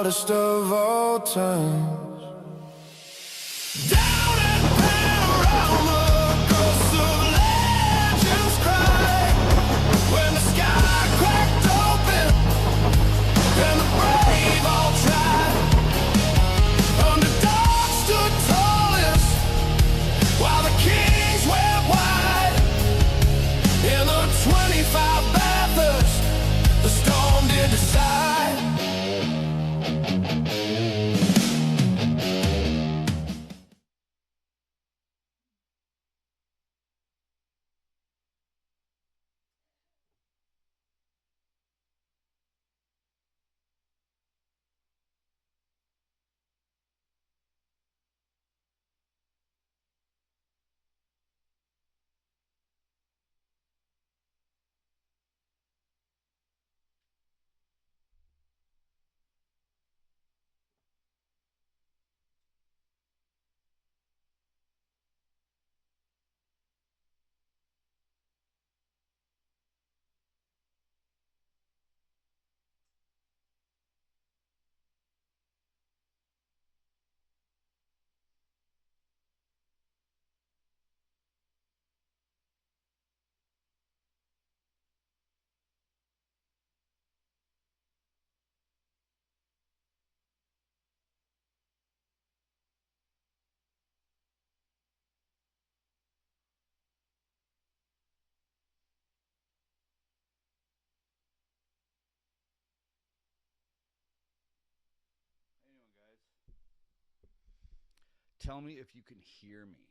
hottest of all times. Down at Panorama, ghosts of legends cry. When the sky cracked open and the brave all tried, underdogs stood tallest while the kings went wide. In the 25 Bathurst, the storm did decide. Anyway, guys, tell me if you can hear me.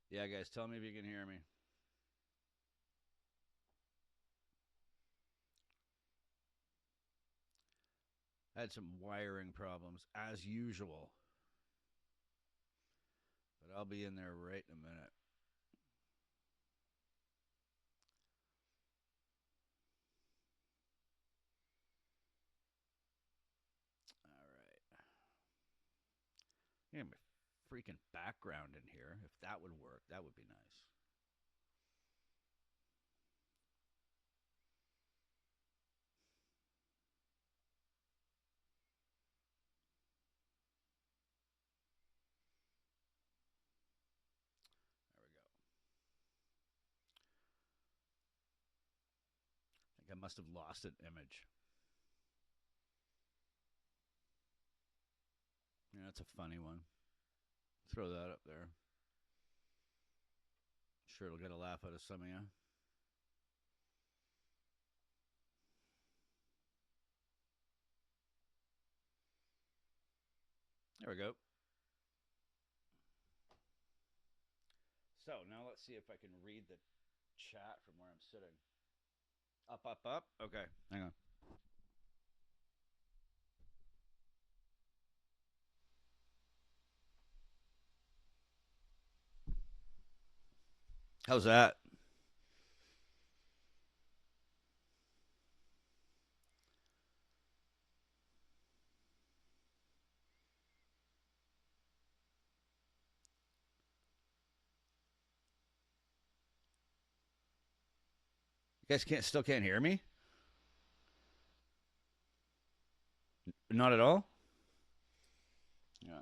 Yeah, guys, tell me if you can hear me. I had some wiring problems, as usual. But I'll be in there right in a minute. All right. Yeah, my freaking background in here. If that would work, that would be nice. There we go. I think I must have lost an image. Yeah, that's a funny one. Throw that up there. Sure, it'll get a laugh out of some of you. There we go. So now let's see if I can read the chat from where I'm sitting. Up, up, up. Okay, hang on. How's that? You guys still can't hear me? Not at all? Yeah.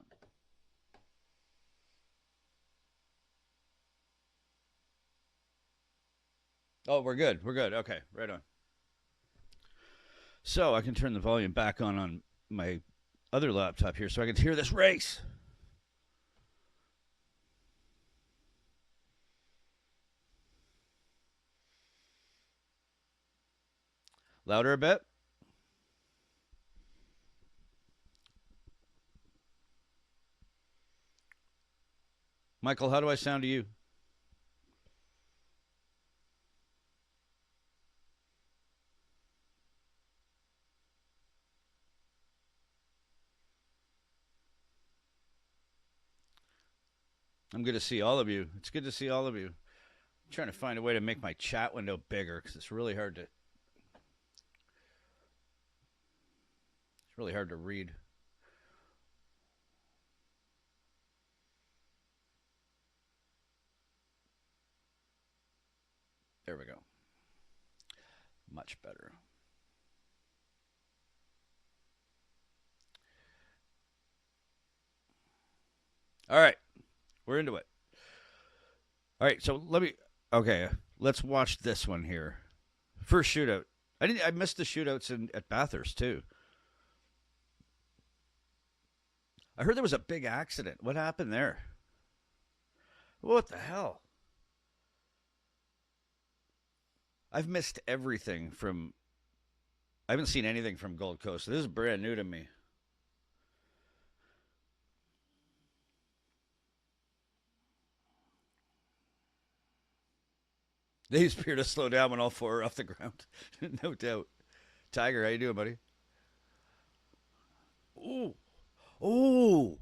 Oh, we're good. We're good. Okay, right on. So I can turn the volume back on my other laptop here so I can hear this race. Louder a bit. Michael, how do I sound to you? I'm good to see all of you. It's good to see all of you. I'm trying to find a way to make my chat window bigger because it's really hard to It's really hard to read. There we go. Much better. All right, we're into it. All right, so Okay, let's watch this one here. First shootout. I missed the shootouts at Bathurst too. I heard there was a big accident. What happened there? What the hell? I've missed everything from. I haven't seen anything from Gold Coast. This is brand new to me. They appear to slow down when all four are off the ground. No doubt. Tiger, how you doing, buddy? Ooh. Oh.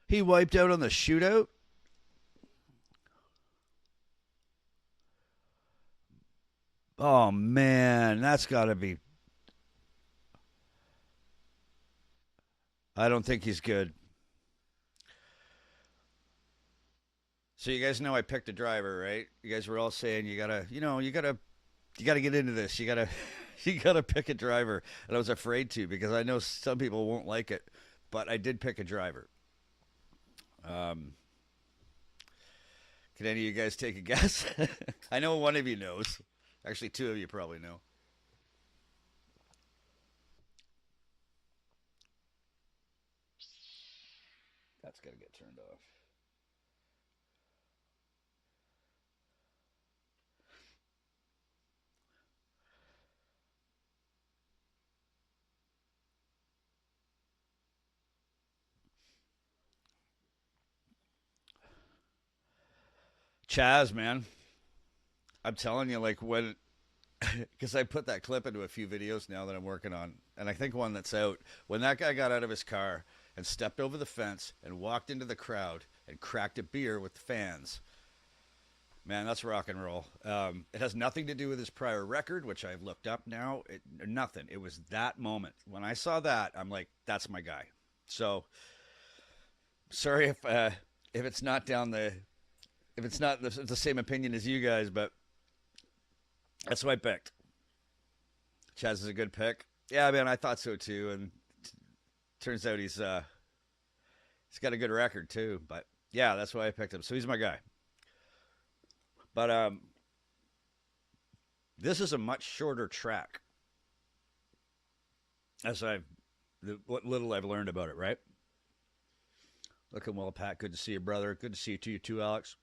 He wiped out on the shootout? Oh, man. That's got to be. I don't think he's good. So you guys know I picked a driver, right? You guys were all saying you gotta get into this. You gotta, you gotta pick a driver, and I was afraid to because I know some people won't like it, but I did pick a driver. Um, can any of you guys take a guess? I know one of you knows. Actually, two of you probably know. That's gotta get turned off. Chaz, man, I'm telling you, like when because I put that clip into a few videos now that I'm working on, and I think one that's out. When that guy got out of his car and stepped over the fence and walked into the crowd and cracked a beer with the fans, man, that's rock and roll. It has nothing to do with his prior record, which I've looked up now. Nothing. It was that moment. When I saw that, I'm like, that's my guy. So sorry if it's not down the if it's not the same opinion as you guys, but that's what I picked. Chaz is a good pick. Yeah, man, I thought so too, and turns out he's got a good record too. But yeah, that's why I picked him. So he's my guy. But this is a much shorter track, as what little I've learned about it. Right? Looking well, Pat. Good to see you, brother. Good to see you too, Alex.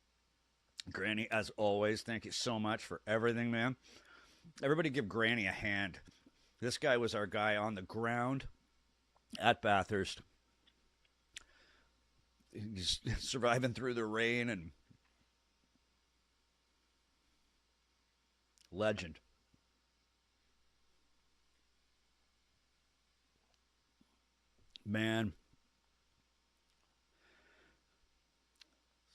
Granny, as always, thank you so much for everything, man. Everybody give Granny a hand. This guy was our guy on the ground at Bathurst. He's surviving through the rain and legend. Man.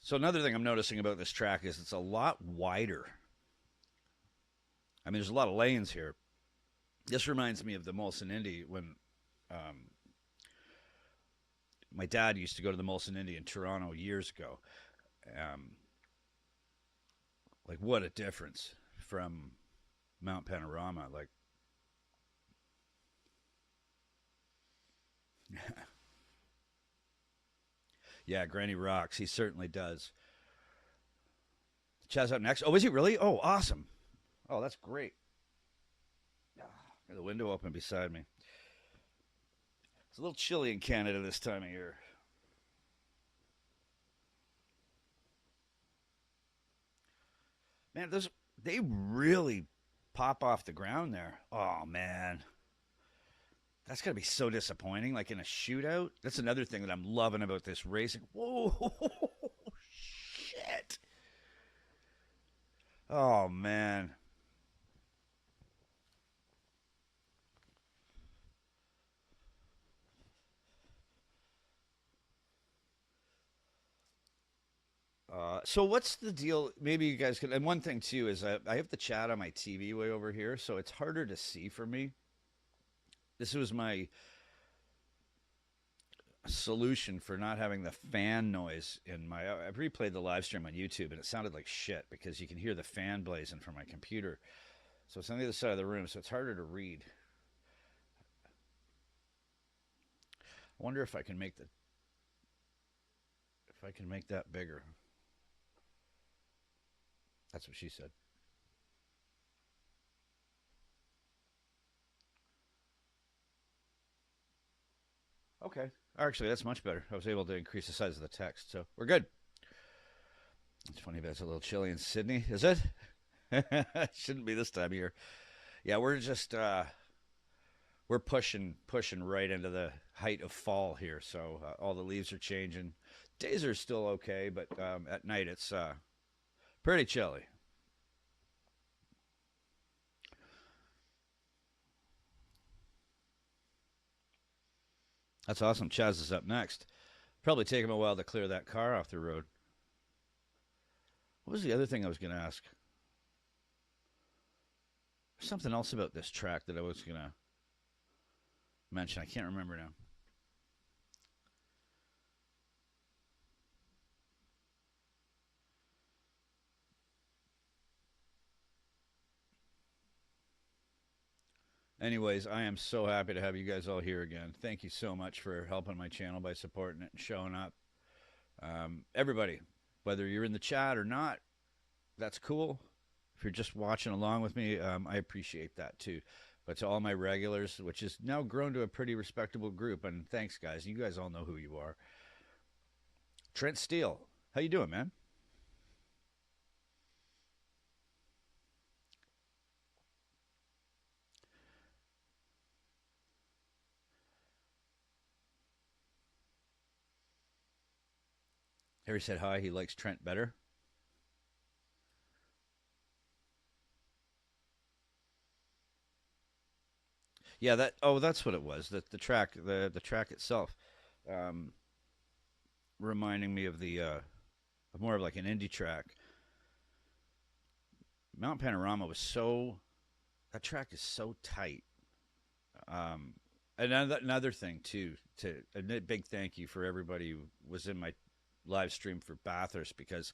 So another thing I'm noticing about this track is it's a lot wider. I mean, there's a lot of lanes here. This reminds me of the Molson Indy when um, my dad used to go to the Molson Indy in Toronto years ago. Um, like, what a difference from Mount Panorama. Like, yeah, Granny rocks. He certainly does. Chaz up next. Oh, is he really? Oh, awesome. Oh, that's great. Ah, got the window open beside me. It's a little chilly in Canada this time of year. Man, those they really pop off the ground there. Oh man, that's gotta be so disappointing. Like in a shootout. That's another thing that I'm loving about this racing. Whoa, shit. Oh man. So what's the deal? Maybe you guys can. And one thing too is I have the chat on my TV way over here, so it's harder to see for me. this was my solution for not having the fan noise in my. I replayed the live stream on YouTube and it sounded like shit because you can hear the fan blazing from my computer. So it's on the other side of the room, so it's harder to read. I wonder if I can make that bigger. That's what she said. Okay. Actually, that's much better. I was able to increase the size of the text, so we're good. It's funny, but it's a little chilly in Sydney, is it? Shouldn't be this time of year. Yeah, we're just we're pushing right into the height of fall here. So all the leaves are changing. Days are still okay, but at night it's pretty chilly. That's awesome. Chaz is up next. Probably take him a while to clear that car off the road. What was the other thing I was going to ask? There's something else about this track that I was going to mention. I can't remember now. Anyways, I am so happy to have you guys all here again. Thank you so much for helping my channel by supporting it and showing up. Everybody, whether you're in the chat or not, that's cool. If you're just watching along with me, I appreciate that too. But to all my regulars, which has now grown to a pretty respectable group, and thanks, guys. You guys all know who you are. Trent Steele, how you doing, man? Harry said hi. He likes Trent better. Yeah, that's what it was. The track the track itself, um, reminding me of the more of like an indie track. Mount Panorama was so that track is so tight. Um, another thing too, to a big thank you for everybody who was in my live stream for Bathurst, because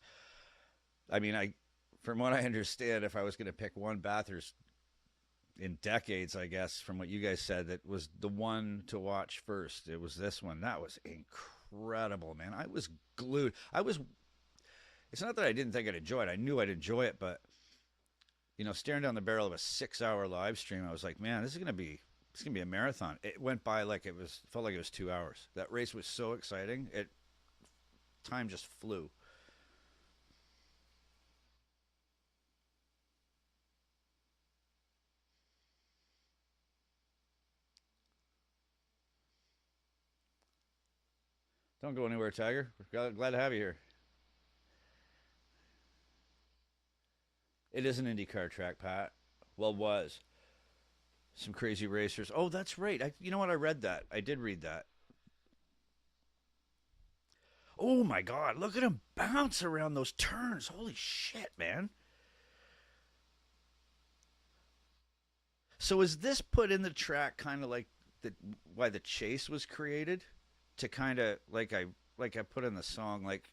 I mean, from what I understand, if I was going to pick one Bathurst in decades, I guess, from what you guys said, that was the one to watch first, it was this one. That was incredible, man. I was glued. It's not that I didn't think I'd enjoy it. I knew I'd enjoy it, but staring down the barrel of a 6-hour live stream, I was like, man, this is gonna be a marathon. It went by like felt like it was 2 hours. That race was so exciting. Time just flew. Don't go anywhere, Tiger. We're glad to have you here. It is an IndyCar track, Pat. Well, was some crazy racers. Oh, that's right. You know what? I read that. I did read that. Oh my God! Look at him bounce around those turns. Holy shit, man! So is this put in the track kind of like why the chase was created, to kind of like I put in the song, like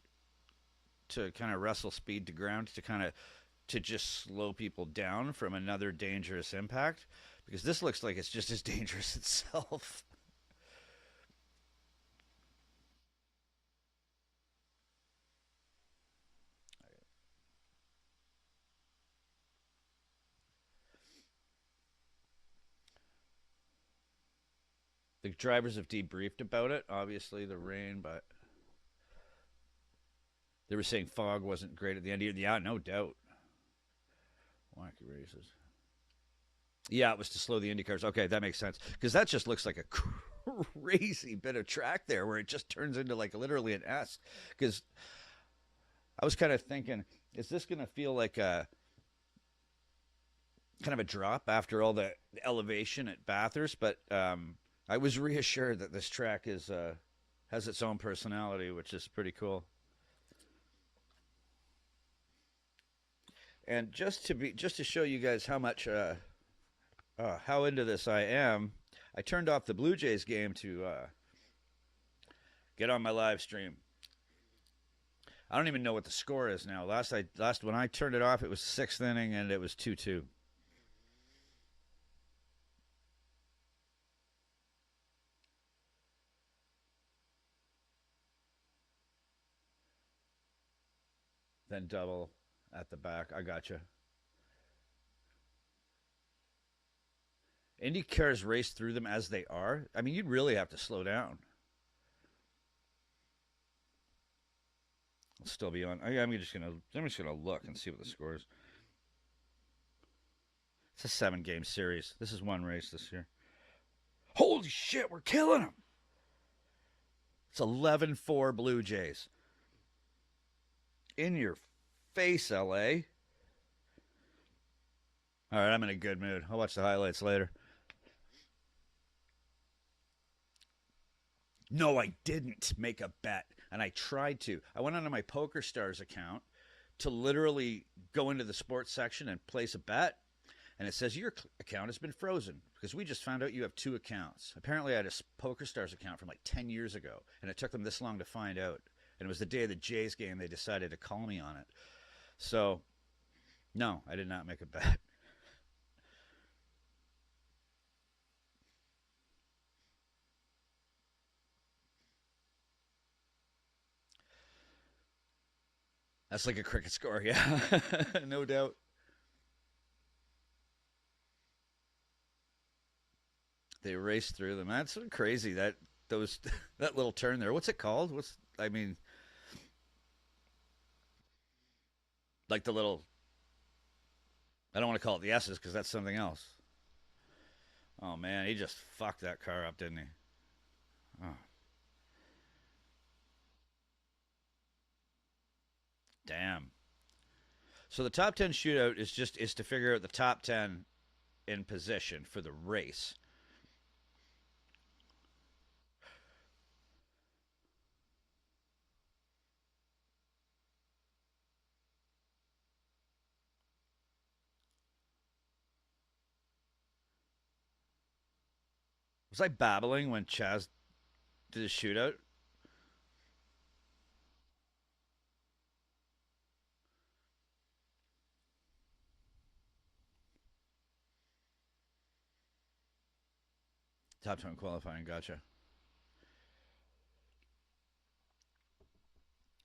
to kind of wrestle speed to ground, to kind of to just slow people down from another dangerous impact, because this looks like it's just as dangerous itself. The drivers have debriefed about it. Obviously, the rain, but they were saying fog wasn't great at the end of the year. Yeah, no doubt. Wacky races. Yeah, it was to slow the Indy cars. Okay, that makes sense, because that just looks like a crazy bit of track there, where it just turns into like literally an S. Because I was kind of thinking, is this going to feel like a kind of a drop after all the elevation at Bathurst? But I was reassured that this track has its own personality, which is pretty cool. And just to show you guys how much how into this I am, I turned off the Blue Jays game to get on my live stream. I don't even know what the score is now. Last when I turned it off, it was 6th inning and it was 2-2. Then double at the back. I gotcha. Indy cars race through them as they are. I mean, you'd really have to slow down. I'll still be on. I'm just gonna look and see what the score is. It's a 7-game series. This is one race this year. Holy shit, we're killing them. It's 11-4 Blue Jays. In your face, LA. All right, I'm in a good mood. I'll watch the highlights later. No, I didn't make a bet, and I tried to. I went onto my PokerStars account to literally go into the sports section and place a bet, and it says your account has been frozen because we just found out you have 2 accounts. Apparently, I had a PokerStars account from like 10 years ago, and it took them this long to find out. And it was the day of the Jays game they decided to call me on it. So, no, I did not make a bet. That's like a cricket score, yeah. No doubt. They raced through them. That's so crazy that that little turn there. What's it called? Like the little, I don't want to call it the S's because that's something else. Oh man, he just fucked that car up, didn't he? Oh. Damn. So the top 10 shootout is to figure out the top 10 in position for the race. Was I babbling when Chaz did his shootout? Top 10 qualifying, gotcha.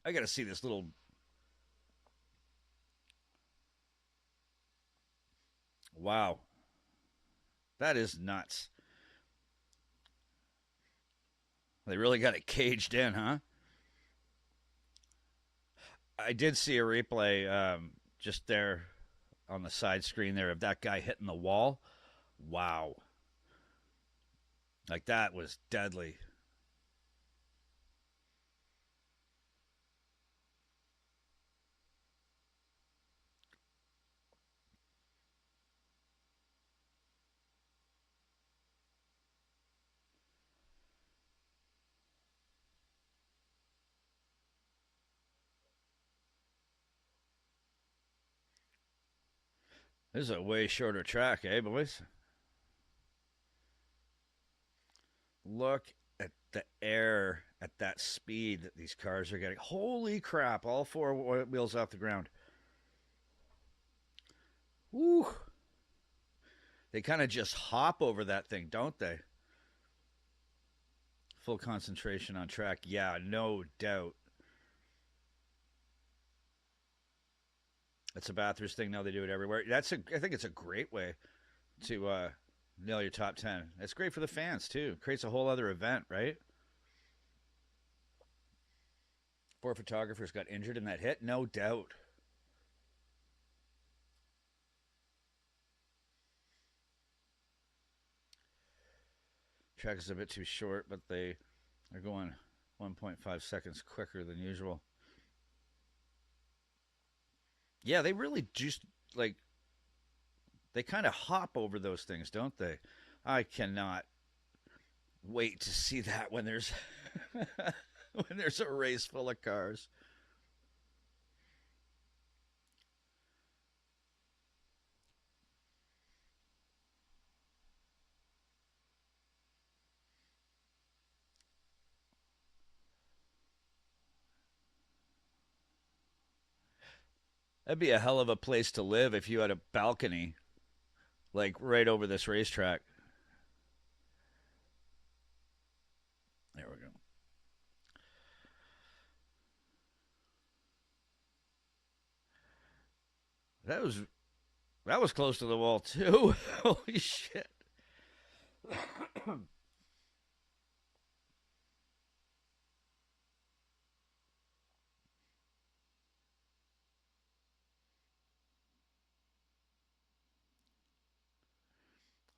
I gotta see this little. Wow. That is nuts. They really got it caged in, huh? I did see a replay just there on the side screen there of that guy hitting the wall. Wow. Like that was deadly. This is a way shorter track, eh, boys? Look at the air at that speed that these cars are getting. Holy crap, all 4 wheels off the ground. Woo! They kind of just hop over that thing, don't they? Full concentration on track. Yeah, no doubt. It's a Bathurst thing now. They do it everywhere. I think it's a great way to nail your top 10. It's great for the fans, too. Creates a whole other event, right? 4 photographers got injured in that hit? No doubt. Track is a bit too short, but they're going 1.5 seconds quicker than usual. Yeah, they really just, like, they kind of hop over those things, don't they? I cannot wait to see that when there's when there's a race full of cars. That'd be a hell of a place to live if you had a balcony, like right over this racetrack. There we go. That was that was close to the wall too. Holy shit.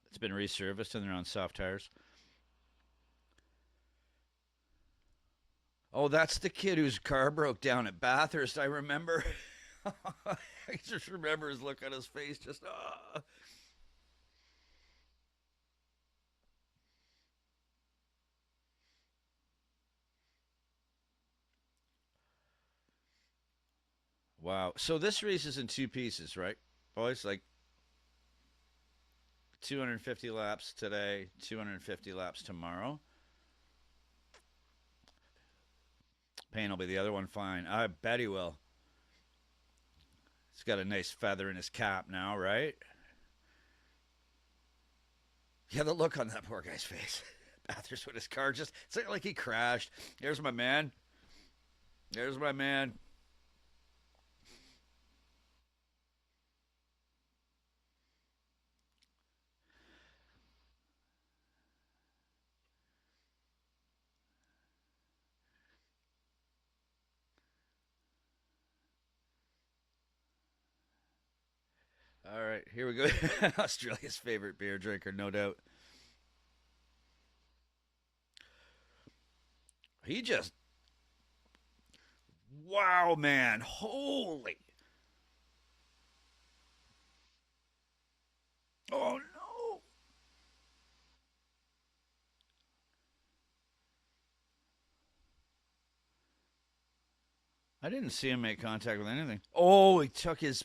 It's been resurfaced and they're on soft tires. Oh, that's the kid whose car broke down at Bathurst. I remember. I just remember his look on his face. Just wow. So this race is in two pieces, right? Boys, like 250 laps today, 250 laps tomorrow. Payne will be the other one. Fine. I bet he will. He's got a nice feather in his cap now, right? Yeah, the look on that poor guy's face. Bathurst with his car just, it's like he crashed. There's my man. There's my man. All right, here we go. Australia's favorite beer drinker, no doubt. He just, wow, man. Holy. Oh, no. I didn't see him make contact with anything. Oh, he took his,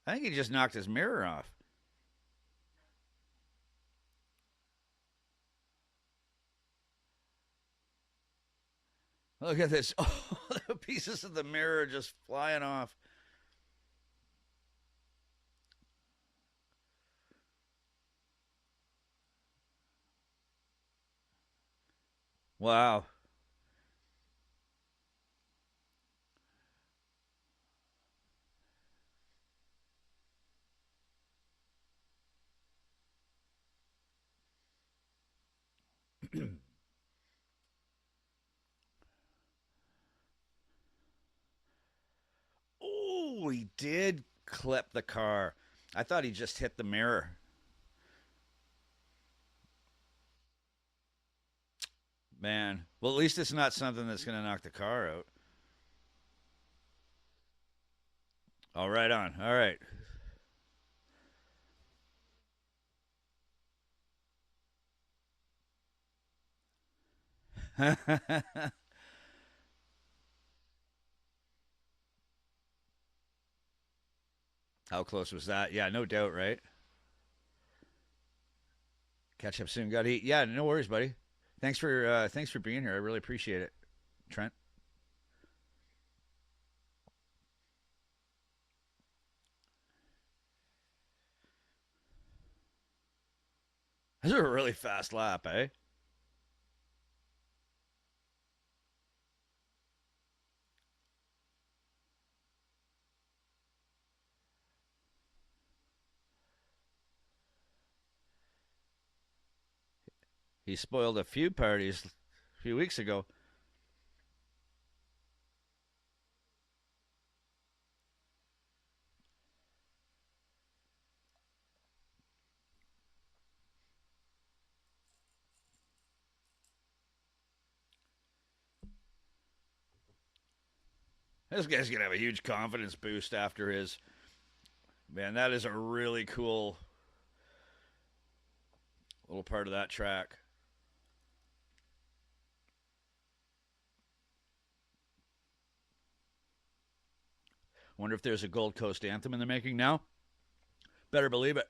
I think he just knocked his mirror off. Look at this. Oh, the pieces of the mirror just flying off. Wow. Oh, he did clip the car. I thought he just hit the mirror. Man. Well, at least it's not something that's going to knock the car out. All right, on. All right. How close was that? Yeah, no doubt, right? Catch up soon. Got to eat. Yeah, no worries, buddy. Thanks for being here. I really appreciate it, Trent. This is a really fast lap, eh? He spoiled a few parties a few weeks ago. This guy's gonna have a huge confidence boost after his. Man, that is a really cool little part of that track. Wonder if there's a Gold Coast anthem in the making now. Better believe it.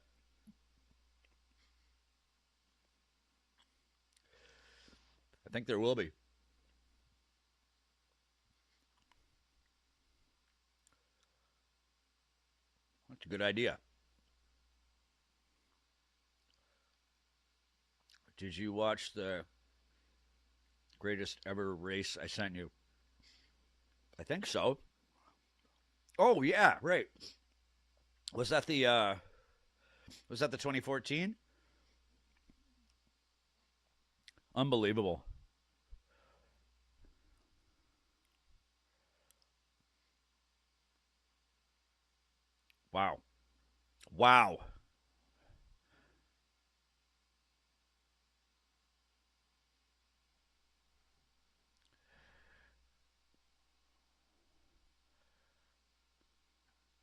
I think there will be. It's a good idea. Did you watch the greatest ever race I sent you? I think so. Oh yeah, right. Was that the 2014? Unbelievable. Wow. Wow.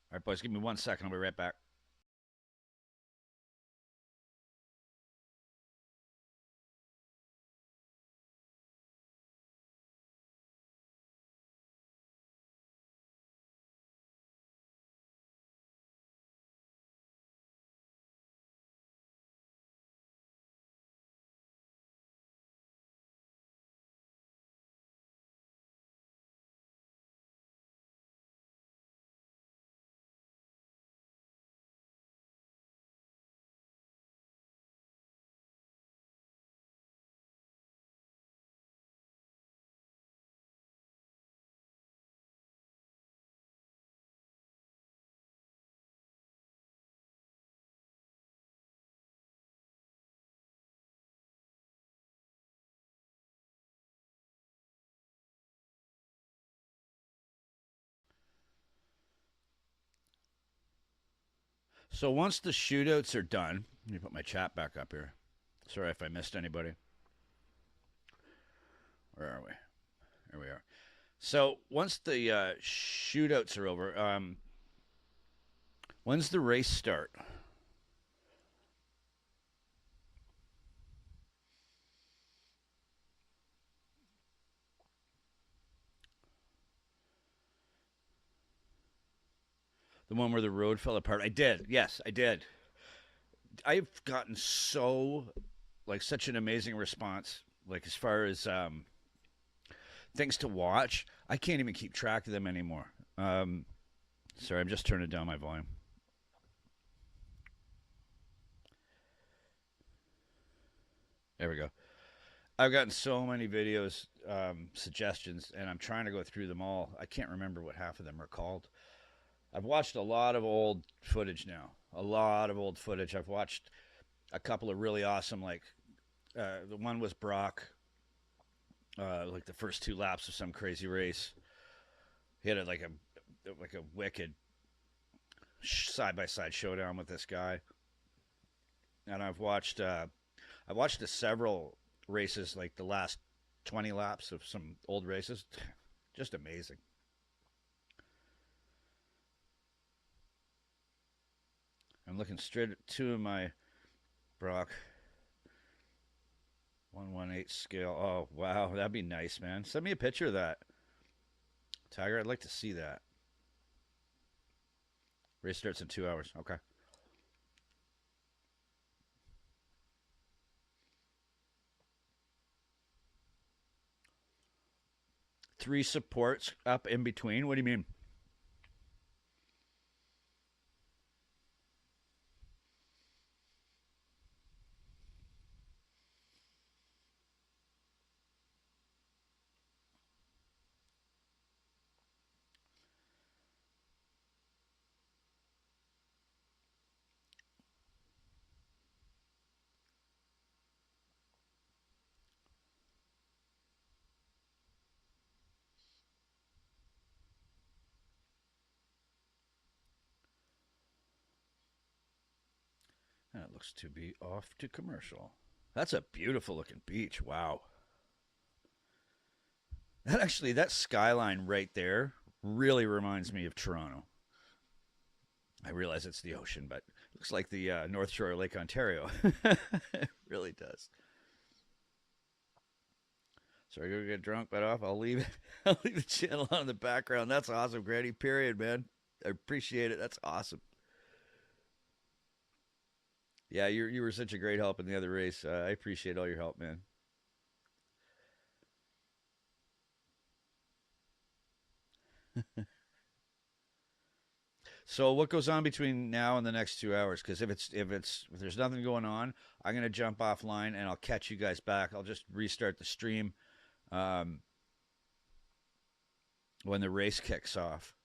All right, boys, give me 1 second. I'll be right back. So once the shootouts are done, let me put my chat back up here. Sorry if I missed anybody. Where are we? There we are. So once the shootouts are over, when's the race start? The one where the road fell apart? I did. Yes, I did. I've gotten such an amazing response. Like as far as things to watch, I can't even keep track of them anymore. Sorry, I'm just turning down my volume. There we go. I've gotten so many videos suggestions, and I'm trying to go through them all. I can't remember what half of them are called. I've watched a lot of old footage now. A lot of old footage. I've watched a couple of really awesome, like the one was Brock, like the first 2 laps of some crazy race. He had like a wicked side by side showdown with this guy. And I've watched several races, like the last 20 laps of some old races. Just amazing. I'm looking straight at two of my Brock 118 scale. Oh, wow. That'd be nice, man. Send me a picture of that. Tiger, I'd like to see that. Race starts in 2 hours. Okay. Three supports up in between? What do you mean? That looks to be off to commercial. That's a beautiful looking beach. Wow. That skyline right there really reminds me of Toronto. I realize it's the ocean, but it looks like the North Shore of Lake Ontario. It really does. So I go get drunk, but off. I'll leave it. I'll leave the channel on in the background. That's awesome, Granny. Period, man. I appreciate it. That's awesome. Yeah, you were such a great help in the other race. I appreciate all your help, man. So what goes on between now and the next 2 hours? Because if there's nothing going on, I'm gonna jump offline and I'll catch you guys back. I'll just restart the stream um, when the race kicks off.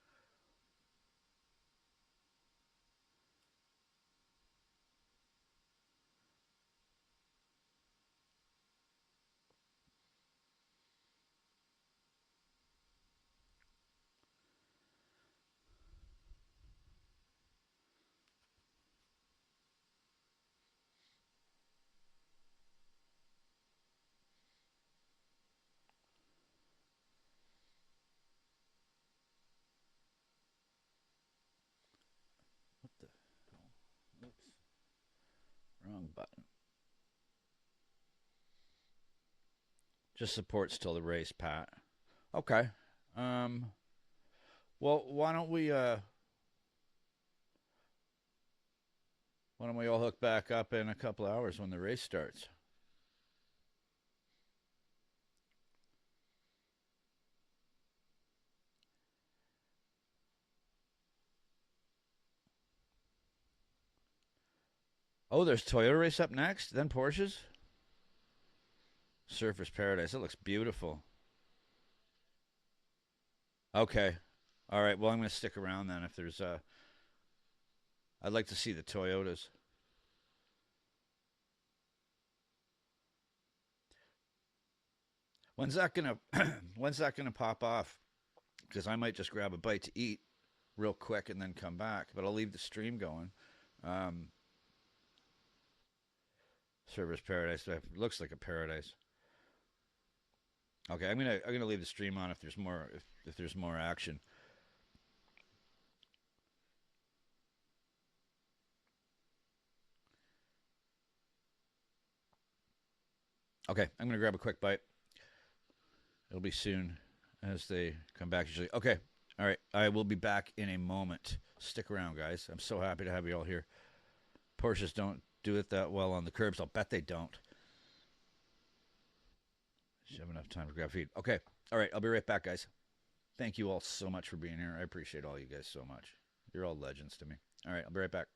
What the? Oops, wrong button. Just supports till the race, Pat. Okay. Um. Well, why don't we all hook back up in a couple hours when the race starts? Oh, there's Toyota race up next, then Porsches. Surfers Paradise. It looks beautiful. Okay. All right. Well, I'm going to stick around then. If there's I'd like to see the Toyotas. When's that gonna When's that gonna pop off? Because I might just grab a bite to eat real quick and then come back. But I'll leave the stream going. Um, Server's Paradise. It looks like a paradise. Okay, I'm gonna leave the stream on if there's more if there's more action. Okay, I'm gonna grab a quick bite. It'll be soon as they come back usually. Okay. All right. I will be back in a moment. Stick around, guys. I'm so happy to have you all here. Porsches don't do it that well on the curbs. I'll bet they don't. Should have enough time to grab feed. Okay. All right. I'll be right back, guys. Thank you all so much for being here. I appreciate all you guys so much. You're all legends to me. All right. I'll be right back.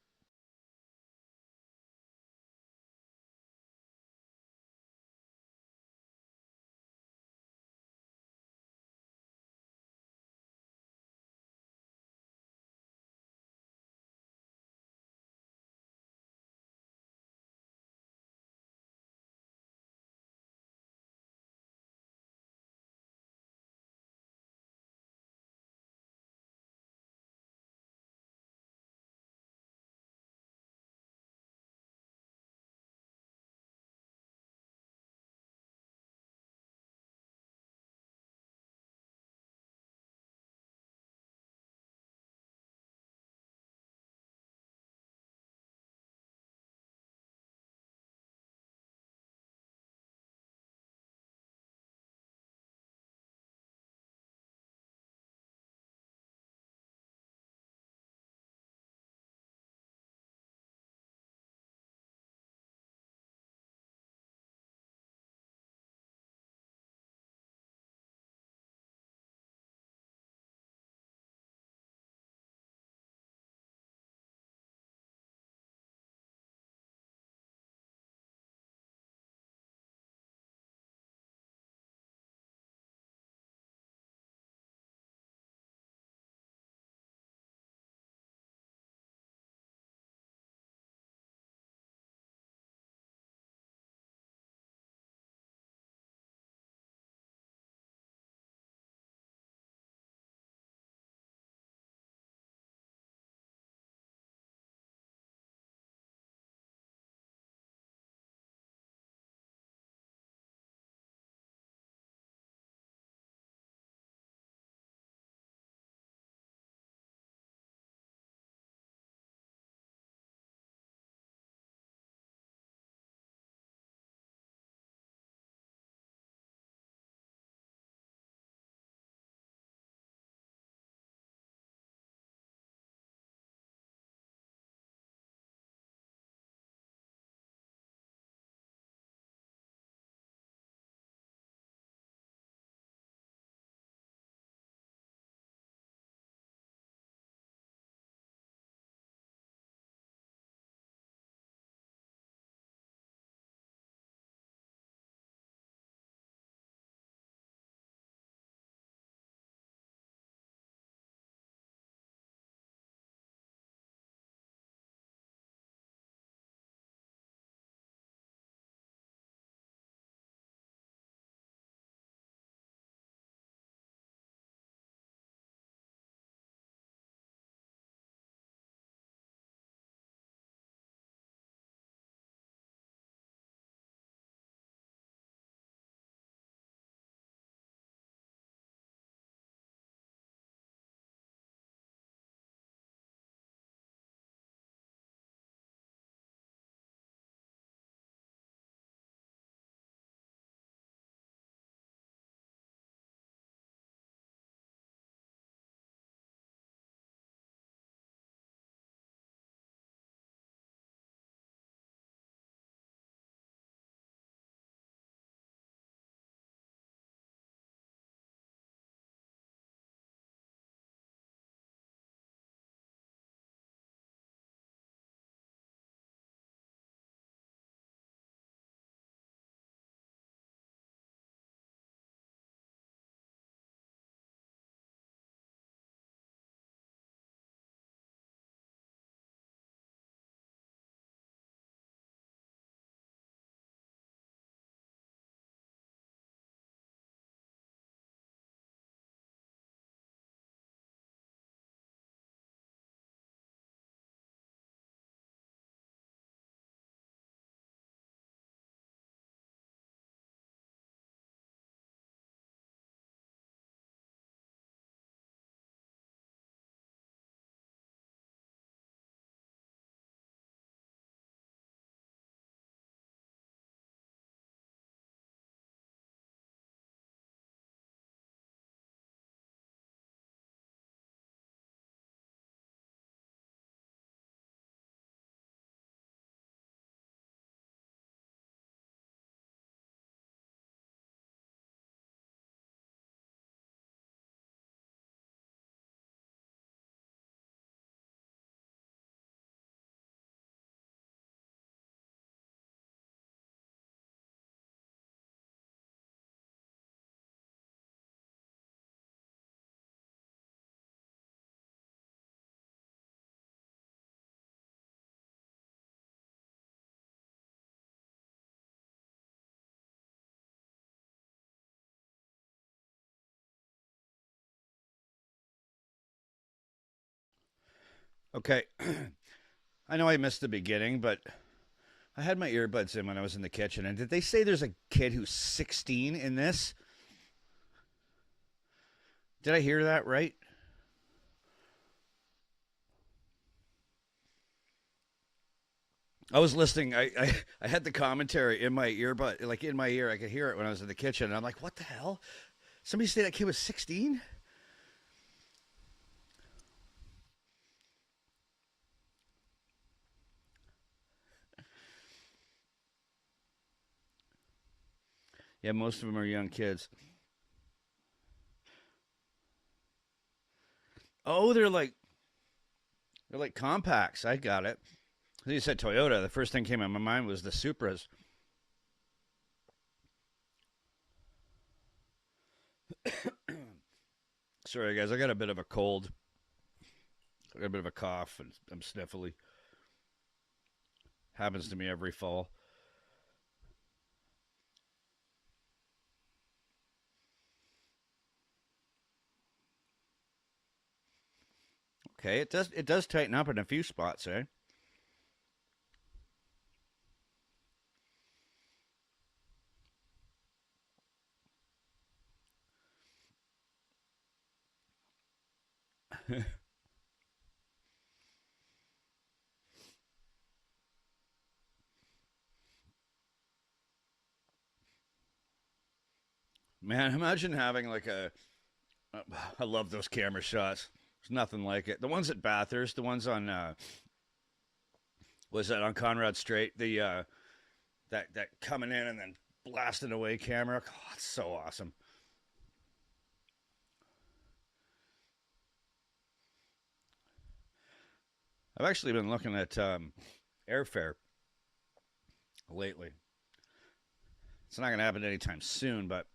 Okay. I know I missed the beginning, but I had my earbuds in when I was in the kitchen. And did they say there's a kid who's 16 in this? Did I hear that right? I was listening. I had the commentary in my earbud, like in my ear. I could hear it when I was in the kitchen. And I'm like, what the hell? Somebody say that kid was 16? Yeah, most of them are young kids. Oh, they're like compacts. I got it. You said Toyota. The first thing came in my mind was the Supras. Sorry, guys. I got a bit of a cold. I got a bit of a cough, and I'm sniffly. Happens to me every fall. Okay, it does tighten up in a few spots, eh? Man, imagine having like a. I love those camera shots. There's nothing like it. The ones at Bathurst, the ones on was that on Conrad Strait, the that coming in and then blasting away camera. Oh, it's so awesome. I've actually been looking at airfare lately. It's not going to happen anytime soon, but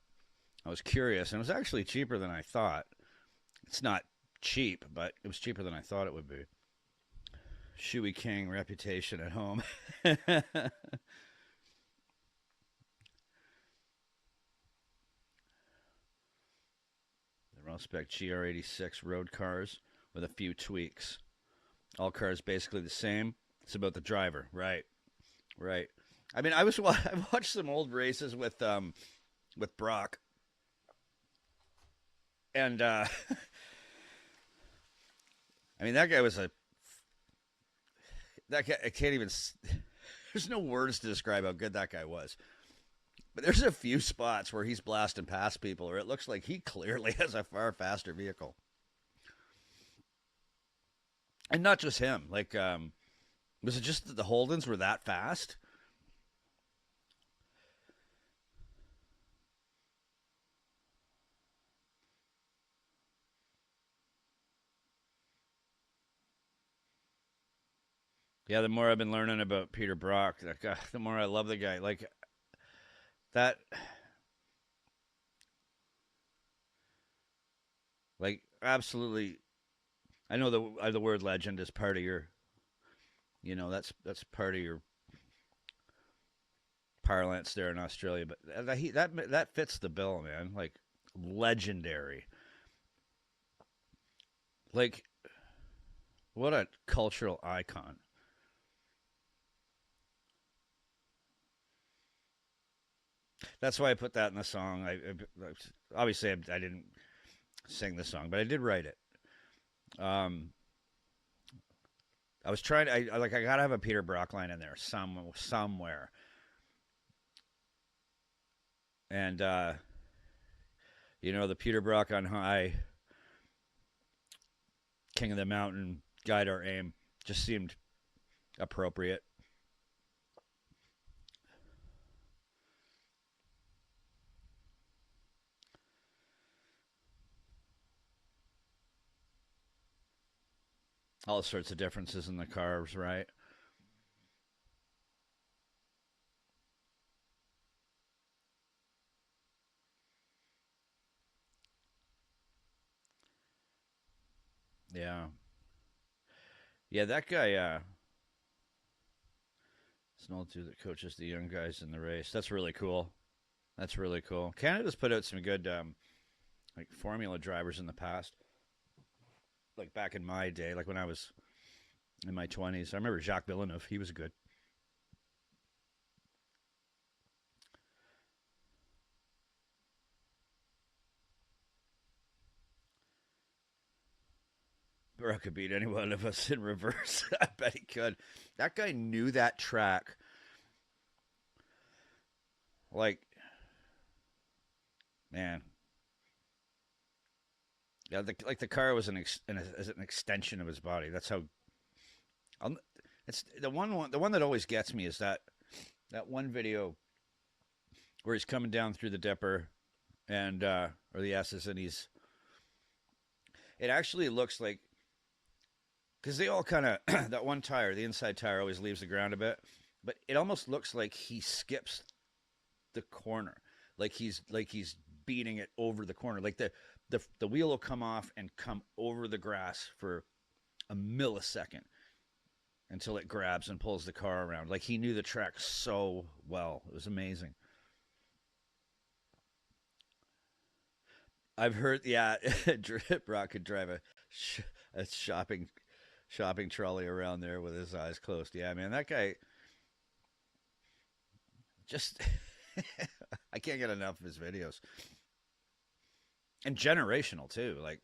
I was curious, and it was actually cheaper than I thought. It's not cheap, but it was cheaper than I thought it would be. Shoey King reputation at home. The raw spec GR86 road cars with a few tweaks. All cars basically the same. It's about the driver, right? Right. I mean, I watched some old races with Brock, and I mean that guy was a that guy. I can't even. There's no words to describe how good that guy was. But there's a few spots where he's blasting past people, or it looks like he clearly has a far faster vehicle, and not just him. Like, was it just that the Holdens were that fast? Yeah, the more I've been learning about Peter Brock, the more I love the guy. Like that, like absolutely. I know the word legend is part of your, that's part of your parlance there in Australia, but that fits the bill, man. Like legendary. Like what a cultural icon. That's why I put that in the song. Obviously I didn't sing the song, but I did write it. Um, I was trying. I gotta have a Peter Brock line in there somewhere, and the Peter Brock on high, King of the Mountain, guide our aim, just seemed appropriate. All sorts of differences in the cars, right? Yeah, yeah. That guy. It's an old dude that coaches the young guys in the race. That's really cool. That's really cool. Canada's put out some good like formula drivers in the past. Like back in my day, like when I was in my 20s. I remember Jacques Villeneuve. He was good. Burrow could beat any one of us in reverse. I bet he could. That guy knew that track. Like, man. Yeah, the car was an extension of his body. That's how. It's the one that always gets me is that one video where he's coming down through the dipper and or the S's, and it actually looks like, because they all kind of that one tire, the inside tire, always leaves the ground a bit, but it almost looks like he skips the corner, like he's beating it over the corner, like the wheel will come off and come over the grass for a millisecond until it grabs and pulls the car around. Like, he knew the track so well. It was amazing. I've heard, yeah, Brock could drive a shopping trolley around there with his eyes closed. Yeah, man, that guy just I can't get enough of his videos. And generational too, like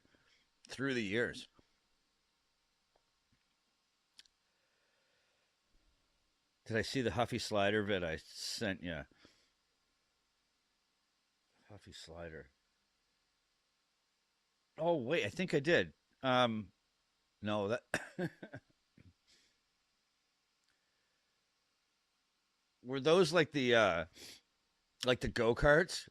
through the years. Did I see the Huffy Slider vid I sent you? Huffy Slider. Oh wait, I think I did. No, that were those like the go-karts?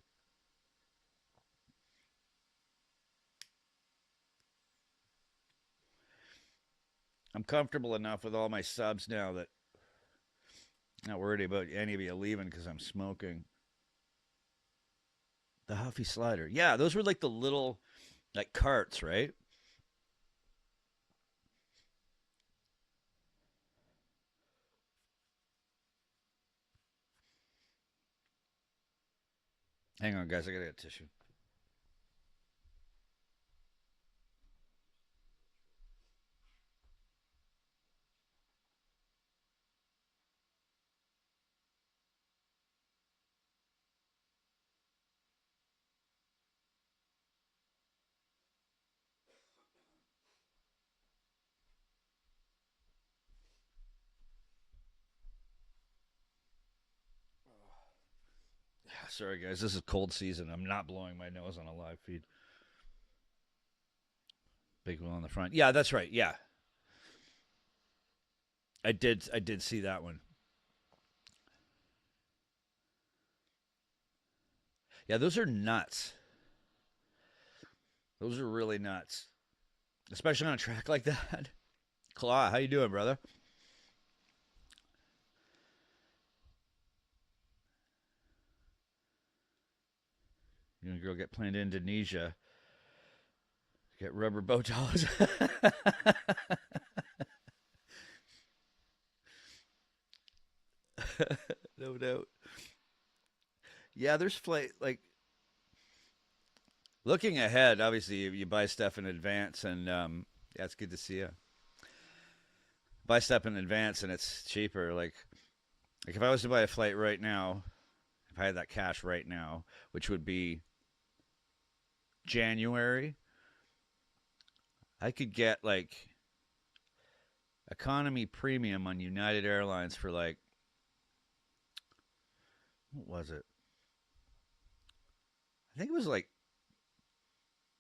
I'm comfortable enough with all my subs now that I'm not worried about any of you leaving because I'm smoking. The Huffy Slider. Yeah, those were like the little, like, carts, right? Hang on, guys. I gotta get a tissue. Sorry, guys. This is cold season. I'm not blowing my nose on a live feed. Big one on the front. Yeah, that's right. Yeah, I did see that one. Yeah, those are nuts. Those are really nuts, especially on a track like that. Claw, how you doing, brother? You and a girl get planned to Indonesia. Get rubber bow ties. No doubt. Yeah, there's flight, like, looking ahead. Obviously, you buy stuff in advance, and yeah, it's good to see you buy stuff in advance, and it's cheaper. Like if I was to buy a flight right now, if I had that cash right now, which would be January, I could get like economy premium on United Airlines for like, what was it? I think it was like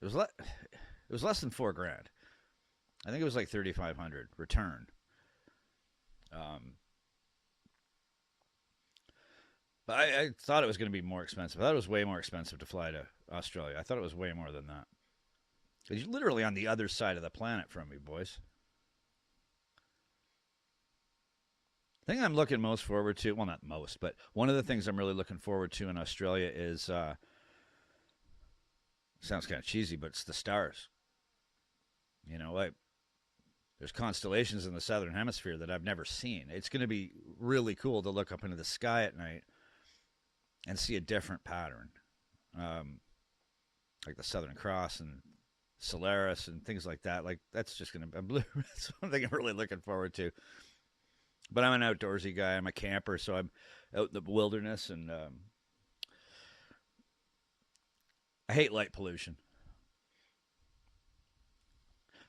it was less than $4,000. I think it was like 3,500 return. Um, but I thought it was going to be more expensive. I thought it was way more expensive to fly to Australia. I thought it was way more than that. You're literally on the other side of the planet from me, boys. The thing I'm looking most forward to, well, not most, but one of the things I'm really looking forward to in Australia is, sounds kind of cheesy, but it's the stars. You know, there's constellations in the southern hemisphere that I've never seen. It's going to be really cool to look up into the sky at night and see a different pattern, like the Southern Cross and Solaris and things like that. Like that's just gonna that's one thing I'm really looking forward to. But I'm an outdoorsy guy. I'm a camper, so I'm out in the wilderness, and I hate light pollution.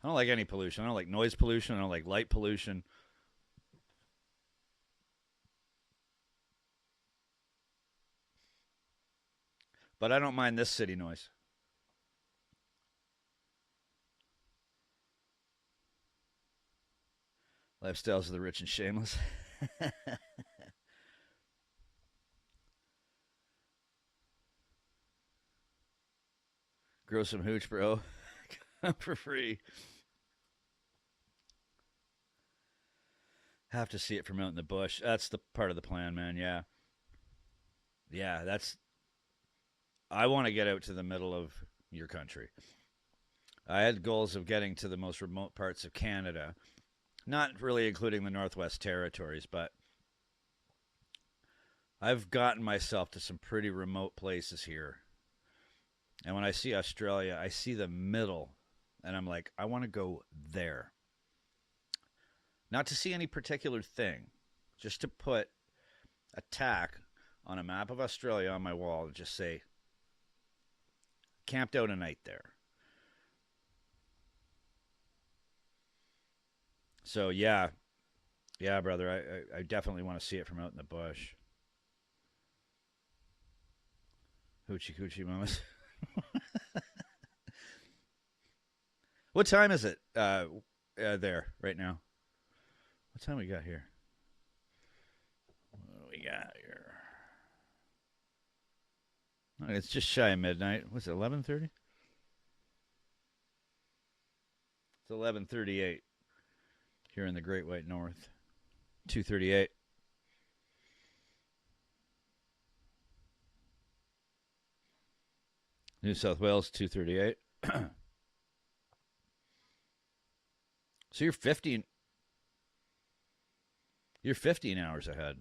I don't like any pollution. I don't like noise pollution. I don't like light pollution. But I don't mind this city noise. Lifestyles of the rich and shameless. Grow some hooch, bro. For free. Have to see it from out in the bush. That's the part of the plan, man. Yeah. Yeah, that's. I want to get out to the middle of your country. I had goals of getting to the most remote parts of Canada, not really including the Northwest Territories, but I've gotten myself to some pretty remote places here. And when I see Australia, I see the middle, and I'm like, I want to go there. Not to see any particular thing, just to put a tack on a map of Australia on my wall and just say, camped out a night there. So, yeah, brother, I definitely want to see it from out in the bush. Hoochie coochie mamas. What time is it there right now? What time we got here? What do we got here? Oh, it's just shy of midnight. What's it, 11:30? It's 11:38 here in the Great White North. 2:38. New South Wales, 2:38. So you're 15 hours ahead.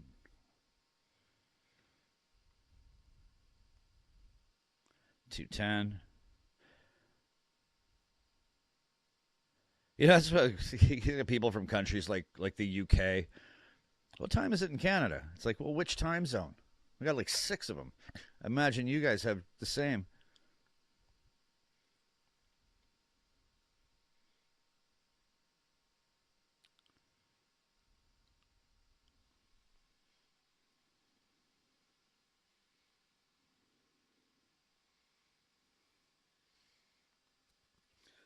$2.10. Yeah, that's what people from countries like the UK. What time is it in Canada? It's like, well, which time zone? We got like 6 of them. I imagine you guys have the same.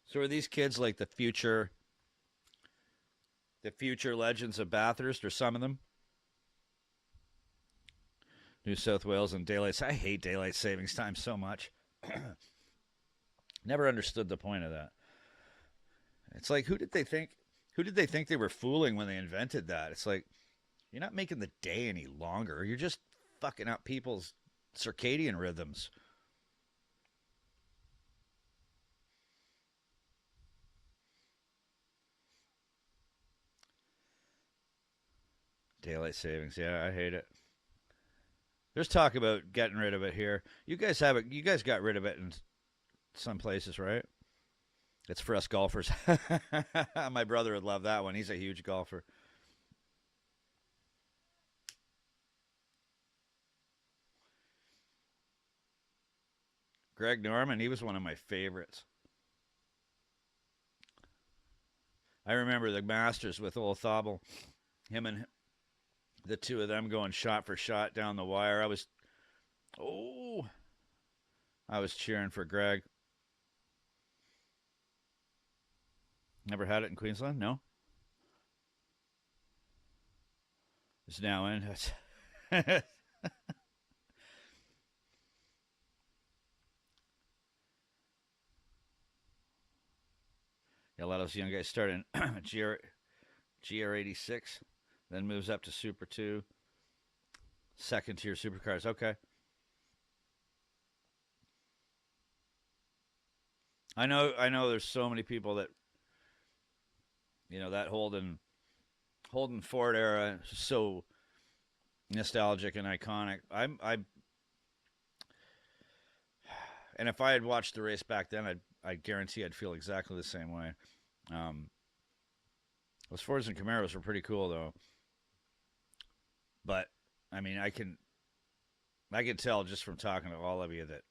So are these kids like the future legends of Bathurst, or some of them? New South Wales and daylight. I hate daylight savings time so much. Never understood the point of that. It's like, who did they think they were fooling when they invented that? It's like, you're not making the day any longer. You're just fucking up people's circadian rhythms. Daylight savings. Yeah, I hate it. There's talk about getting rid of it here. You guys have it. You guys got rid of it in some places, right? It's for us golfers. My brother would love that one. He's a huge golfer. Greg Norman, he was one of my favorites. I remember the Masters with old Thobel. Him and the two of them going shot for shot down the wire. I was cheering for Greg. Never had it in Queensland? No? It's now in. Yeah, a lot of those young guys start in GR86, then moves up to Super 2, second tier supercars. Okay. I know there's so many people that, that Holden Ford era is so nostalgic and iconic. And if I had watched the race back then, I guarantee I'd feel exactly the same way. Um, those Fords and Camaros were pretty cool though, but I mean, I can tell just from talking to all of you that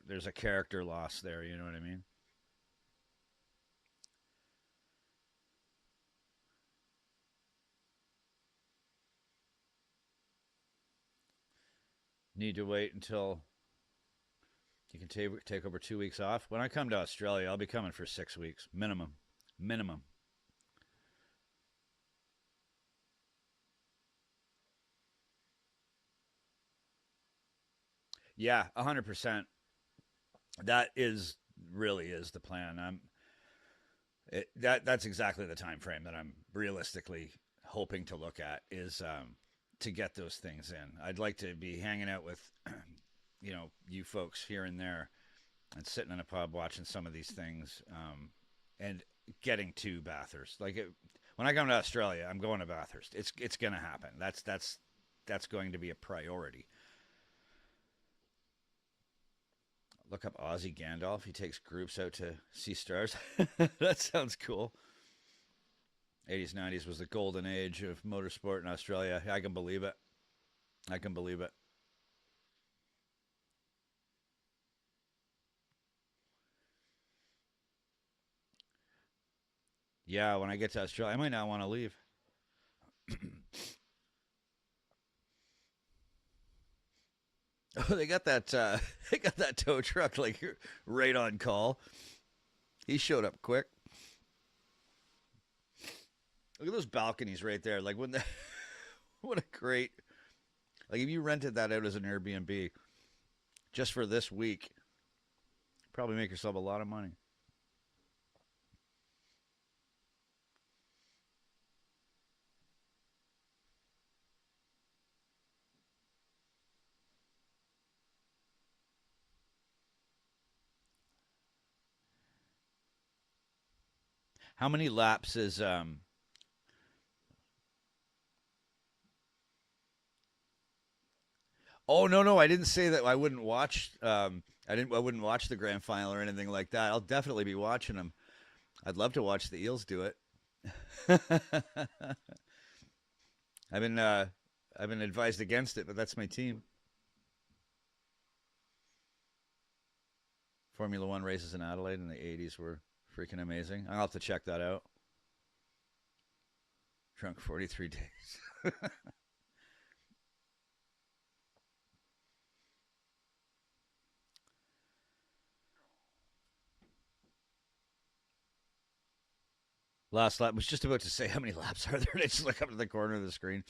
there's a character loss there. You know what I mean? Need to wait until you can take over 2 weeks off. When I come to Australia, I'll be coming for 6 weeks minimum. Minimum. Yeah, 100%. That is really is the plan. That's exactly the time frame that I'm realistically hoping to look at is to get those things in. I'd like to be hanging out with you folks here and there and sitting in a pub watching some of these things and getting to Bathurst. When I come to Australia, I'm going to Bathurst. It's going to happen. That's going to be a priority. Look up Aussie Gandalf. He takes groups out to see stars. That sounds cool. 80s, 90s was the golden age of motorsport in Australia. I can believe it. I can believe it. Yeah, when I get to Australia, I might not want to leave. Oh, they got that. They got that tow truck like right on call. He showed up quick. Look at those balconies right there. Like when the, what a great. Like if you rented that out as an Airbnb just for this week, probably make yourself a lot of money. How many laps is Oh no, I didn't say that I wouldn't watch. I wouldn't watch the grand final or anything like that. I'll definitely be watching them. I'd love to watch the Eels do it. I've been uh, I've been advised against it, but that's my team. Formula One races in Adelaide in the '80s were freaking amazing. I'll have to check that out. Drunk 43 days. Last lap was just about to say how many laps are there. And I just look up to the corner of the screen,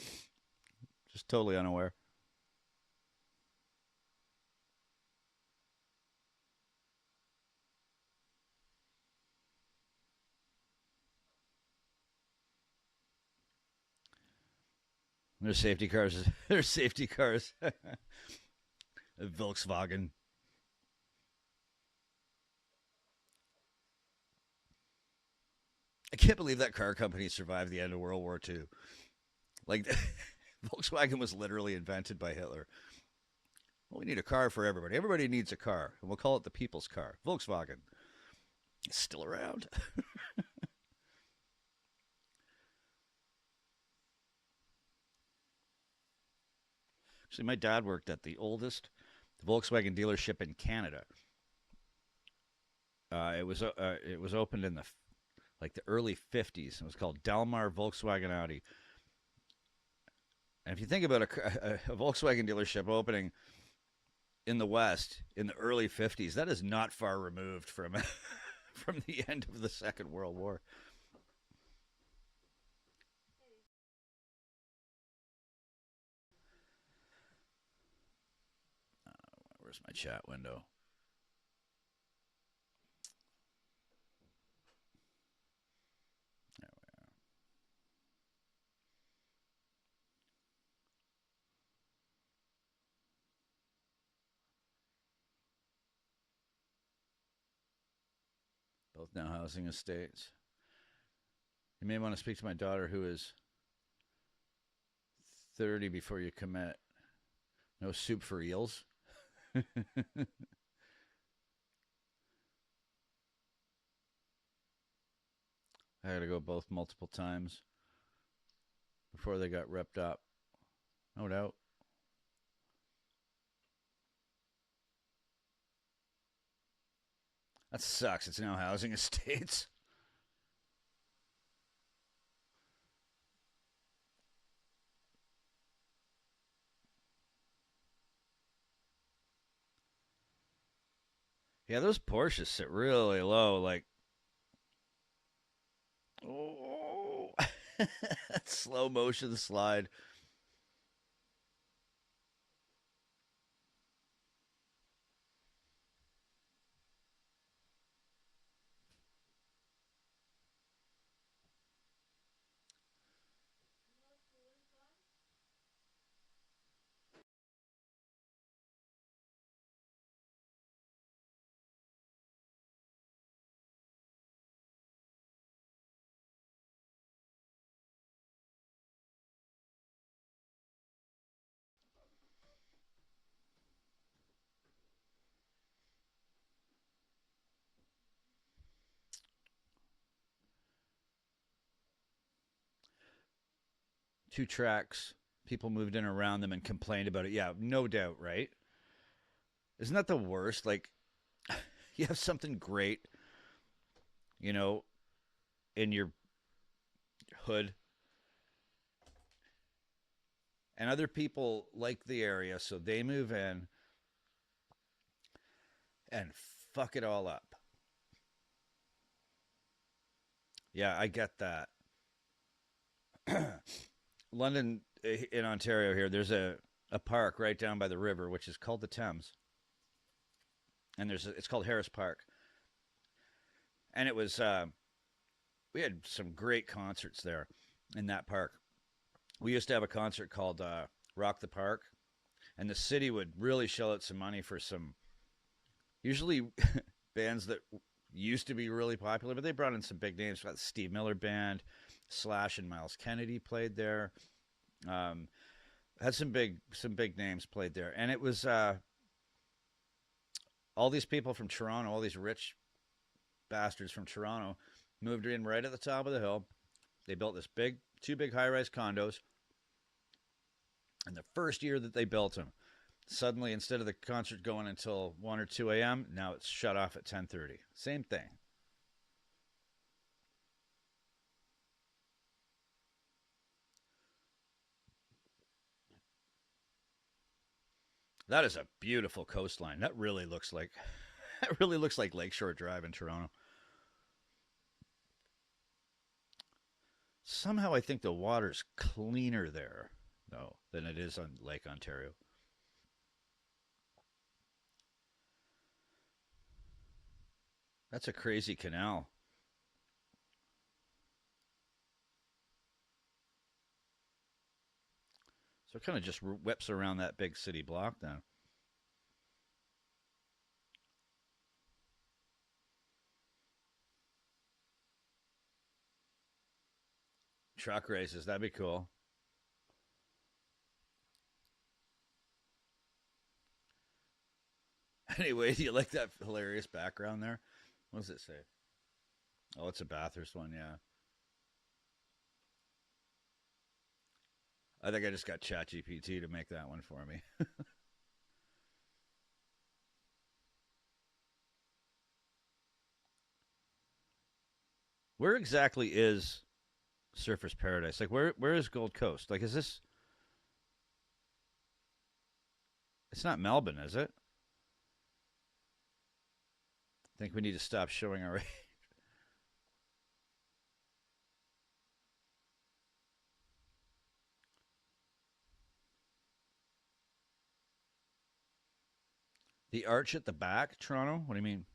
just totally unaware. There's safety cars. There's safety cars. Volkswagen. I can't believe that car company survived the end of World War II. Like, Volkswagen was literally invented by Hitler. Well, we need a car for everybody. Everybody needs a car, and we'll call it the people's car. Volkswagen. It's still around. Actually, my dad worked at the oldest Volkswagen dealership in Canada. It was opened in the early '50s. It was called Dalmar Volkswagen Audi. And if you think about a Volkswagen dealership opening in the West in the early '50s, that is not far removed from from the end of the Second World War. Where's my chat window? Both now housing estates. You may want to speak to my daughter who is 30 before you commit. No soup for eels. I had to go both multiple times before they got ripped up. No doubt. That sucks. It's now housing estates. Yeah, those Porsches sit really low. Like, oh, slow motion slide. Two tracks. People moved in around them and complained about it. Yeah, no doubt, right? Isn't that the worst? Like, you have something great, you know, in your hood, and other people like the area, so they move in and fuck it all up. Yeah, I get that. London, in Ontario here, there's a park right down by the river, which is called the Thames. And it's called Harris Park. And it was, we had some great concerts there in that park. We used to have a concert called Rock the Park. And the city would really shell out some money for some, usually bands that used to be really popular, but they brought in some big names. Like the Steve Miller Band, Slash and Miles Kennedy played there. Um, had some big names played there, and it was all these people from Toronto, all these rich bastards from Toronto, moved in right at the top of the hill. They built two big high-rise condos, and the first year that they built them, suddenly instead of the concert going until 1 or 2 a.m., now it's shut off at 10:30. Same thing. That is a beautiful coastline. That really looks like that really looks like Lakeshore Drive in Toronto. Somehow I think the water's cleaner there, though, than it is on Lake Ontario. That's a crazy canal. So it kind of just whips around that big city block then. Truck races, that'd be cool. Anyway, do you like that hilarious background there? What does it say? Oh, it's a Bathurst one, yeah. I think I just got ChatGPT to make that one for me. Where exactly is Surfers Paradise? Like, where is Gold Coast? Like, is this? It's not Melbourne, is it? I think we need to stop showing our the arch at the back, Toronto. What do you mean?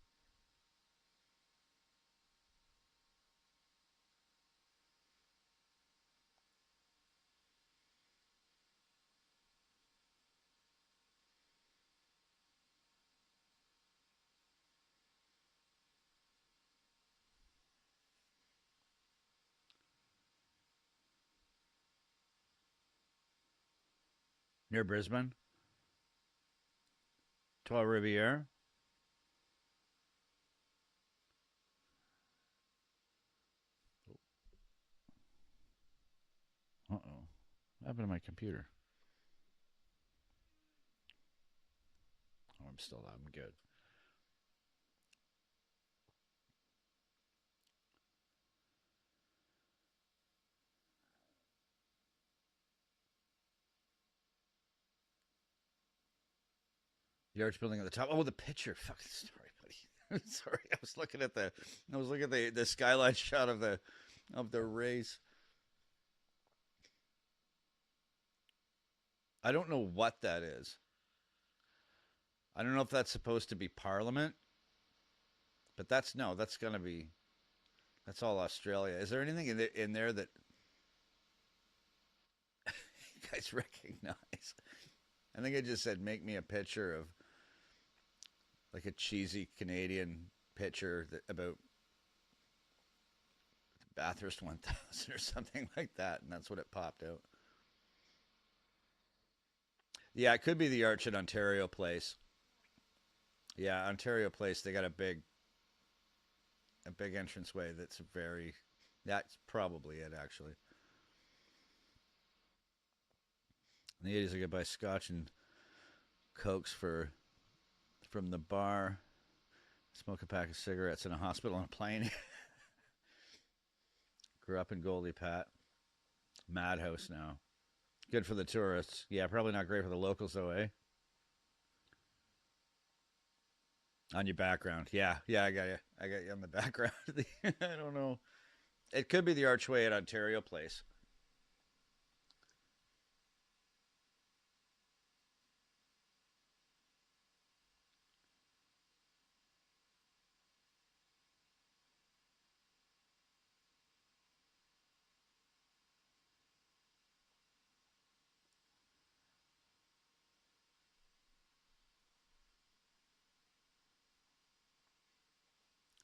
Near Brisbane, Trois Rivières. What happened to my computer? Oh, I'm good. The arch building at the top. Oh, the picture. Fucking sorry, buddy. Sorry, I was looking at the skyline shot of the race. I don't know what that is. I don't know if that's supposed to be Parliament, but that's gonna be that's all Australia. Is there anything in there that you guys recognize? I think I just said make me a picture of like a cheesy Canadian picture about Bathurst 1000 or something like that, and that's what it popped out. Yeah, it could be the Arch at Ontario Place. Yeah, Ontario Place. They got a big entranceway that's very. That's probably it, actually. In the 80s, I could buy scotch and cokes from the bar, smoke a pack of cigarettes in a hospital on a plane. Grew up in Goldie Pat. Madhouse now. Good for the tourists. Yeah, probably not great for the locals, though, eh? On your background. Yeah, yeah, I got you. I got you on the background. I don't know. It could be the archway at Ontario Place.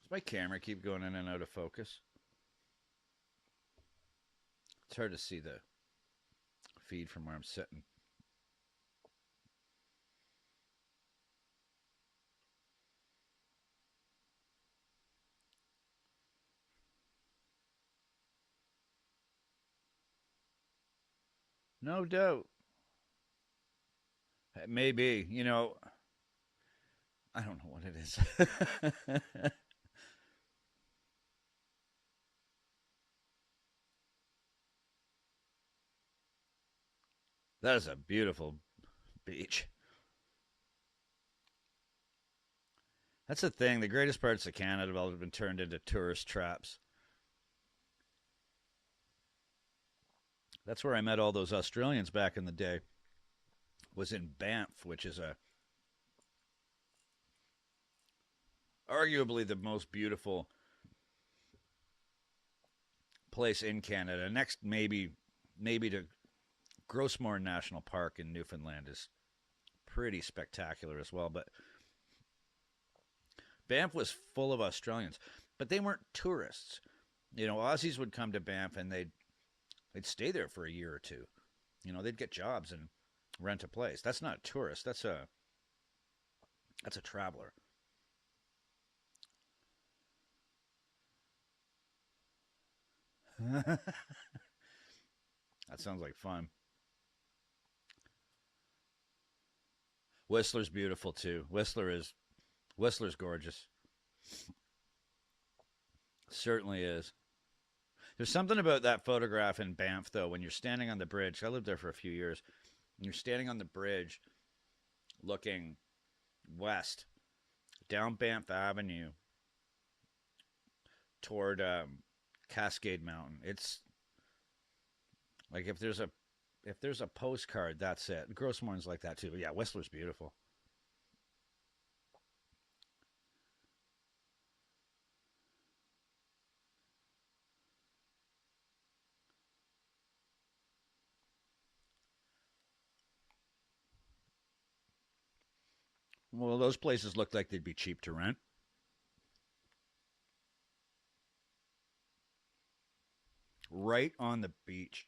Does my camera keep going in and out of focus? It's hard to see the feed from where I'm sitting. No doubt. Maybe. I don't know what it is. That is a beautiful beach. That's the thing. The greatest parts of Canada have been turned into tourist traps. That's where I met all those Australians back in the day. Was in Banff, which is a arguably the most beautiful place in Canada. Next, maybe to Grossmore National Park in Newfoundland is pretty spectacular as well. But Banff was full of Australians, but they weren't tourists. Aussies would come to Banff and they'd stay there for a year or two. They'd get jobs and rent a place. That's not a tourist. That's a traveler. That sounds like fun. Whistler's beautiful too. Whistler's gorgeous. Certainly is. There's something about that photograph in Banff though when you're standing on the bridge. I lived there for a few years. And you're standing on the bridge looking west down Banff Avenue toward Cascade Mountain. It's like if there's a postcard, that's it. Grossmore's like that too. But yeah, Whistler's beautiful. Well, those places look like they'd be cheap to rent. Right on the beach.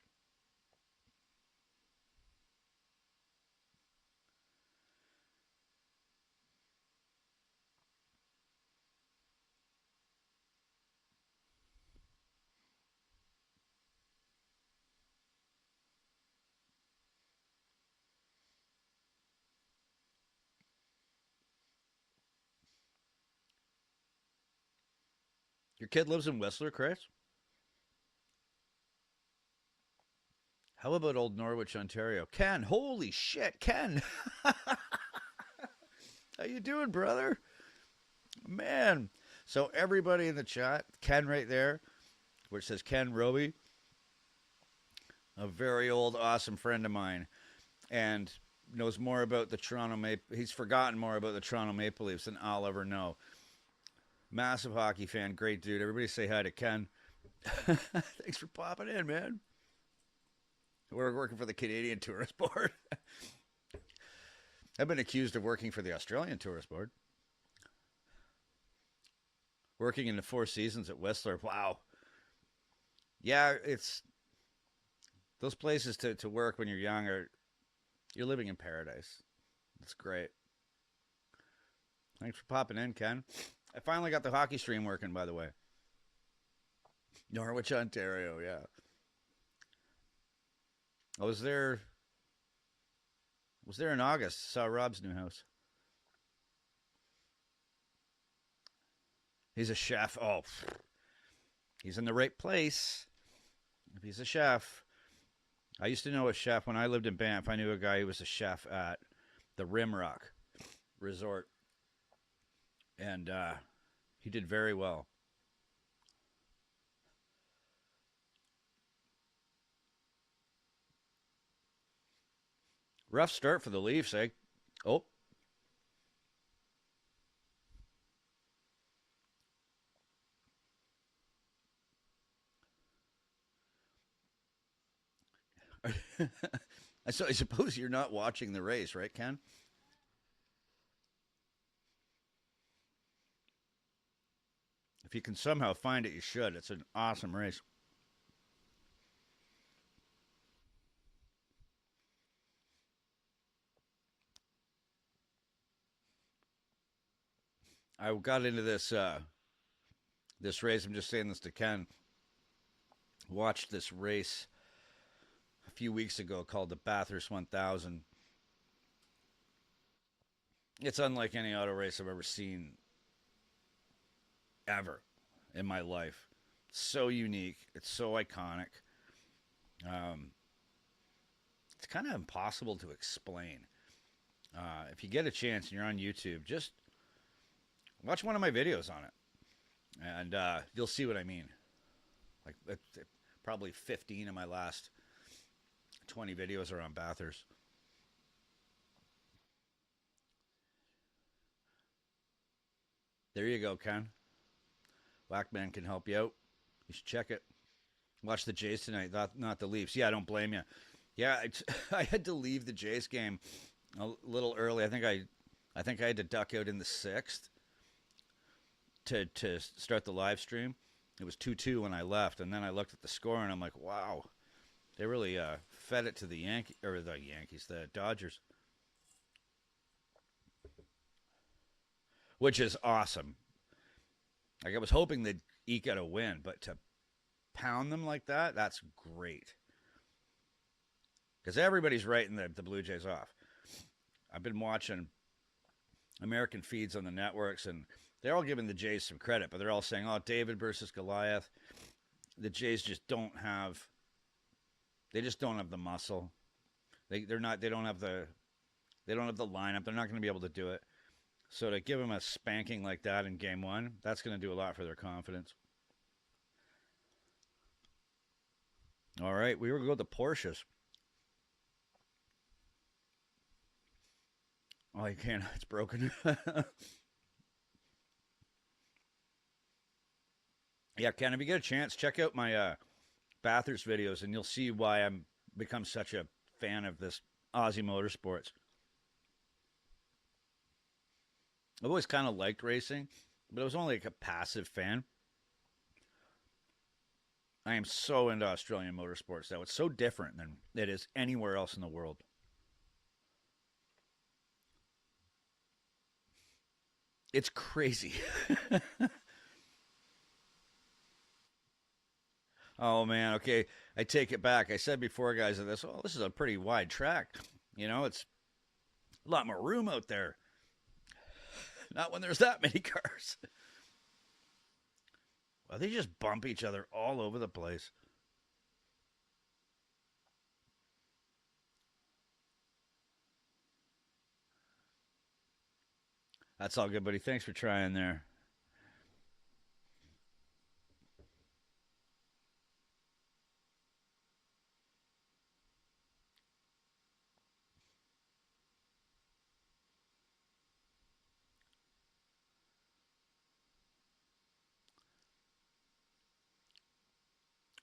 Your kid lives in Whistler, Chris? How about old Norwich, Ontario? Ken, holy shit, Ken. How you doing, brother? Man. So everybody in the chat, Ken right there, where it says Ken Roby, a very old, awesome friend of mine, and knows more about the Toronto Maple. He's forgotten more about the Toronto Maple Leafs than I'll ever know. Massive hockey fan, great dude. Everybody say hi to Ken. Thanks for popping in, man. We're working for the Canadian Tourist Board. I've been accused of working for the Australian Tourist Board. Working in the Four Seasons at Whistler. Wow. Yeah, it's those places to work when you're young are, you're living in paradise. It's great. Thanks for popping in, Ken. I finally got the hockey stream working, by the way. Norwich, Ontario, yeah. I was there in August. Saw Rob's new house. He's a chef. Oh, he's in the right place. If he's a chef. I used to know a chef when I lived in Banff. I knew a guy who was a chef at the Rimrock Resort. And he did very well. Rough start for the Leafs, eh? Oh. I suppose you're not watching the race, right, Ken? If you can somehow find it, you should. It's an awesome race. I got into this race. I'm just saying this to Ken. Watched this race a few weeks ago called the Bathurst 1000. It's unlike any auto race I've ever seen ever in my life. It's so unique. It's so iconic. It's kind of impossible to explain. If you get a chance and you're on YouTube, just watch one of my videos on it, and you'll see what I mean. Like probably 15 of my last 20 videos are on Bathurst. There you go, Ken. Whackman can help you out. You should check it. Watch the Jays tonight, not the Leafs. Yeah, I don't blame you. Yeah, I had to leave the Jays game a little early. I think I had to duck out in the sixth to start the live stream. It was 2-2 when I left, and then I looked at the score and I'm like, wow, they really fed it to the the Dodgers, which is awesome. Like I was hoping they'd eke out a win, but to pound them like that, that's great. Because everybody's writing the Blue Jays off. I've been watching American feeds on the networks, and they're all giving the Jays some credit, but they're all saying, "Oh, David versus Goliath." The Jays just don't have. They just don't have the muscle. They don't have the lineup. They're not going to be able to do it. So to give them a spanking like that in Game 1, that's going to do a lot for their confidence. All right, we were going to go with the Porsches. Oh, you can't. It's broken. Yeah, Ken, if you get a chance, check out my Bathurst videos, and you'll see why I'm become such a fan of this Aussie Motorsports. I've always kind of liked racing, but I was only like a passive fan. I am so into Australian motorsports, though. It's so different than it is anywhere else in the world. It's crazy. Oh, man. Okay. I take it back. I said before, guys, that this is a pretty wide track. You know, it's a lot more room out there. Not when there's that many cars. They just bump each other all over the place. That's all good, buddy. Thanks for trying there.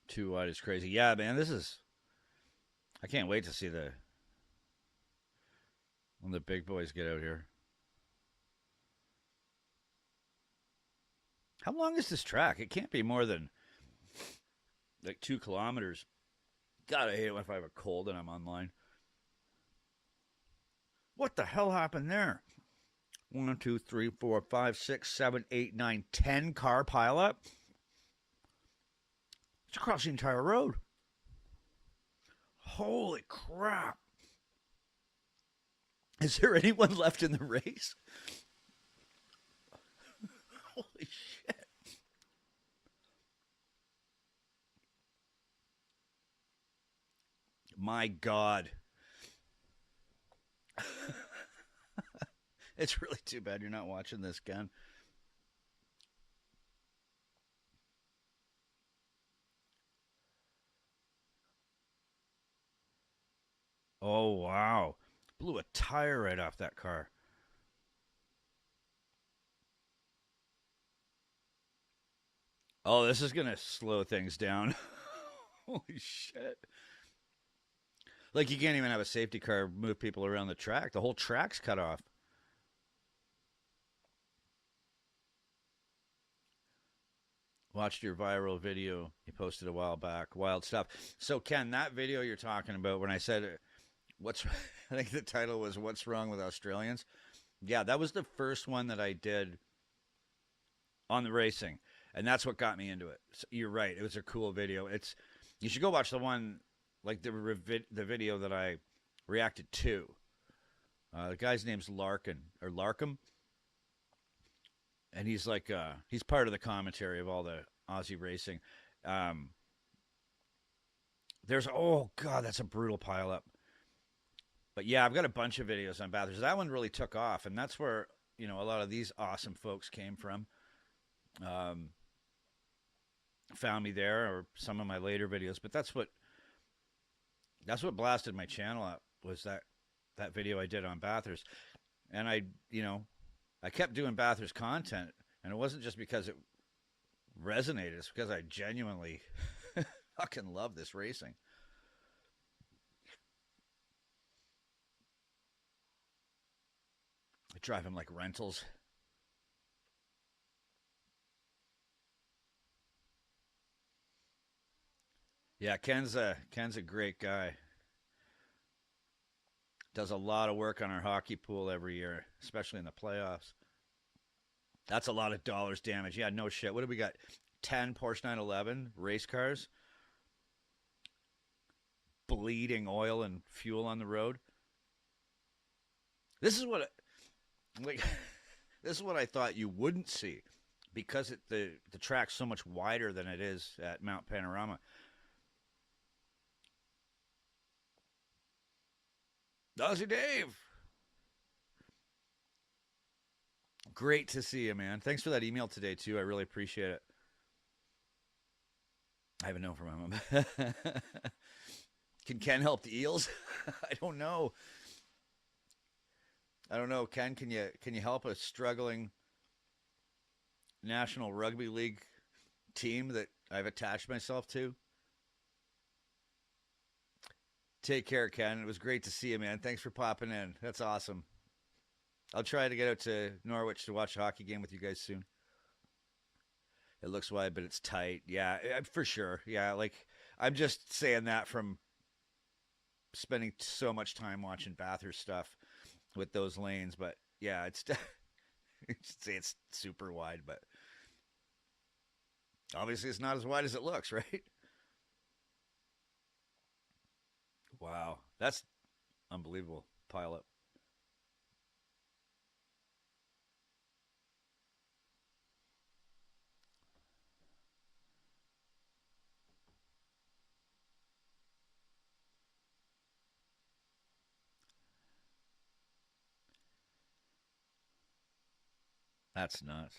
Too wide is crazy. Yeah, man, this is. I can't wait to see when the big boys get out here. How long is this track? It can't be more than like 2 kilometers. God, I hate it if I have a cold and I'm online. What the hell happened there? 1, 2, 3, 4, 5, 6, 7, 8, 9, 10 car pileup. It's across the entire road. Holy crap. Is there anyone left in the race? Holy shit. My God. It's really too bad you're not watching this, Ken. Oh, wow. Blew a tire right off that car. Oh, this is going to slow things down. Holy shit. Like, you can't even have a safety car move people around the track. The whole track's cut off. Watched your viral video you posted a while back. Wild stuff. So, Ken, that video you're talking about, when I said, what's, I think the title was What's Wrong with Australians? Yeah, that was the first one that I did on the racing. And that's what got me into it. So you're right. It was a cool video. You should go watch the one, like the video that I reacted to. The guy's name's Larkham. And he's like, he's part of the commentary of all the Aussie racing. Oh God, that's a brutal pileup. But yeah, I've got a bunch of videos on Bathurst. That one really took off, and that's where, a lot of these awesome folks came from. Found me there, or some of my later videos. But that's what blasted my channel up, was that video I did on Bathurst. And I kept doing Bathurst content, and it wasn't just because it resonated. It's because I genuinely fucking love this racing. I drive them like rentals. Yeah, Ken's a great guy. Does a lot of work on our hockey pool every year, especially in the playoffs. That's a lot of dollars damage. Yeah, no shit. What do we got? 10 Porsche 911 race cars, bleeding oil and fuel on the road. This is what I thought you wouldn't see, because the track's so much wider than it is at Mount Panorama. Aussie Dave. Great to see you, man. Thanks for that email today, too. I really appreciate it. I haven't known from him. Can Ken help the Eels? I don't know. Ken, can you help a struggling National Rugby League team that I've attached myself to? Take care, Ken. It was great to see you, man. Thanks for popping in. That's awesome. I'll try to get out to Norwich to watch a hockey game with you guys soon. It looks wide, but it's tight. Yeah, for sure. Yeah, like, I'm just saying that from spending so much time watching Bathurst stuff with those lanes. But yeah, it's say it's super wide, but obviously it's not as wide as it looks, right? Wow, that's unbelievable pileup. That's nuts.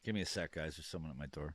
Give me a sec, guys. There's someone at my door.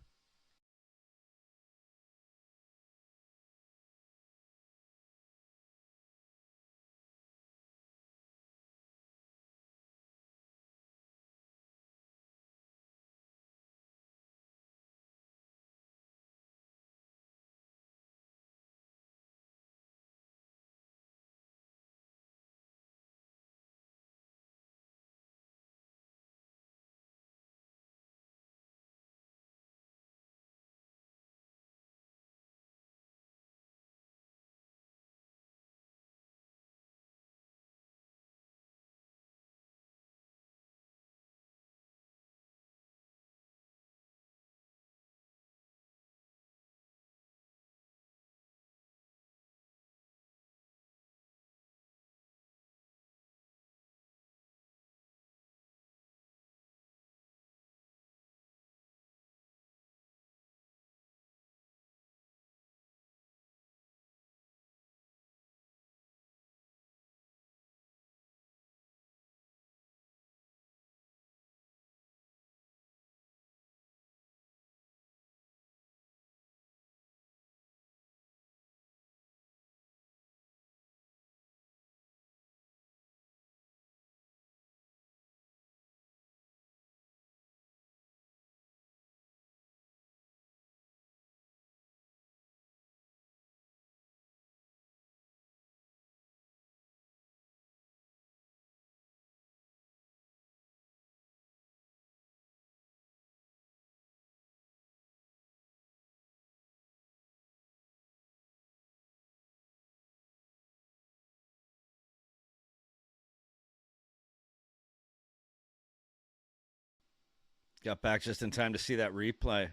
Got back just in time to see that replay.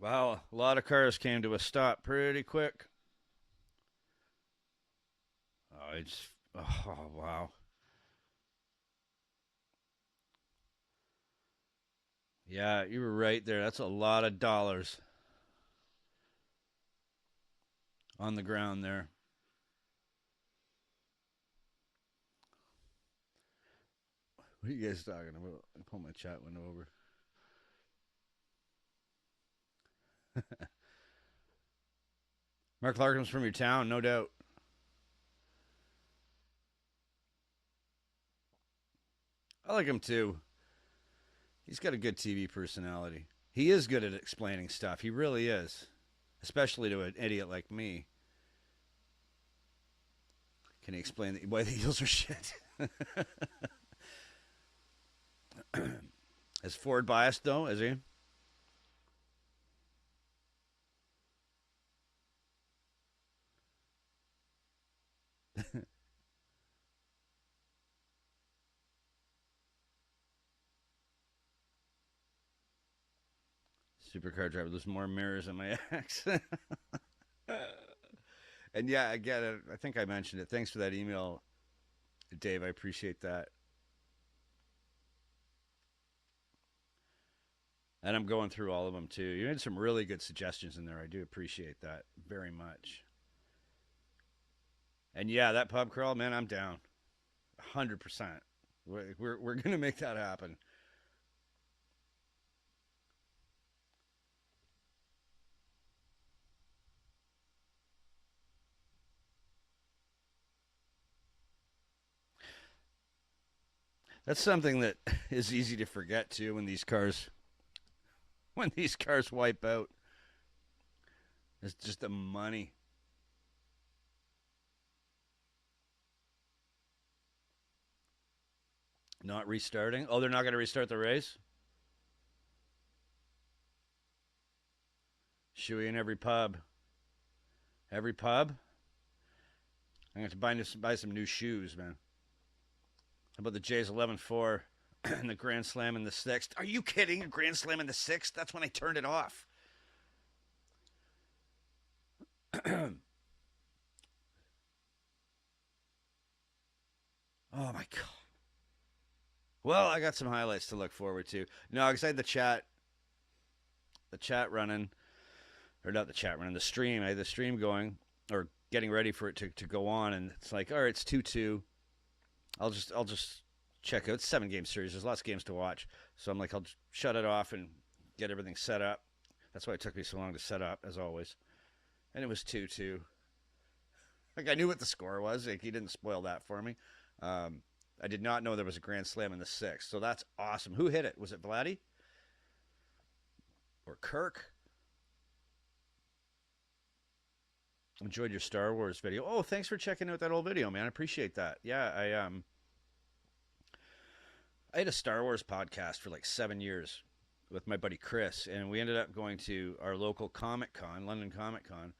Wow, a lot of cars came to a stop pretty quick. Oh, wow. Yeah, you were right there. That's a lot of dollars on the ground there. What are you guys talking about? I pull my chat window over. Mark Larkin's from your town, no doubt. I like him too. He's got a good TV personality. He is good at explaining stuff. He really is. Especially to an idiot like me. Can he explain why the Eagles are shit? Is Ford biased, though? Is he? Supercar driver. There's more mirrors in my accent. And yeah, again, I think I mentioned it. Thanks for that email, Dave. I appreciate that. And I'm going through all of them too. You had some really good suggestions in there. I do appreciate that very much. And yeah, that pub crawl, man, I'm down. 100%. We're going to make that happen. That's something that is easy to forget too when these cars wipe out. It's just the money. Not restarting. Oh, they're not going to restart the race? Shoey in every pub. Every pub? I'm going to have to buy some new shoes, man. How about the Jays 11-4 and the Grand Slam in the 6th? Are you kidding? A Grand Slam in the 6th? That's when I turned it off. Oh, my God. Well, I got some highlights to look forward to. No, because I had the chat running, or not the chat running, the stream. I had the stream going, or getting ready for it to go on, and it's like, all right, it's 2-2. I'll just check out. It's a 7-game series. There's lots of games to watch. So I'm like, I'll just shut it off and get everything set up. That's why it took me so long to set up, as always. And it was 2-2. Like, I knew what the score was. Like, he didn't spoil that for me. I did not know there was a Grand Slam in the 6th. So that's awesome. Who hit it? Was it Vladdy? Or Kirk? Enjoyed your Star Wars video. Oh, thanks for checking out that old video, man. I appreciate that. Yeah, I had a Star Wars podcast for like 7 years with my buddy Chris, and we ended up going to our local Comic Con, London Comic Con,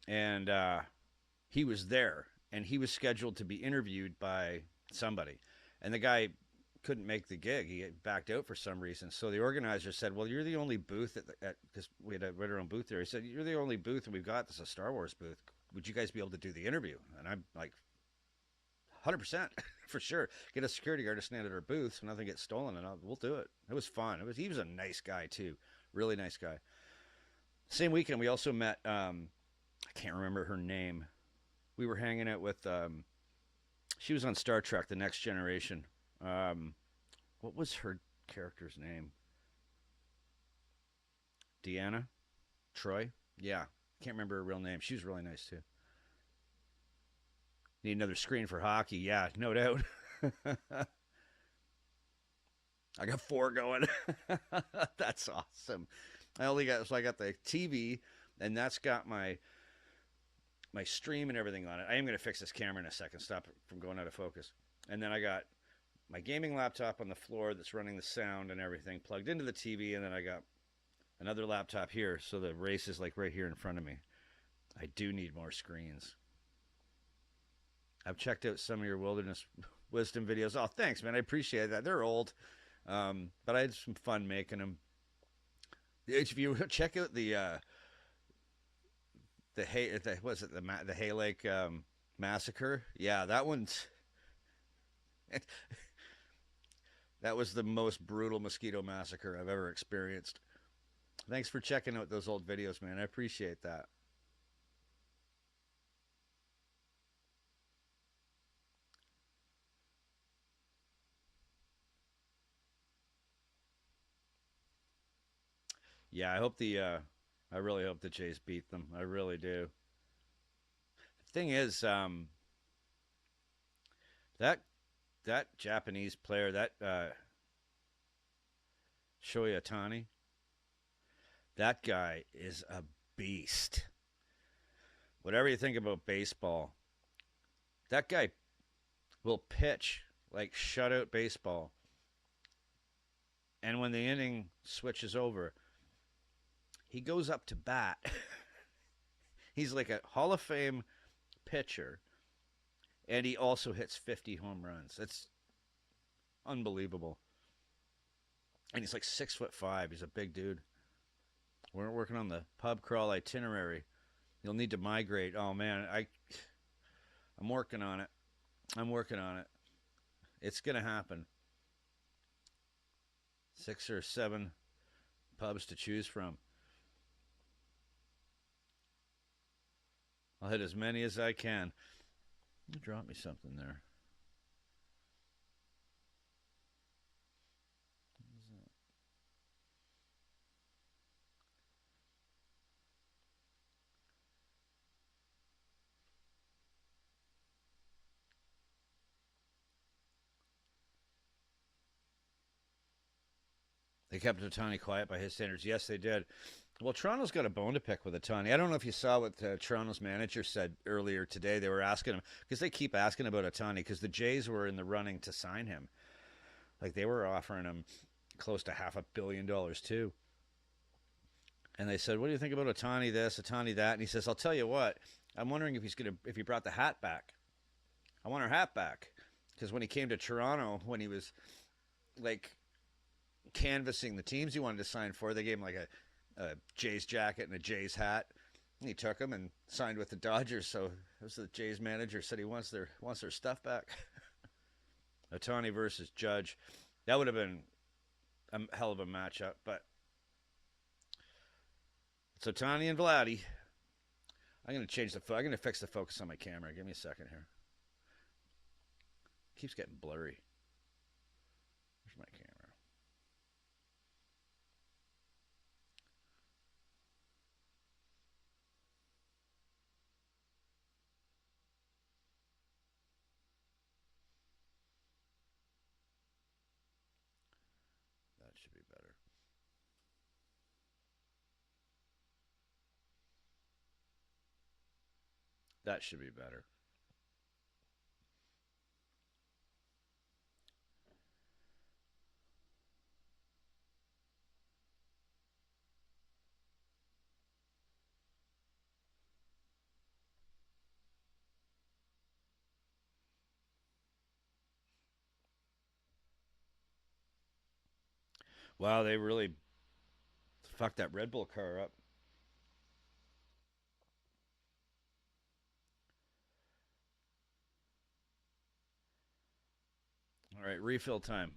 and he was there, and he was scheduled to be interviewed by somebody, and the guy couldn't make the gig. He backed out for some reason. So the organizer said, well, you're the only booth because we had our own booth there. He said, you're the only booth we've got that's a Star Wars booth. Would you guys be able to do the interview? And I'm like, 100% for sure. Get a security guard to stand at our booth so nothing gets stolen, and we'll do it. It was fun. He was a nice guy too. Really nice guy. Same weekend, we also met, I can't remember her name. We were hanging out with, she was on Star Trek, The Next Generation. What was her character's name? Deanna? Troy? Yeah. Can't remember her real name. She was really nice too. Need another screen for hockey. Yeah, no doubt. I got 4 going. That's awesome. I got the TV, and that's got my stream and everything on it. I am going to fix this camera in a second. Stop it from going out of focus. And then I got my gaming laptop on the floor that's running the sound and everything plugged into the TV, and then I got another laptop here, so the race is like right here in front of me. I do need more screens. I've checked out some of your Wilderness Wisdom videos. Oh, thanks, man. I appreciate that. They're old, but I had some fun making them. If you check out the Hay Lake massacre, yeah, that one's that was the most brutal mosquito massacre I've ever experienced. Thanks for checking out those old videos, man. I appreciate that. Yeah, I really hope the Jays beat them. I really do. The thing is, that Japanese player, that Shohei Ohtani, that guy is a beast. Whatever you think about baseball, that guy will pitch like shutout baseball. And when the inning switches over, he goes up to bat. He's like a Hall of Fame pitcher, and he also hits 50 home runs. It's unbelievable. And he's like 6'5". He's a big dude. We're working on the pub crawl itinerary. You'll need to migrate. Oh man, I'm working on it. I'm working on it. It's gonna happen. 6 or 7 pubs to choose from. I'll hit as many as I can. You drop me something there. They kept Ohtani quiet by his standards. Yes, they did. Well, Toronto's got a bone to pick with Ohtani. I don't know if you saw what Toronto's manager said earlier today. They were asking him, because they keep asking about Ohtani, because the Jays were in the running to sign him. Like, they were offering him close to $500 million too. And they said, what do you think about Ohtani this, Ohtani that? And he says, I'll tell you what, I'm wondering if he brought the hat back. I want our hat back. Because when he came to Toronto, when he was like canvassing the teams he wanted to sign for, they gave him like a Jays jacket and a Jays hat. And he took them and signed with the Dodgers. So it was the Jays manager said he wants their stuff back. Ohtani versus Judge. That would have been a hell of a matchup, but it's Ohtani and Vladdy. I'm going to fix the focus on my camera. Give me a second here. Keeps getting blurry. Where's my camera? That should be better. That should be better. Wow, they really fucked that Red Bull car up. All right, refill time.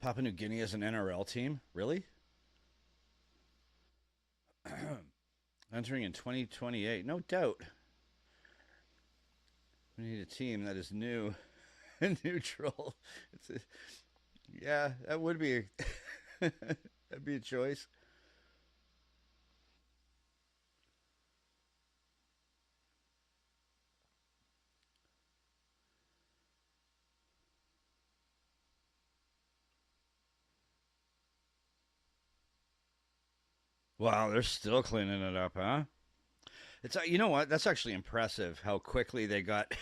Papua New Guinea as an NRL team? Really? Entering in 2028. No doubt. We need a team that is new and neutral. Yeah, that would be that'd be a choice. Wow, they're still cleaning it up, huh? It's you know what? That's actually impressive how quickly they got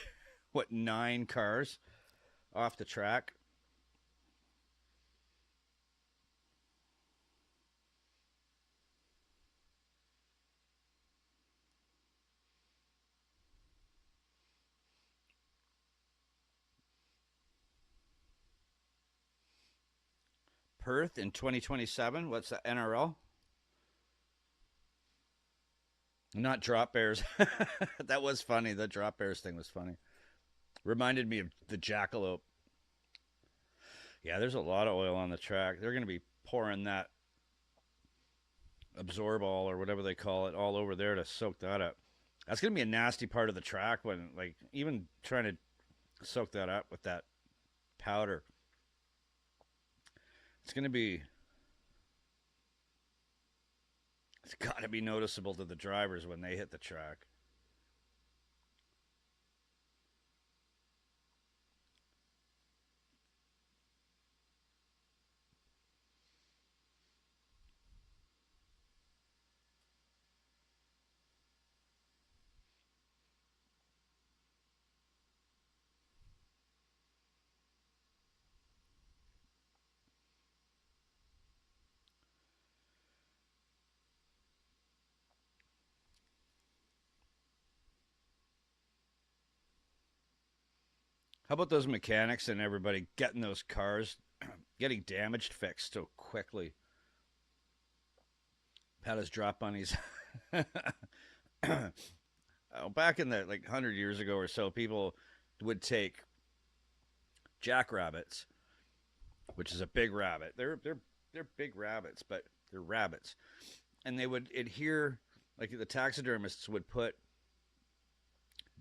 what 9 cars off the track. Perth in 2027. What's the NRL? Not drop bears. That was funny. The drop bears thing was funny. Reminded me of the jackalope. Yeah, there's a lot of oil on the track. They're going to be pouring that absorb all or whatever they call it all over there to soak that up. That's going to be a nasty part of the track when, like, even trying to soak that up with that powder. It's going to be. It's got to be noticeable to the drivers when they hit the track. How about those mechanics and everybody getting those cars, getting damaged fixed so quickly? Pat his drop bunnies. Oh, back in the like 100 years ago or so, people would take jackrabbits, which is a big rabbit. They're big rabbits, but they're rabbits, and they would adhere like the taxidermists would put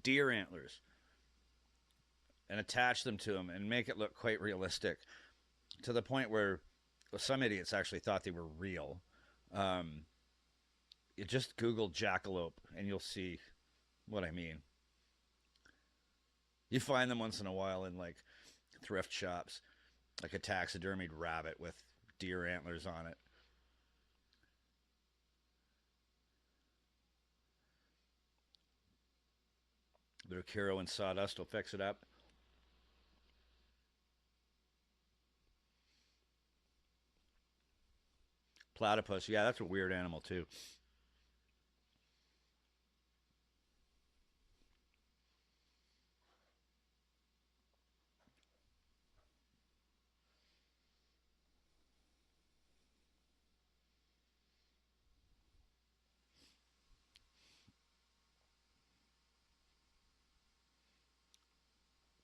deer antlers and attach them to them and make it look quite realistic to the point where well, some idiots actually thought they were real. Um, You just Google jackalope and you'll see what I mean. You find them once in a while in like thrift shops, like a taxidermied rabbit with deer antlers on it. A bit of Caro and sawdust will fix it up. Platypus, yeah, that's a weird animal too.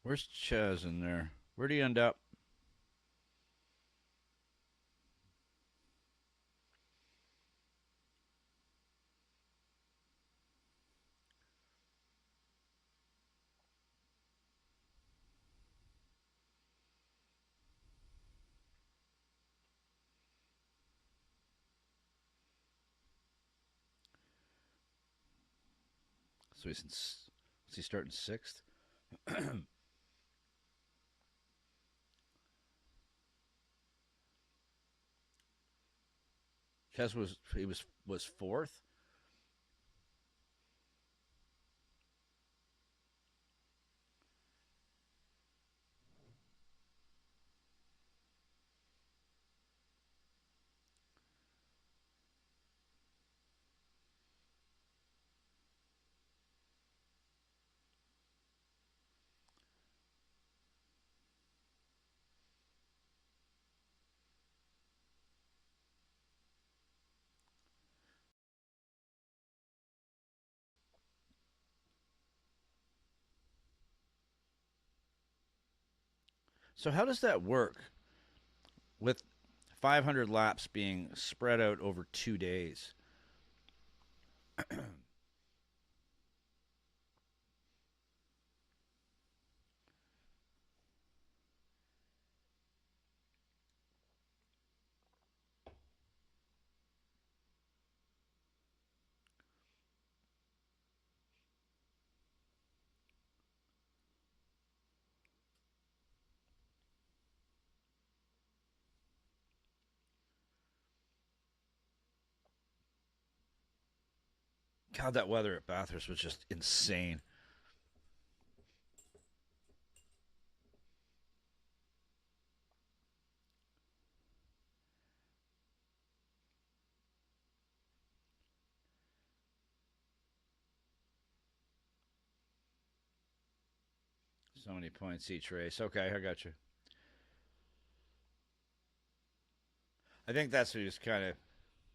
Where's Chaz in there? Where'd he end up? So he's in. Is he starting sixth? Chaz was fourth. So how does that work with 500 laps being spread out over 2 days? God, that weather at Bathurst was just insane. So many points each race. Okay, I got you. I think that's what he was kind of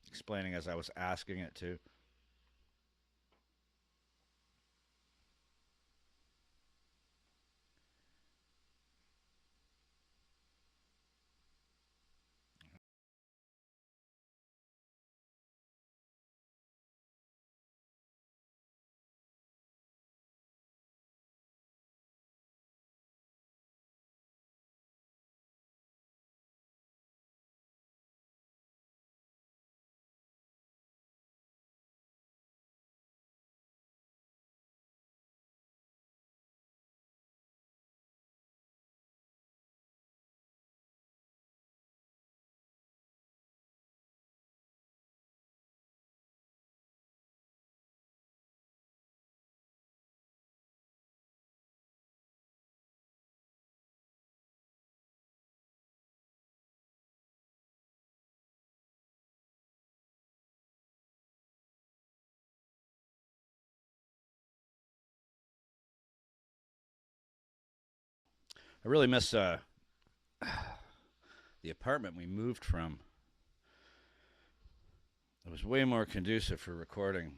explaining as I was asking it too. I really miss the apartment we moved from. It was way more conducive for recording.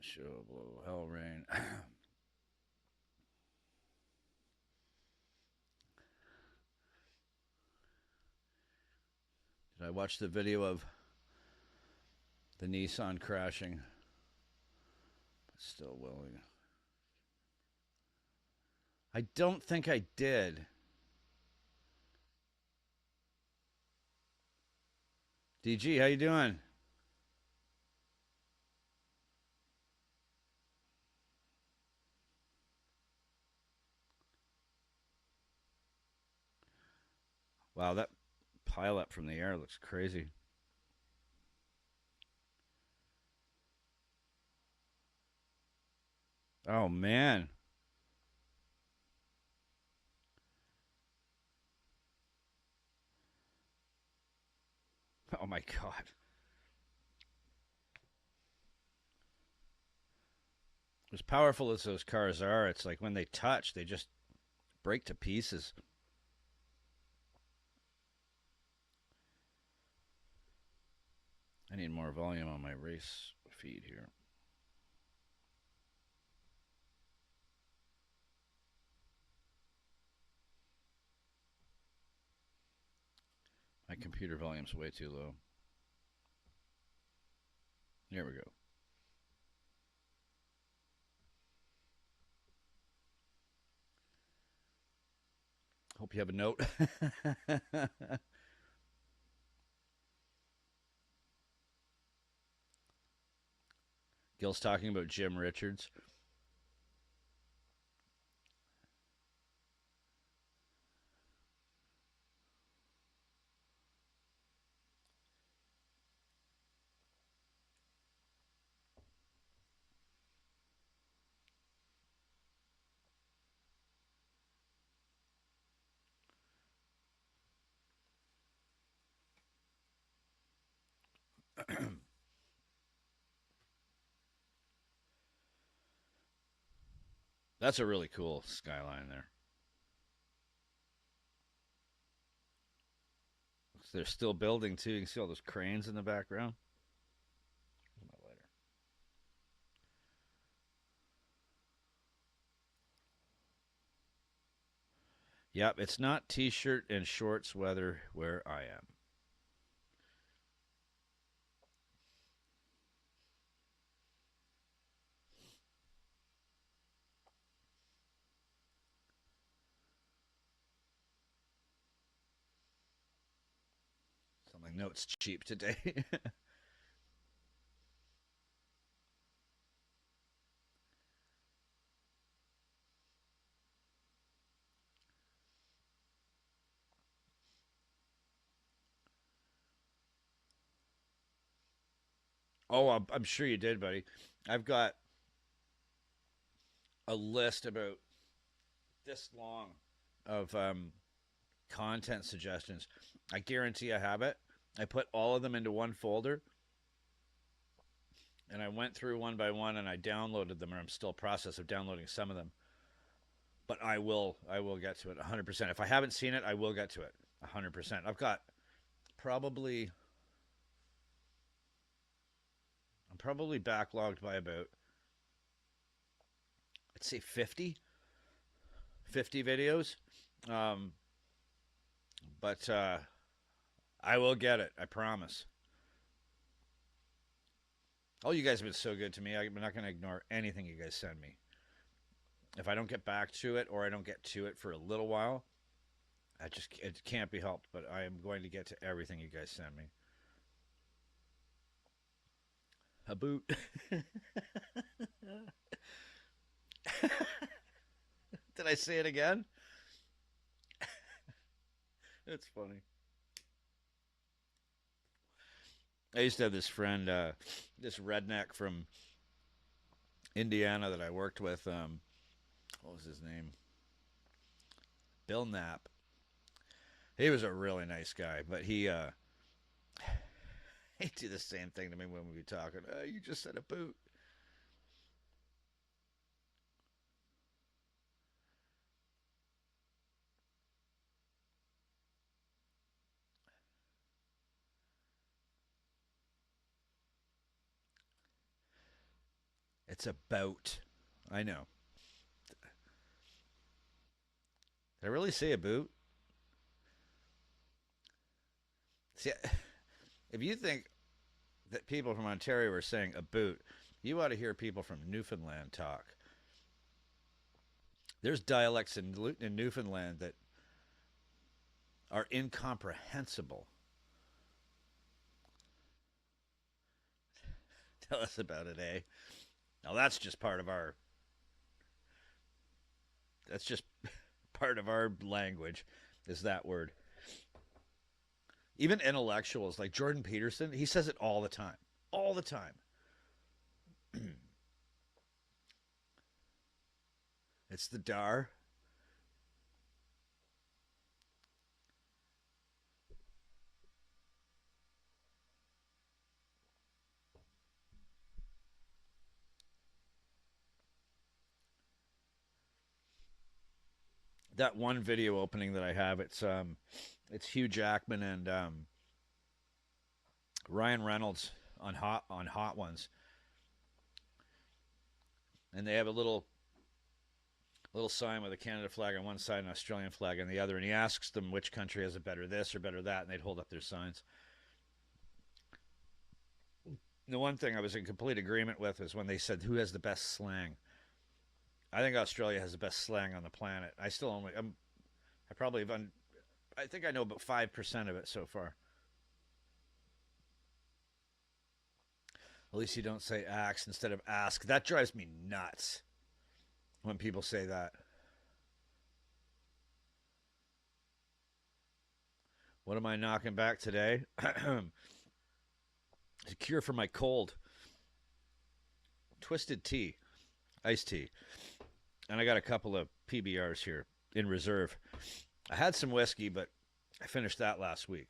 Show blow hell rain. I watched the video of the Nissan crashing. But still willing. I don't think I did. DG, how you doing? Wow, that pile up from the air looks crazy. Oh man. Oh my god. As powerful as those cars are, it's like when they touch, they just break to pieces. I need more volume on my race feed here. My computer volume's way too low. There we go. Hope you have a note. Gil's talking about Jim Richards. That's a really cool skyline there. They're still building too. You can see all those cranes in the background. Where's my lighter? Yep, it's not t-shirt and shorts weather where I am. Something notes cheap today. Oh, I'm sure you did, buddy. I've got a list about this long of content suggestions. I guarantee I have it. I put all of them into one folder, and I went through one by one, and I downloaded them, or I'm still in process of downloading some of them. But I will get to it 100%. If I haven't seen it, I will get to it 100%. I've got probably I'm probably backlogged by about, I'd say 50 videos. But I will get it. I promise. Oh, you guys have been so good to me. I'm not going to ignore anything you guys send me. If I don't get back to it, or I don't get to it for a little while, it can't be helped. But I am going to get to everything you guys send me. A boot. Did I say it again? It's funny. I used to have this friend, this redneck from Indiana that I worked with. What was his name? Bill Knapp. He was a really nice guy, but he'd do the same thing to me when we'd be talking. You just said a boot. It's a boat. I know. Did I really say a boot? See, If you think that people from Ontario are saying a boot, you ought to hear people from Newfoundland talk. There's dialects in Newfoundland that are incomprehensible. Tell us about it, eh? Now that's just part of our. That's just part of our language. Is that word? Even intellectuals like Jordan Peterson, he says it all the time. All the time. It's the dar. That one video opening that I have, it's Hugh Jackman and Ryan Reynolds on Hot Ones, and they have a little sign with a Canada flag on one side and an Australian flag on the other, and he asks them which country has a better this or better that, and they'd hold up their signs. The one thing I was in complete agreement with is when they said who has the best slang. I think Australia has the best slang on the planet. I probably have I think I know about 5% of it so far. At least you don't say axe instead of ask. That drives me nuts when people say that. What am I knocking back today? It's a cure for my cold. Twisted tea, iced tea. And I got a couple of PBRs here in reserve. I had some whiskey, but I finished that last week.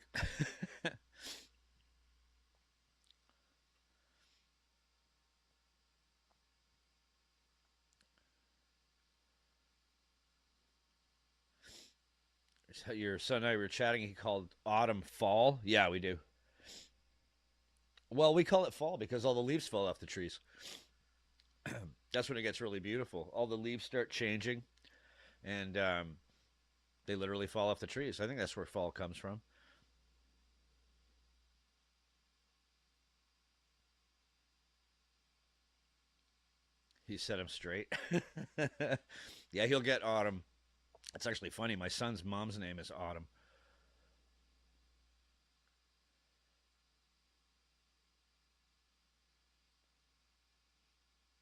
Your son and I were chatting. He called autumn fall. Yeah, we do. Well, we call it fall because all the leaves fall off the trees. That's when it gets really beautiful. All the leaves start changing, and they literally fall off the trees. I think that's where fall comes from. He set him straight. Yeah, he'll get autumn. It's actually funny. My son's mom's name is Autumn.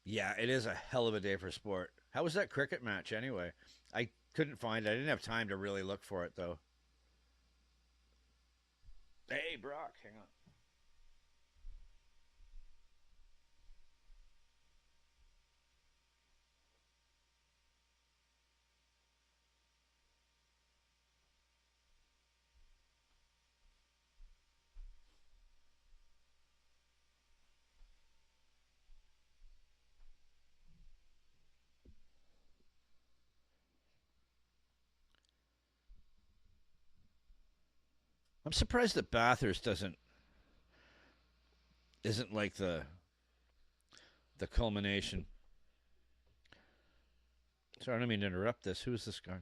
Yeah, it is a hell of a day for sport. How was that cricket match anyway? I couldn't find it. I didn't have time to really look for it though. Hey, Brock, hang on. I'm surprised that Bathurst doesn't isn't like the culmination. Sorry, I don't mean to interrupt this. Who is this guy?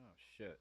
Oh shit.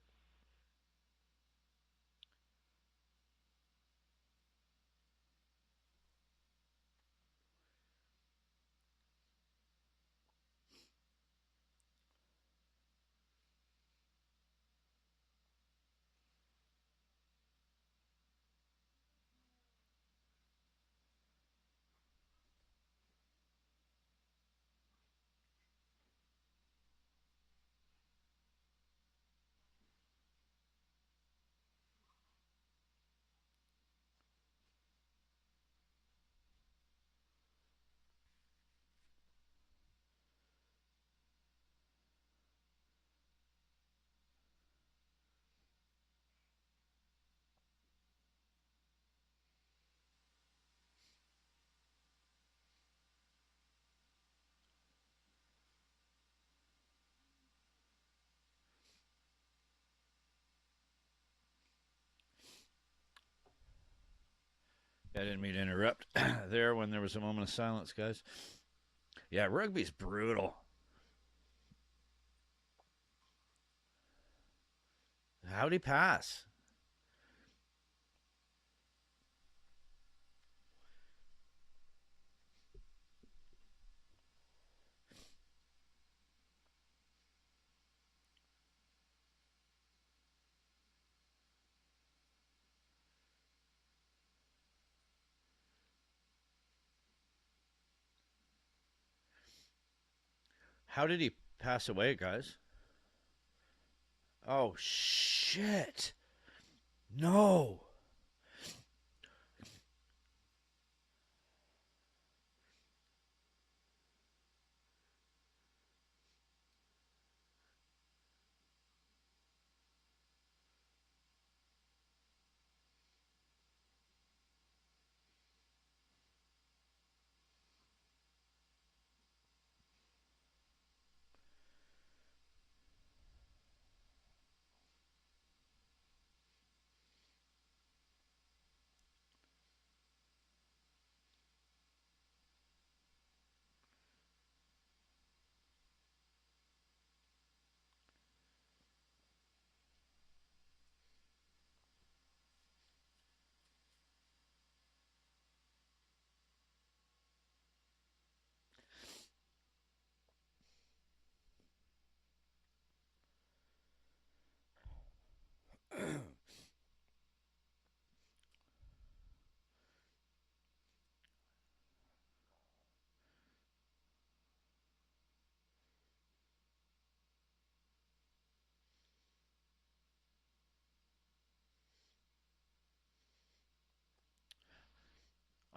I didn't mean to interrupt there when there was a moment of silence, guys. Yeah, rugby's brutal. How'd he pass? How did he pass away, guys? Oh, shit. No.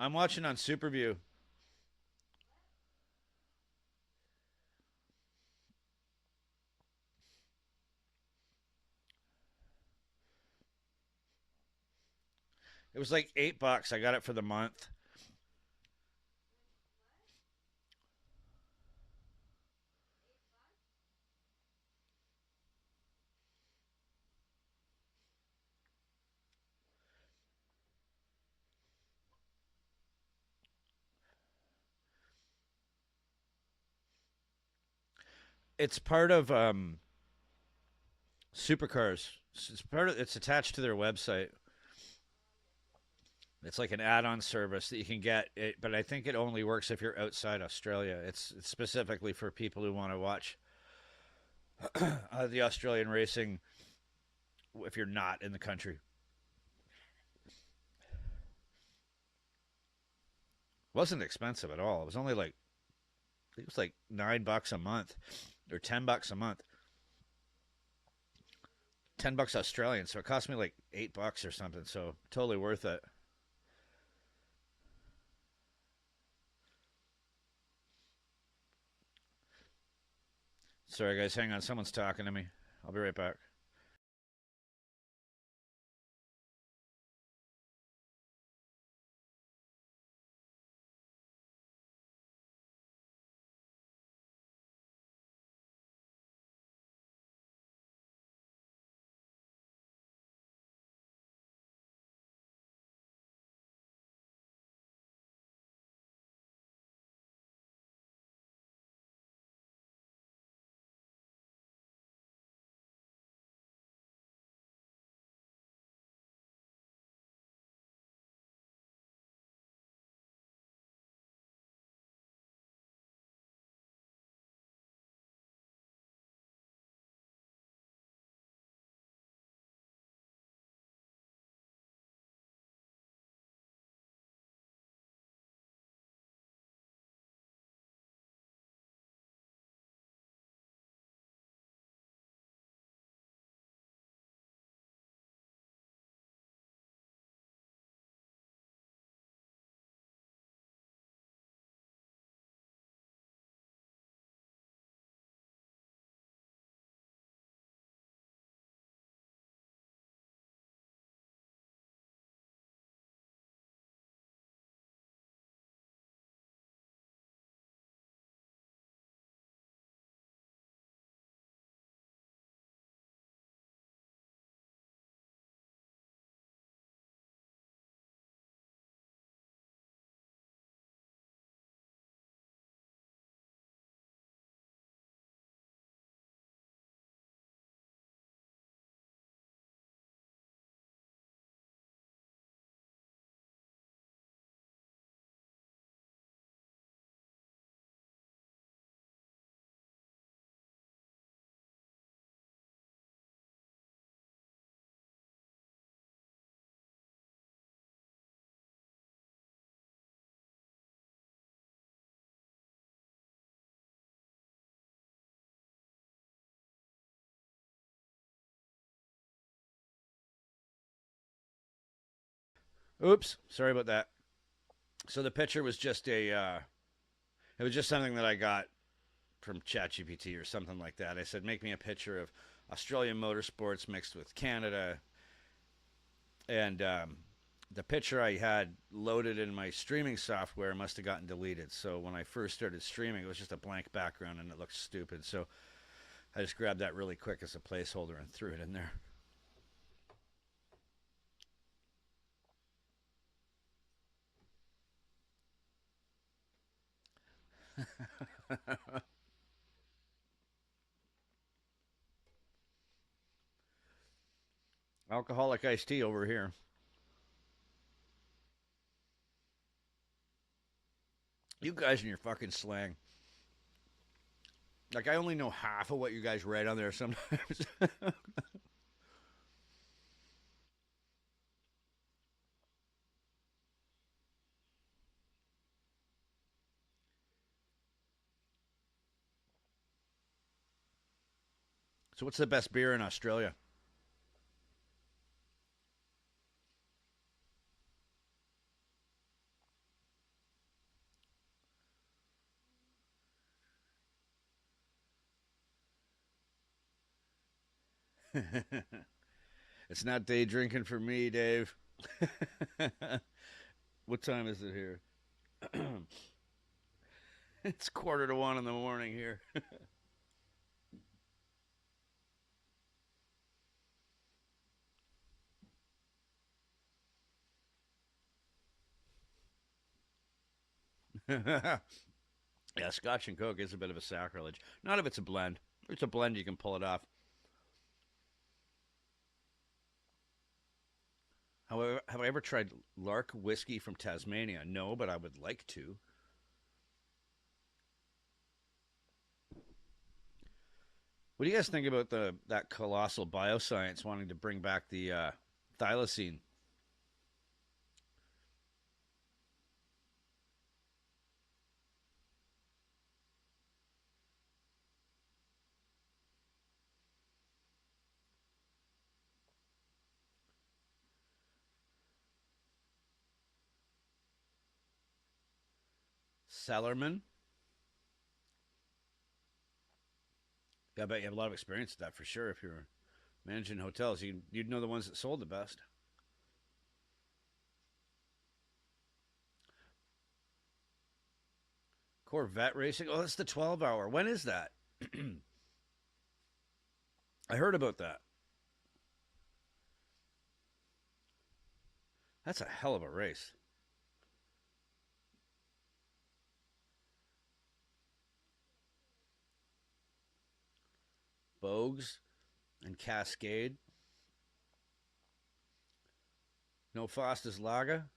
I'm watching on Superview. It was like $8. I got it for the month. It's part of Supercars. It's part of. It's attached to their website. It's like an add-on service that you can get, it, but I think it only works if you're outside Australia. It's specifically for people who want to watch the Australian racing if you're not in the country. It wasn't expensive at all. It was only like I think it was like $9 a month or $10 a month. $10 Australian, so it cost me like $8 or something. So totally worth it. Sorry, guys, hang on. Someone's talking to me. I'll be right back. Oops, sorry about that. So the picture was just it was just something that I got from ChatGPT or something like that. I said, make me a picture of Australian motorsports mixed with Canada, and the picture I had loaded in my streaming software must have gotten deleted. So when I first started streaming, it was just a blank background and it looked stupid. So I just grabbed that really quick as a placeholder and threw it in there. Alcoholic iced tea over here. You guys and your fucking slang. Like, I only know half of what you guys write on there sometimes. So, what's the best beer in Australia? It's not day drinking for me, Dave. What time is it here? It's 1:45 in the morning here. Yeah, Scotch and Coke is a bit of a sacrilege. Not if it's a blend. If it's a blend, you can pull it off. However, have I ever tried Lark whiskey from Tasmania? No, but I would like to. What do you guys think about the that colossal bioscience wanting to bring back the thylacine? Sellerman? Yeah, I bet you have a lot of experience with that for sure. If you're managing hotels, you'd know the ones that sold the best. Corvette racing. Oh, that's the 12 hour. When is that? I heard about that. That's a hell of a race. Bogues and Cascade. No Foster's Lager.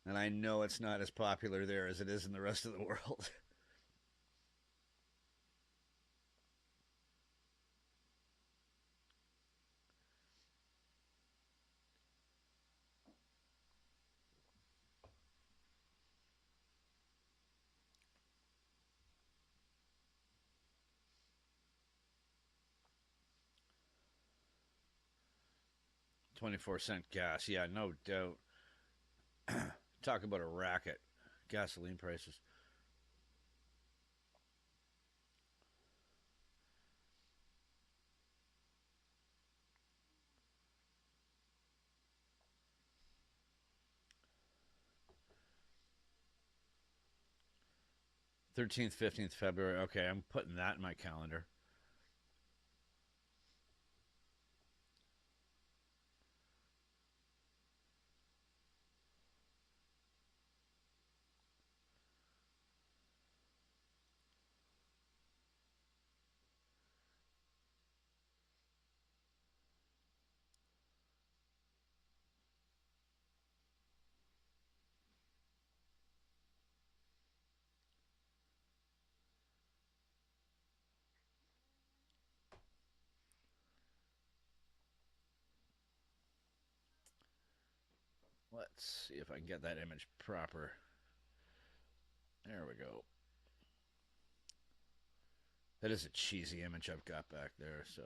And I know it's not as popular there as it is in the rest of the world. 24-cent gas. Yeah, no doubt. Talk about a racket. Gasoline prices. 13th, 15th February. Okay, I'm putting that in my calendar. Let's see if I can get that image proper. There we go. That is a cheesy image I've got back there, so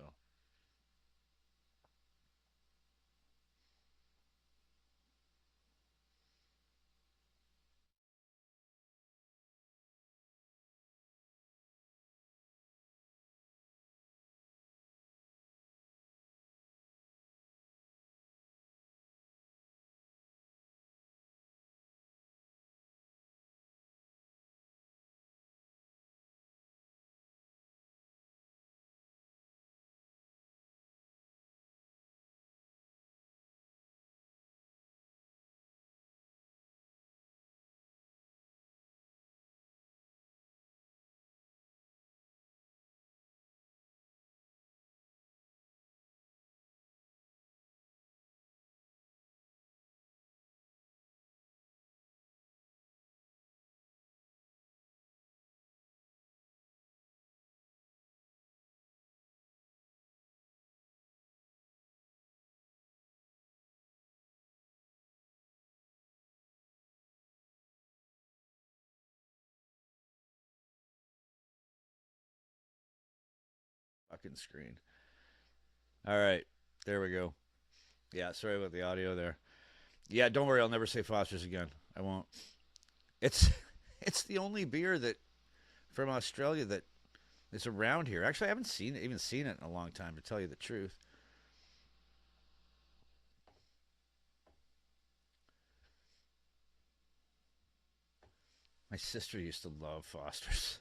fucking screen. All right, there we go. Yeah, sorry about the audio there. Yeah, don't worry, I'll never say Foster's again. I won't. It's it's the only beer that from Australia that is around here. Actually, I haven't seen it in a long time, to tell you the truth. My sister used to love Foster's.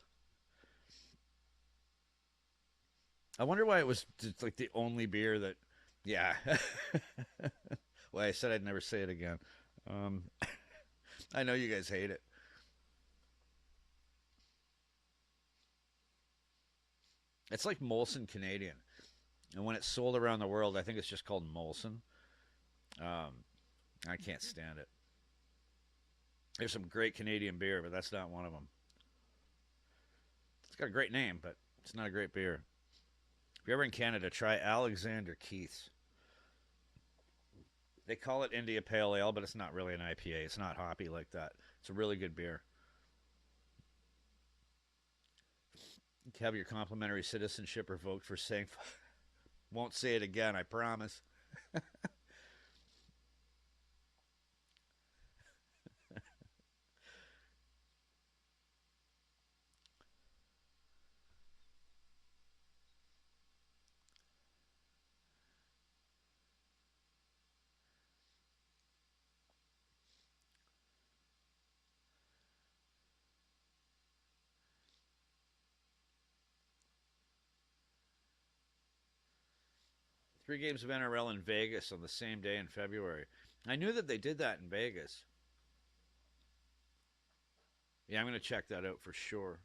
I wonder why it was just like the only beer that. Yeah. Well, I said I'd never say it again. Um, I know you guys hate it. It's like Molson Canadian, and when it's sold around the world, I think it's just called Molson. Um, I can't stand it. There's some great Canadian beer, but that's not one of them. It's got a great name, but it's not a great beer. If you're ever in Canada, try Alexander Keith's. They call it India Pale Ale, but it's not really an IPA. It's not hoppy like that. It's a really good beer. You can have your complimentary citizenship revoked for saying. Won't say it again, I promise. 3 games of NRL in Vegas on the same day in February. I knew that they did that in Vegas. Yeah, I'm going to check that out for sure.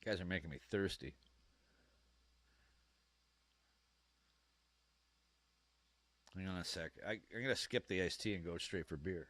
You guys are making me thirsty. Hang on a sec. I'm going to skip the iced tea and go straight for beer.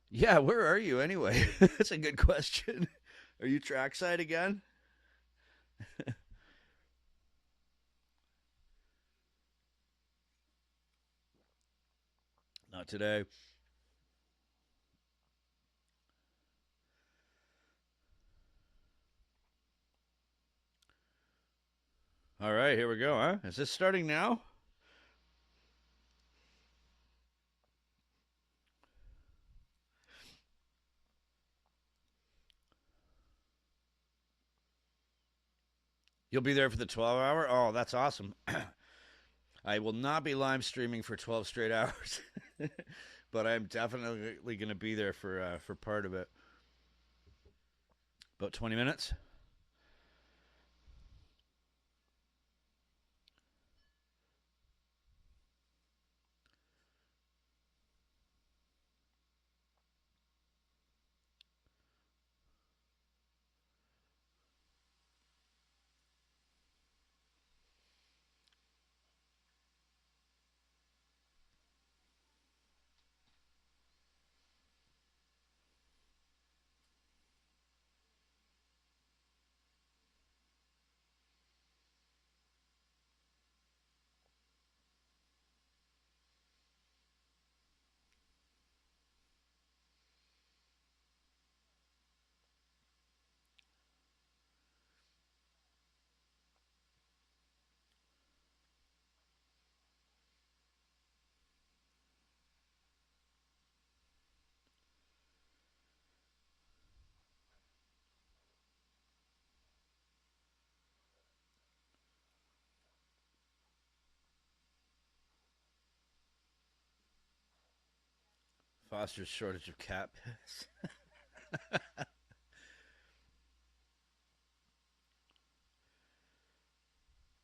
Yeah, where are you anyway? That's a good question. Are you trackside again? Not today. All right, here we go, huh? Is this starting now? You'll be there for the 12 hour? Oh, that's awesome. I will not be live streaming for 12 straight hours, but I'm definitely going to be there for part of it. About 20 minutes. Foster's shortage of cat piss.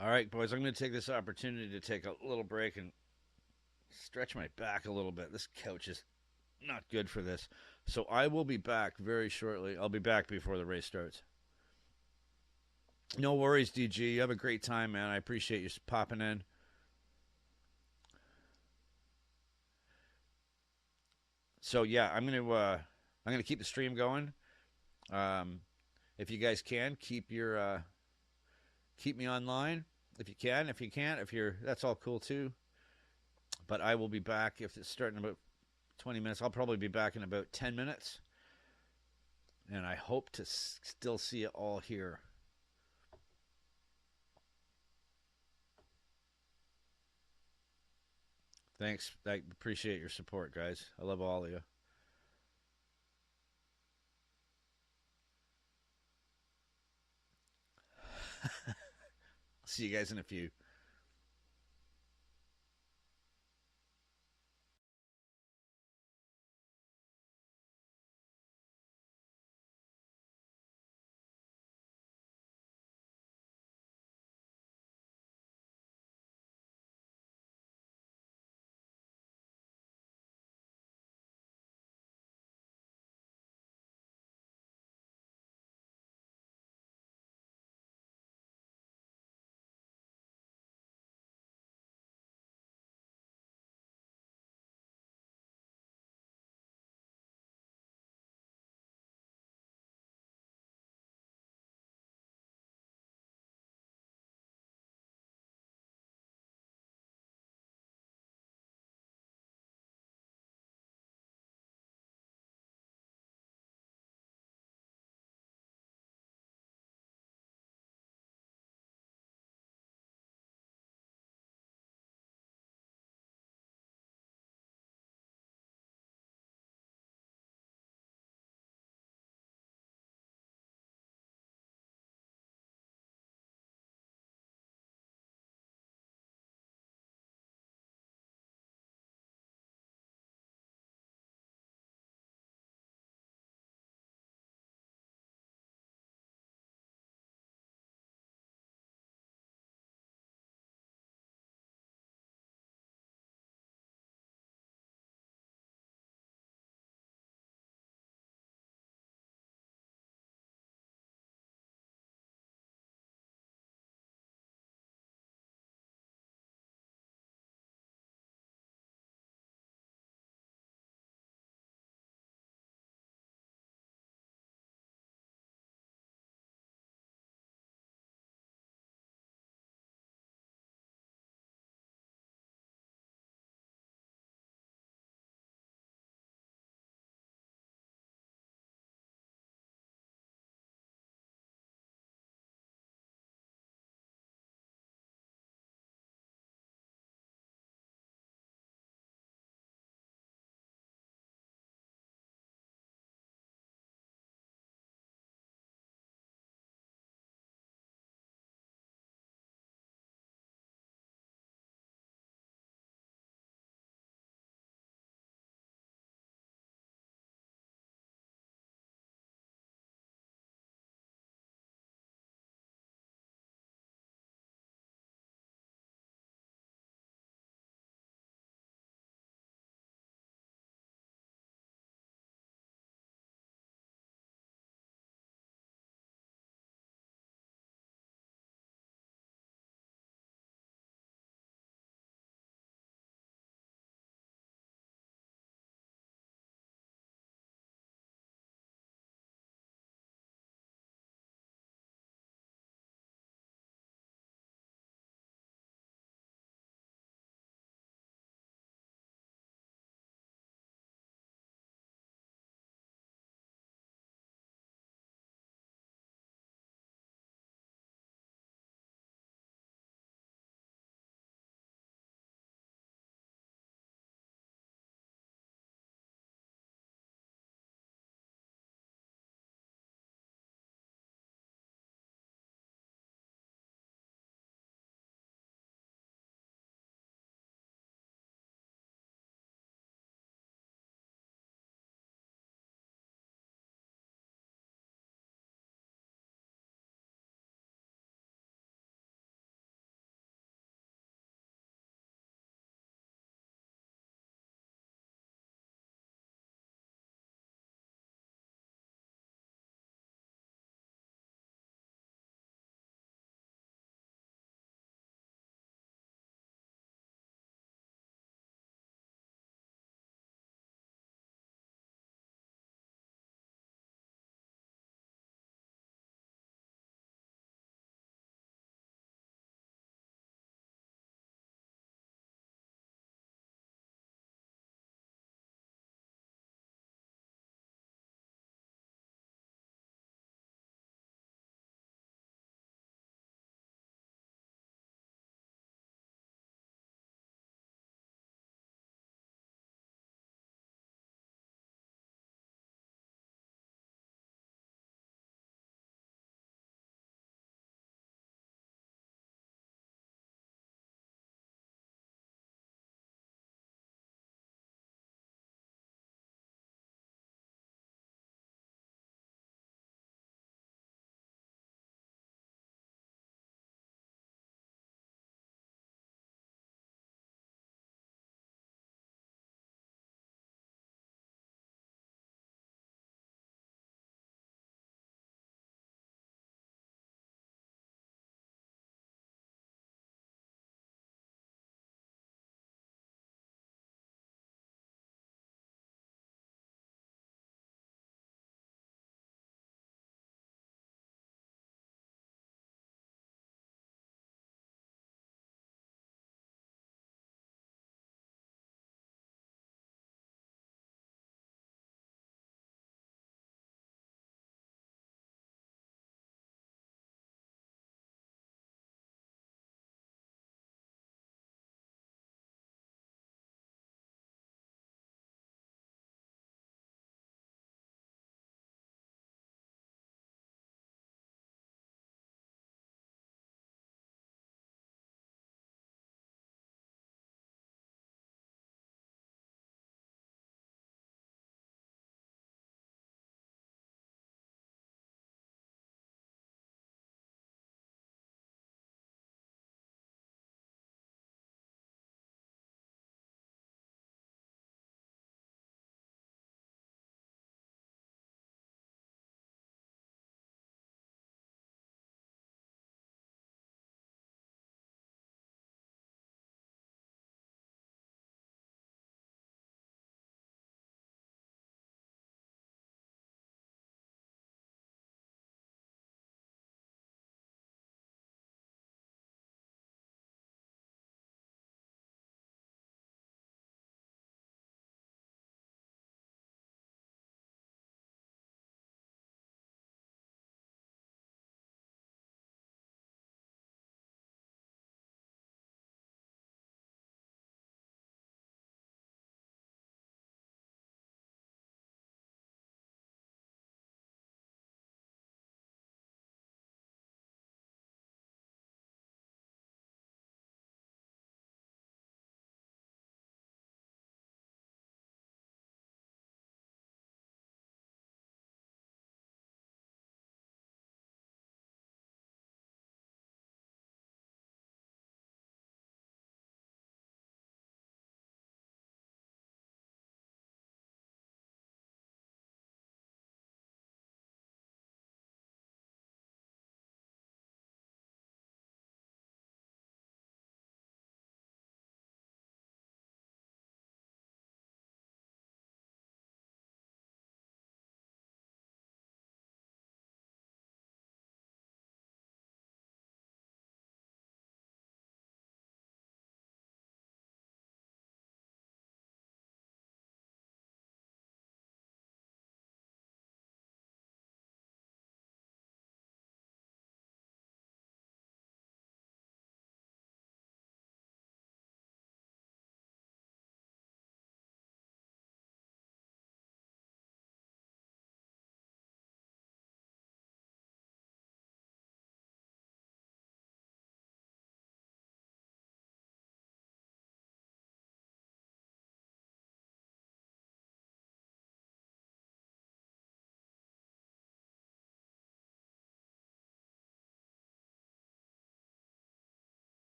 All right, boys, I'm going to take this opportunity to take a little break and stretch my back a little bit. This couch is not good for this. So I will be back very shortly. I'll be back before the race starts. No worries, DG. You have a great time, man. I appreciate you popping in. So yeah, I'm gonna keep the stream going. Um, if you guys can keep me online if you can. If you can't, if you're that's all cool too. But I will be back if it's starting in about 20 minutes. I'll probably be back in about 10 minutes, and I hope to still see it all here. Thanks. I appreciate your support, guys. I love all of you. See you guys in a few.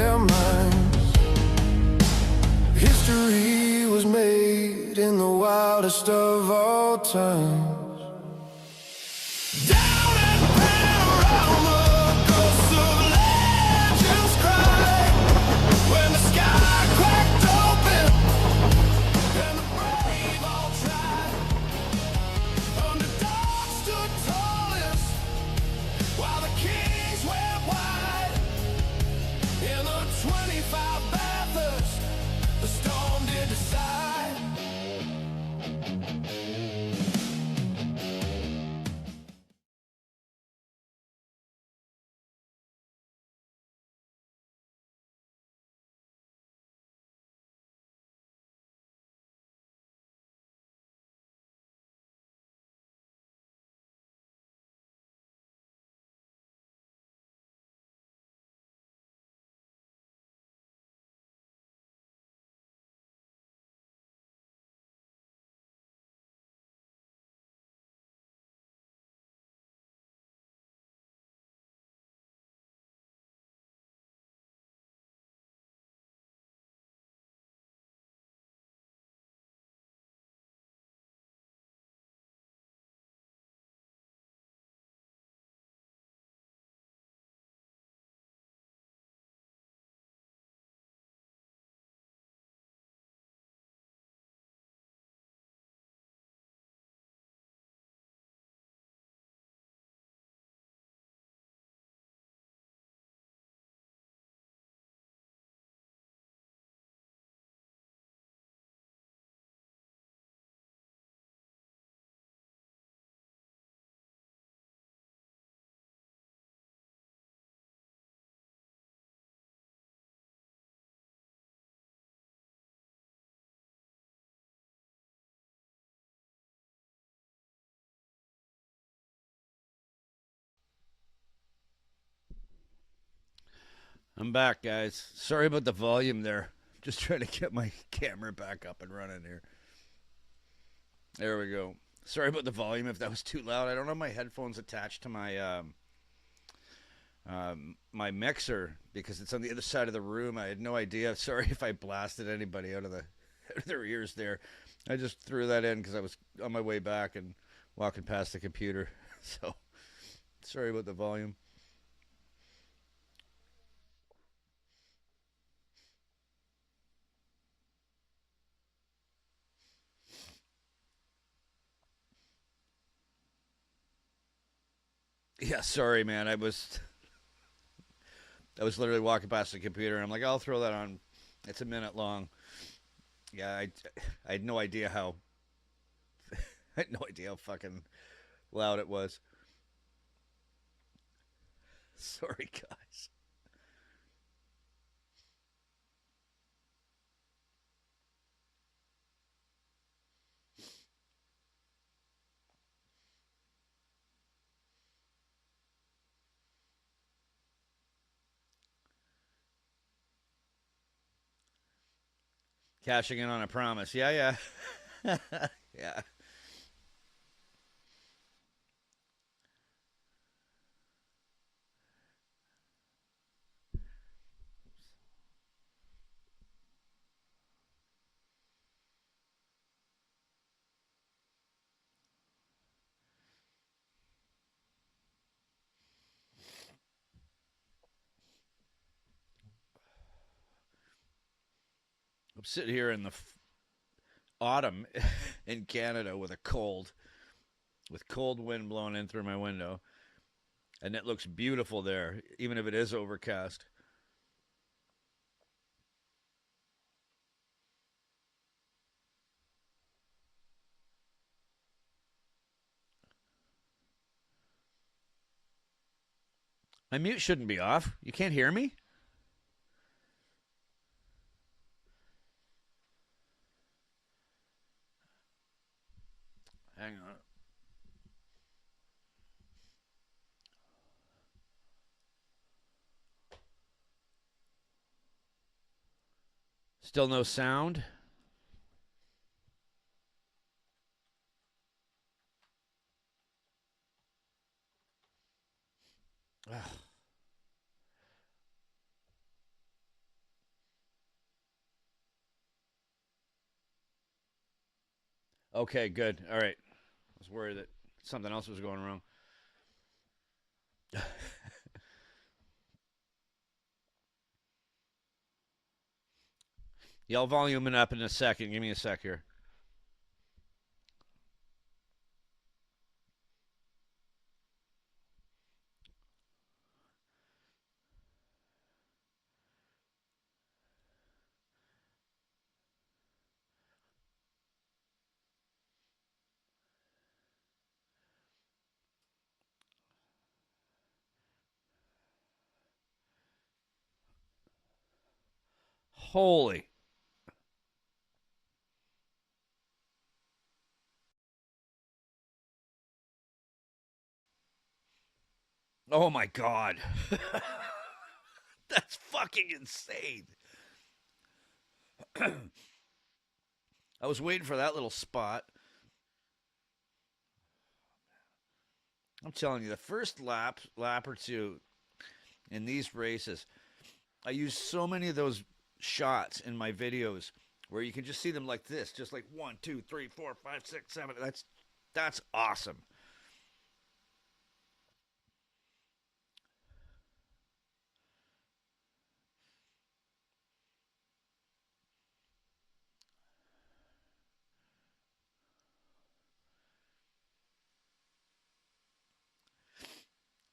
their minds. History was made in the wildest of all times. Down at Panorama, ghosts of legends cry when the sky cracked open and the brave all tried. Underdogs stood tallest while the kings went wide. In the 25 Bathurst, the storm did decide. I'm back, guys. Sorry about the volume there. Just trying to get my camera back up and running here. There we go. Sorry about the volume if that was too loud. I don't have my headphones attached to my my mixer because it's on the other side of the room. I had no idea. Sorry if I blasted anybody out of their ears there. I just threw that in because I was on my way back and walking past the computer. So sorry about the volume. Yeah, sorry, man. I was literally walking past the computer and I'm like, I'll throw that on. It's a minute long. Yeah, I had no idea how I had no idea how fucking loud it was. Sorry, guys. Cashing in on a promise. Yeah, yeah. Yeah. I'm sitting here in the autumn in Canada with cold wind blowing in through my window, and it looks beautiful there, even if it is overcast. My mute shouldn't be off. You can't hear me? Hang on. Still no sound? Ugh. Okay, good. All right. I was worried that something else was going wrong. Yeah, I'll volume it up in a second. Give me a sec here. Holy. Oh my God. That's fucking insane. I was waiting for that little spot. I'm telling you, the first lap or two in these races, I use so many of those shots in my videos where you can just see them like this, just like 1, 2, 3, 4, 5, 6, 7. That's awesome.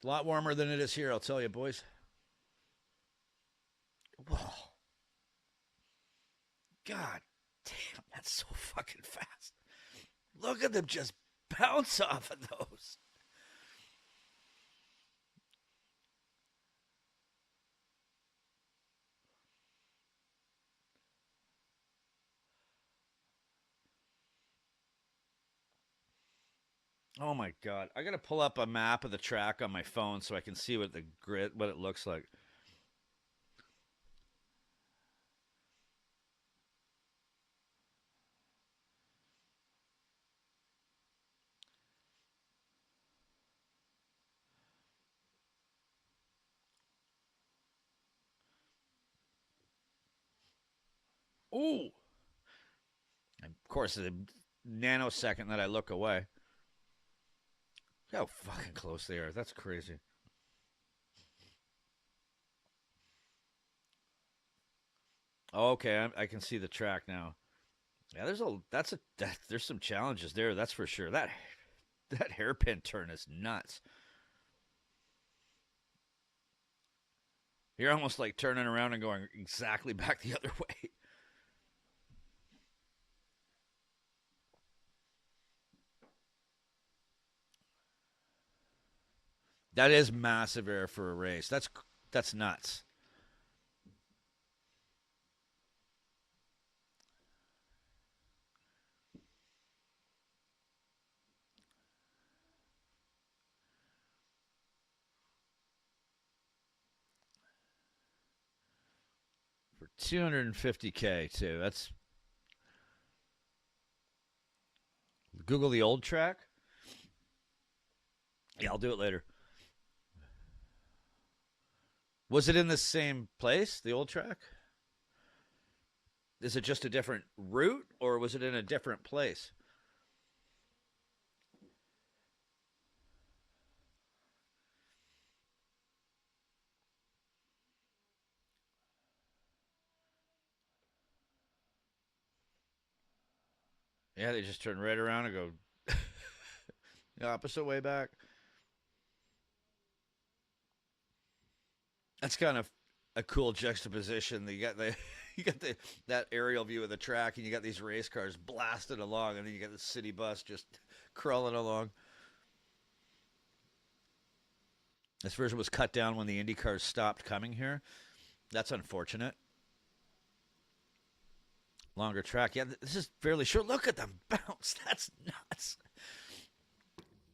A lot warmer than it is here, I'll tell you, boys. Whoa. God damn, that's so fucking fast. Look at them just bounce off of those. Oh my God. I got to pull up a map of the track on my phone so I can see what the grid, what it looks like. Ooh. And of course, the nanosecond that I look away. How fucking close they are. That's crazy. Oh, okay, I can see the track now. Yeah, there's some challenges there. That's for sure. That hairpin turn is nuts. You're almost like turning around and going exactly back the other way. That is massive air for a race. That's nuts. For 250K too. That's Google the old track. Yeah, I'll do it later. Was it in the same place, the old track? Is it just a different route, or was it in a different place? Yeah, they just turn right around and go the opposite way back. That's kind of a cool juxtaposition. You got the you got the that aerial view of the track, and you got these race cars blasting along, and then you got the city bus just crawling along. This version was cut down when the Indy cars stopped coming here. That's unfortunate. Longer track. Yeah, this is fairly short. Look at them bounce. That's nuts.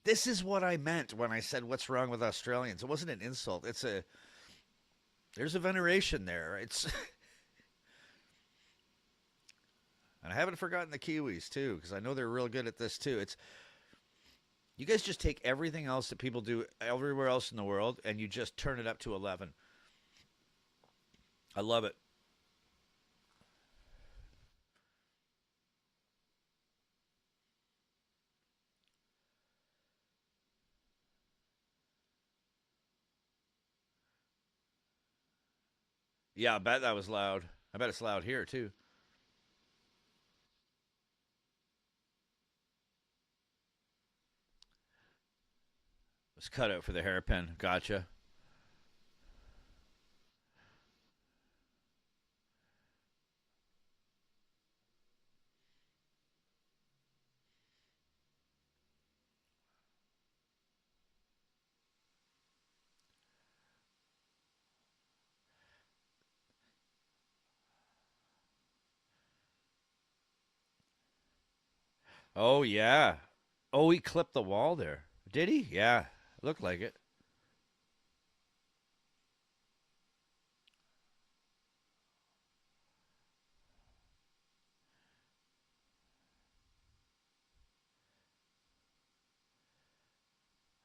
This is what I meant when I said what's wrong with Australians. It wasn't an insult. There's a veneration there. It's and I haven't forgotten the Kiwis too, because I know they're real good at this too. It's you guys just take everything else that people do everywhere else in the world and you just turn it up to 11. I love it. Yeah, I bet that was loud. I bet it's loud here too. It's cut out for the hairpin. Gotcha. Oh yeah. Oh, he clipped the wall there. Did he? Yeah. Looked like it.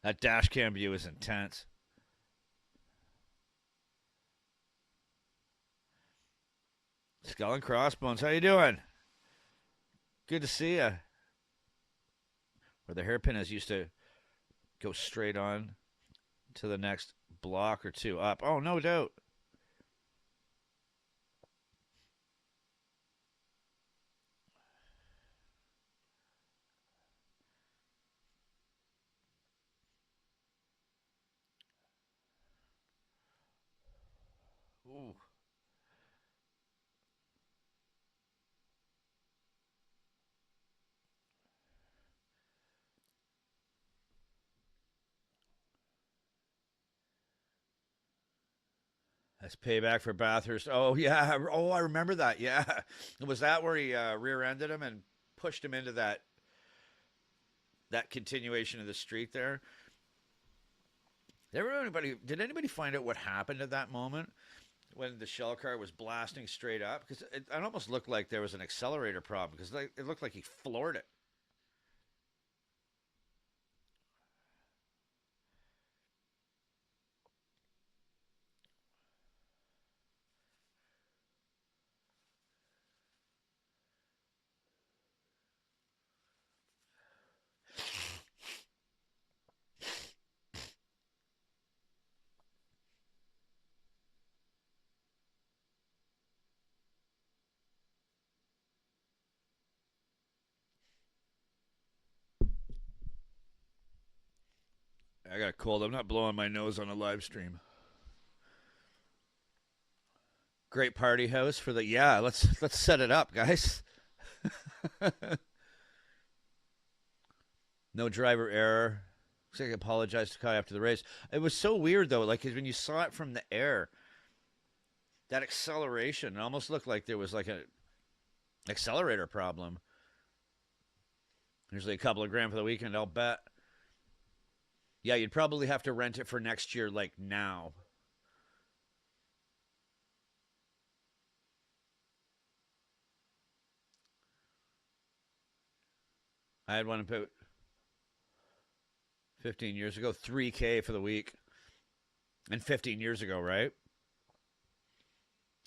That dash cam view is intense. Skull and Crossbones, how you doing? Good to see you. Where the hairpin is used to go straight on to the next block or two up. Oh, no doubt. Ooh. That's payback for Bathurst. Oh yeah. Oh, I remember that. Yeah. Was that where he rear-ended him and pushed him into that continuation of the street there? Did anybody find out what happened at that moment when the shell car was blasting straight up? Because it almost looked like there was an accelerator problem because it looked like he floored it. I got a cold. I'm not blowing my nose on a live stream. Great party house for the yeah. Let's set it up, guys. No driver error. Looks like I apologized to Kai after the race. It was so weird though, like 'cause when you saw it from the air, that acceleration it almost looked like there was like an accelerator problem. Usually a couple of grand for the weekend, I'll bet. Yeah, you'd probably have to rent it for next year, like now. I had one about 15 years ago, 3K for the week. And 15 years ago, right?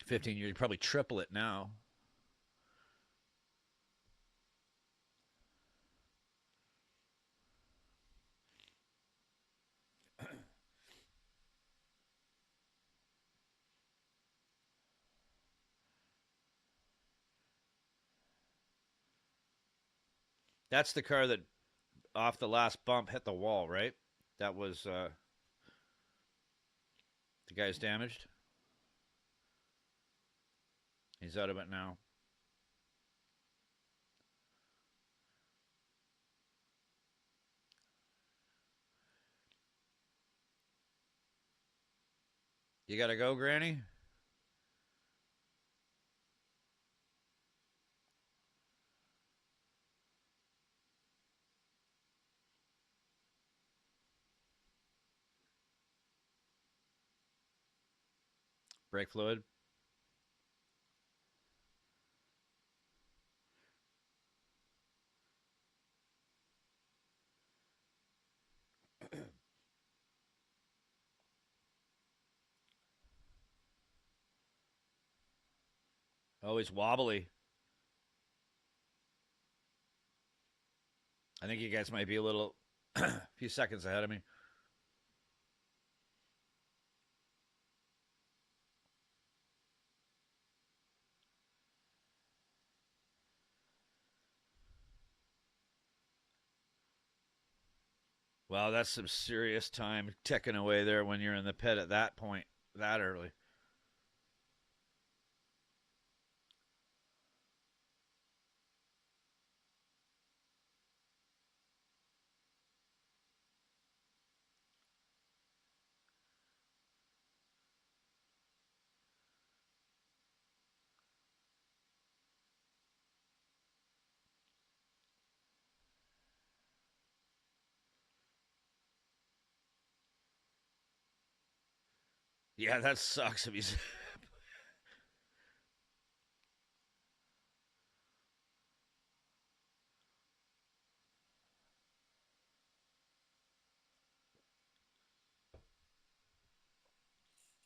15 years, you probably triple it now. That's the car that off the last bump hit the wall, right? That was the guy's damaged. He's out of it now. You gotta go, Granny? Brake fluid. Always wobbly. I think you guys might be a little, a few seconds ahead of me. Wow, that's some serious time ticking away there when you're in the pit at that point, that early. Yeah, that sucks if he's.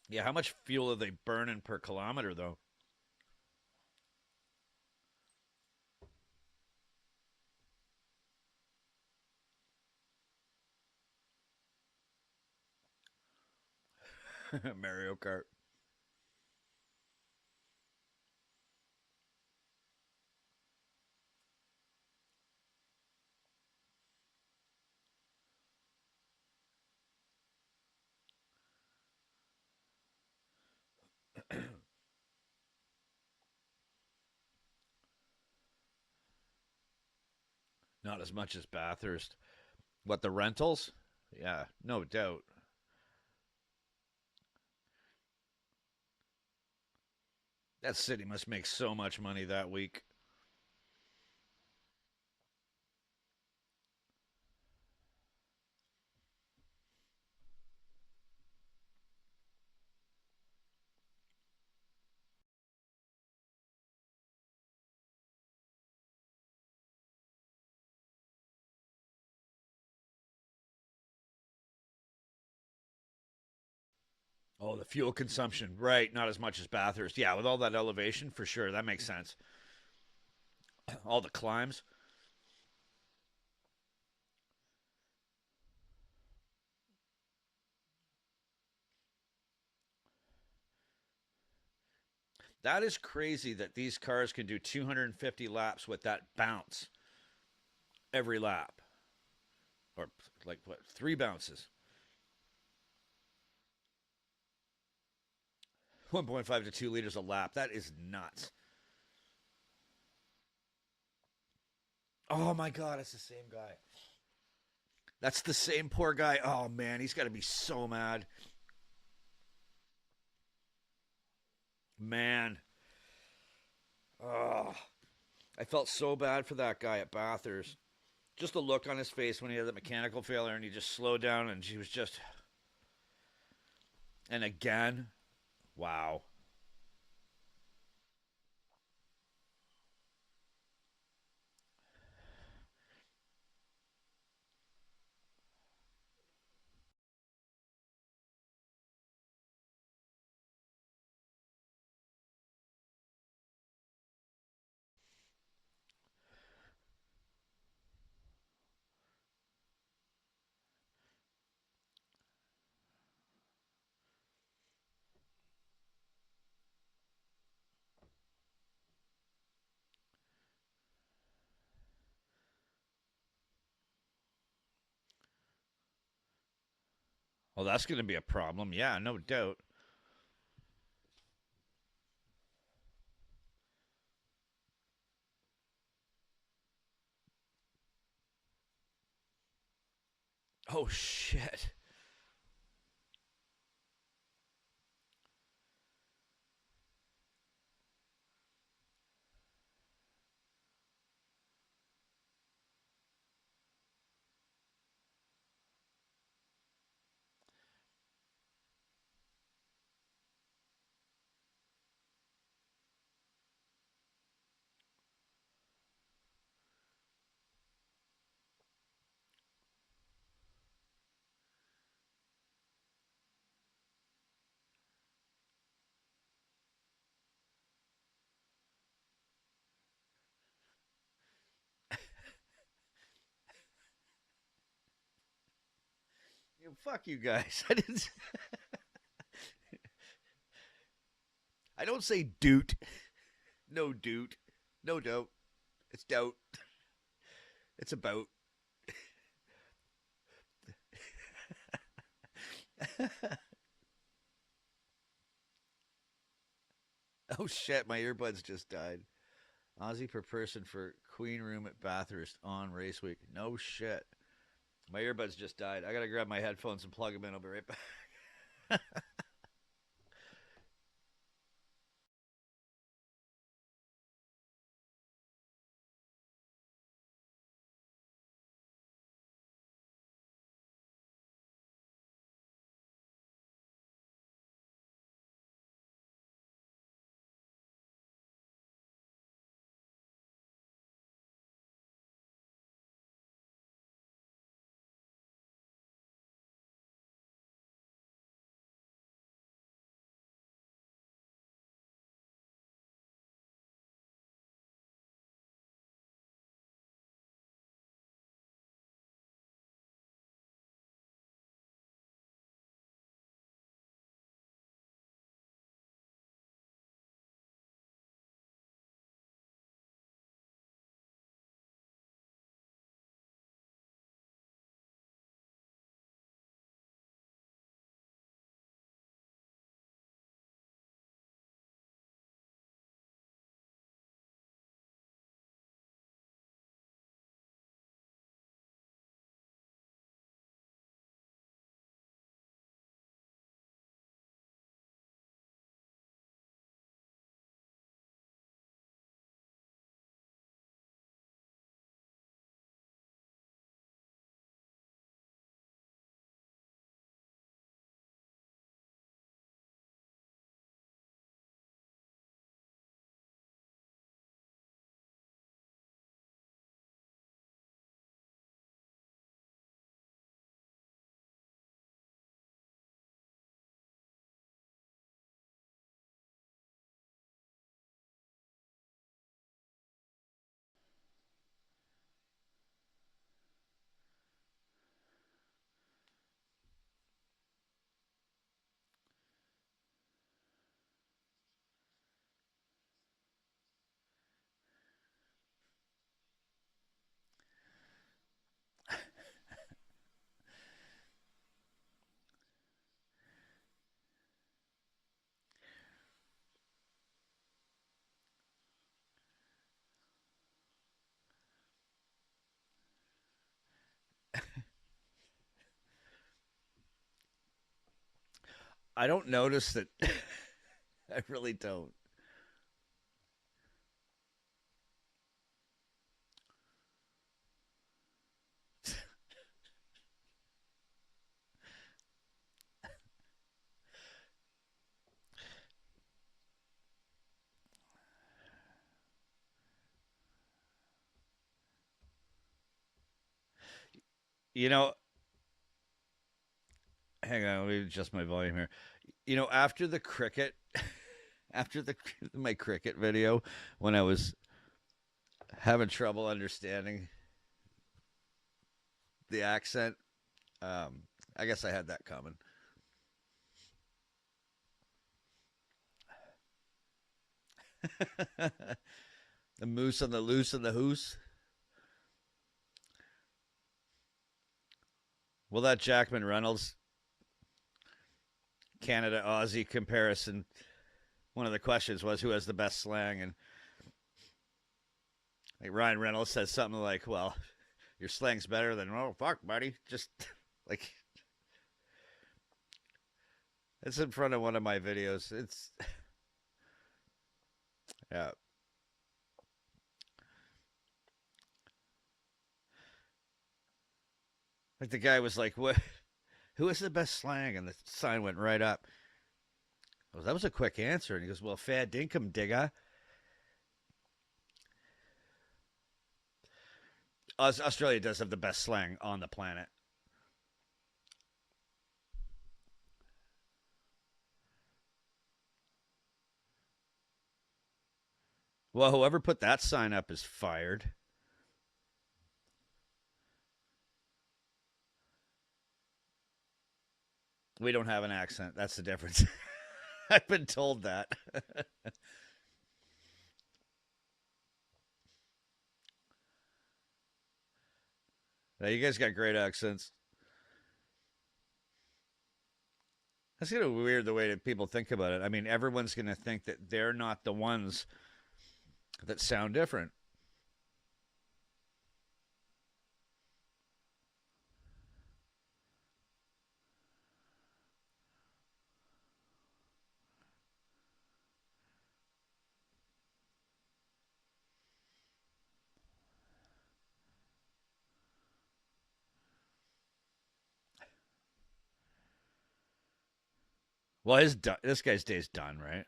Yeah, how much fuel are they burning per kilometer, though? Mario Kart. Not as much as Bathurst. What, the rentals? Yeah, no doubt. That city must make so much money that week. Oh, the fuel consumption. Right, not as much as Bathurst. Yeah, with all that elevation, for sure. That makes sense. All the climbs. That is crazy that these cars can do 250 laps with that bounce every lap. Or like what, three bounces. 1.5 to 2 liters a lap. That is nuts. Oh my God, it's the same guy. That's the same poor guy. Oh man, he's got to be so mad. Man. Oh, I felt so bad for that guy at Bathurst. Just the look on his face when he had the mechanical failure and he just slowed down and he was just. And again, wow. Well, that's going to be a problem. Yeah, no doubt. Oh, shit. Fuck you guys. I didn't. I don't say doot. No doot. No doubt. It's doubt. It's about. Oh shit, my earbuds just died. Aussie per person for Queen Room at Bathurst on race week. No shit. My earbuds just died. I gotta grab my headphones and plug them in. I'll be right back. I don't notice that. I really don't. You know, hang on, let me adjust my volume here. After the cricket, after the my cricket video, when I was having trouble understanding the accent, I guess I had that coming. The moose on the loose and the hoose. Well, that Jackman Reynolds Canada Aussie comparison. One of the questions was who has the best slang, and like Ryan Reynolds says something like, "Well, your slang's better than oh fuck, buddy." Just like it's in front of one of my videos. It's yeah. Like the guy was like, "What? Who has the best slang?" And the sign went right up. I was, that was a quick answer, and he goes, "Well, fair dinkum digger." Australia does have the best slang on the planet. Well, whoever put that sign up is fired. We don't have an accent. That's the difference. I've been told that. Now, you guys got great accents. That's kind of weird the way that people think about it. I mean, everyone's going to think that they're not the ones that sound different. Well, this guy's day's done, right?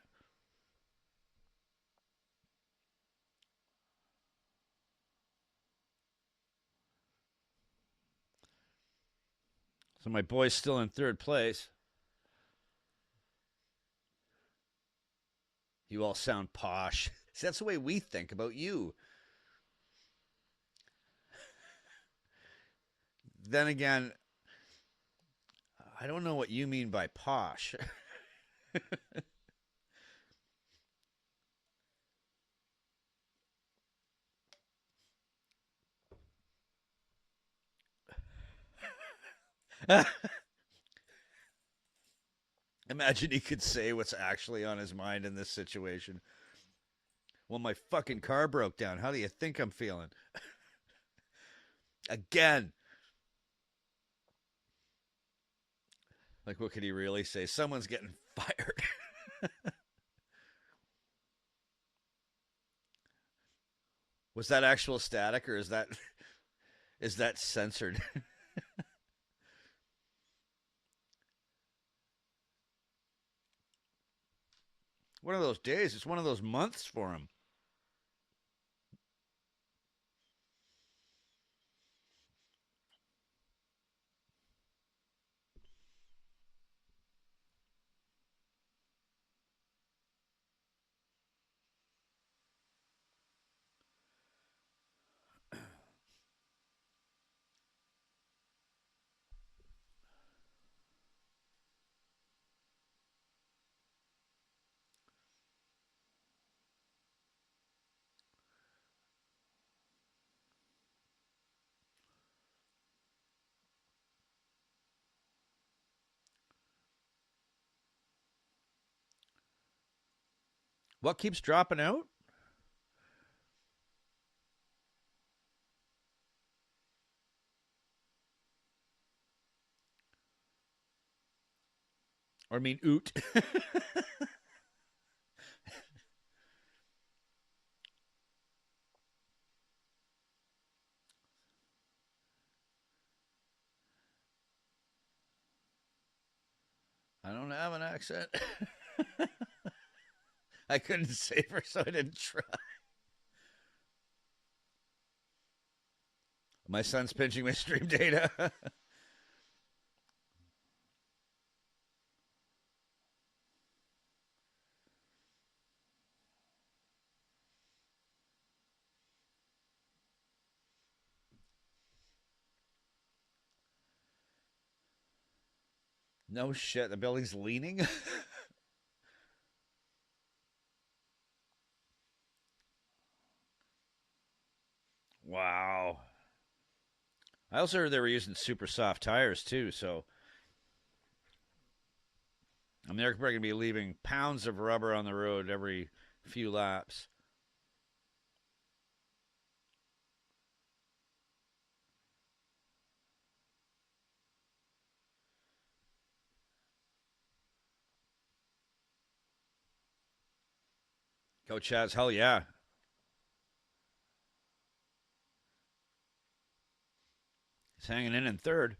So my boy's still in third place. You all sound posh. See, that's the way we think about you. Then again, I don't know what you mean by posh. Imagine he could say what's actually on his mind in this situation. Well, my fucking car broke down. How do you think I'm feeling? Again. Like, what could he really say? Someone's getting fired. Was that actual static, or is that censored? One of those days. It's one of those months for him. What keeps dropping out? Or I mean, oot. I don't have an accent. I couldn't save her, so I didn't try. My son's pinching my stream data. No shit, the building's leaning. Wow. I also heard they were using super soft tires too, so I mean they're probably gonna be leaving pounds of rubber on the road every few laps. Coach Chaz, hell yeah. He's hanging in third.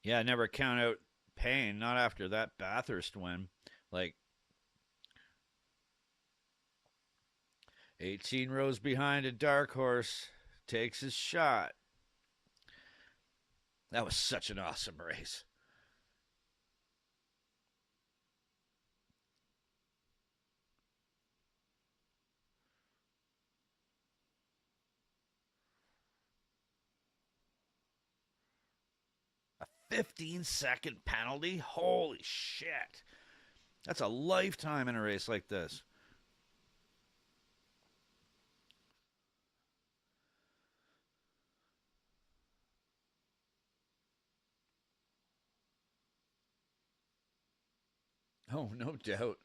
Yeah, never count out pain, not after that Bathurst win. Like 18 rows behind a dark horse takes his shot. That was such an awesome race. 15-second penalty? Holy shit. That's a lifetime in a race like this. Oh, no doubt.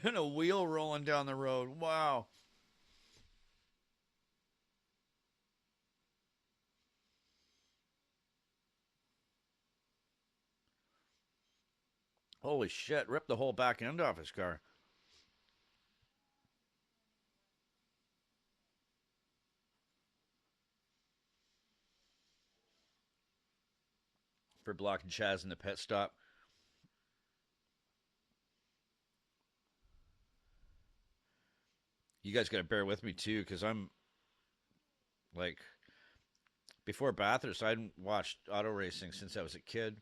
And a wheel rolling down the road. Wow. Holy shit. Ripped the whole back end off his car. For blocking Chaz in the pit stop. You guys got to bear with me too, because I'm like, before Bathurst, I hadn't watched auto racing since I was a kid.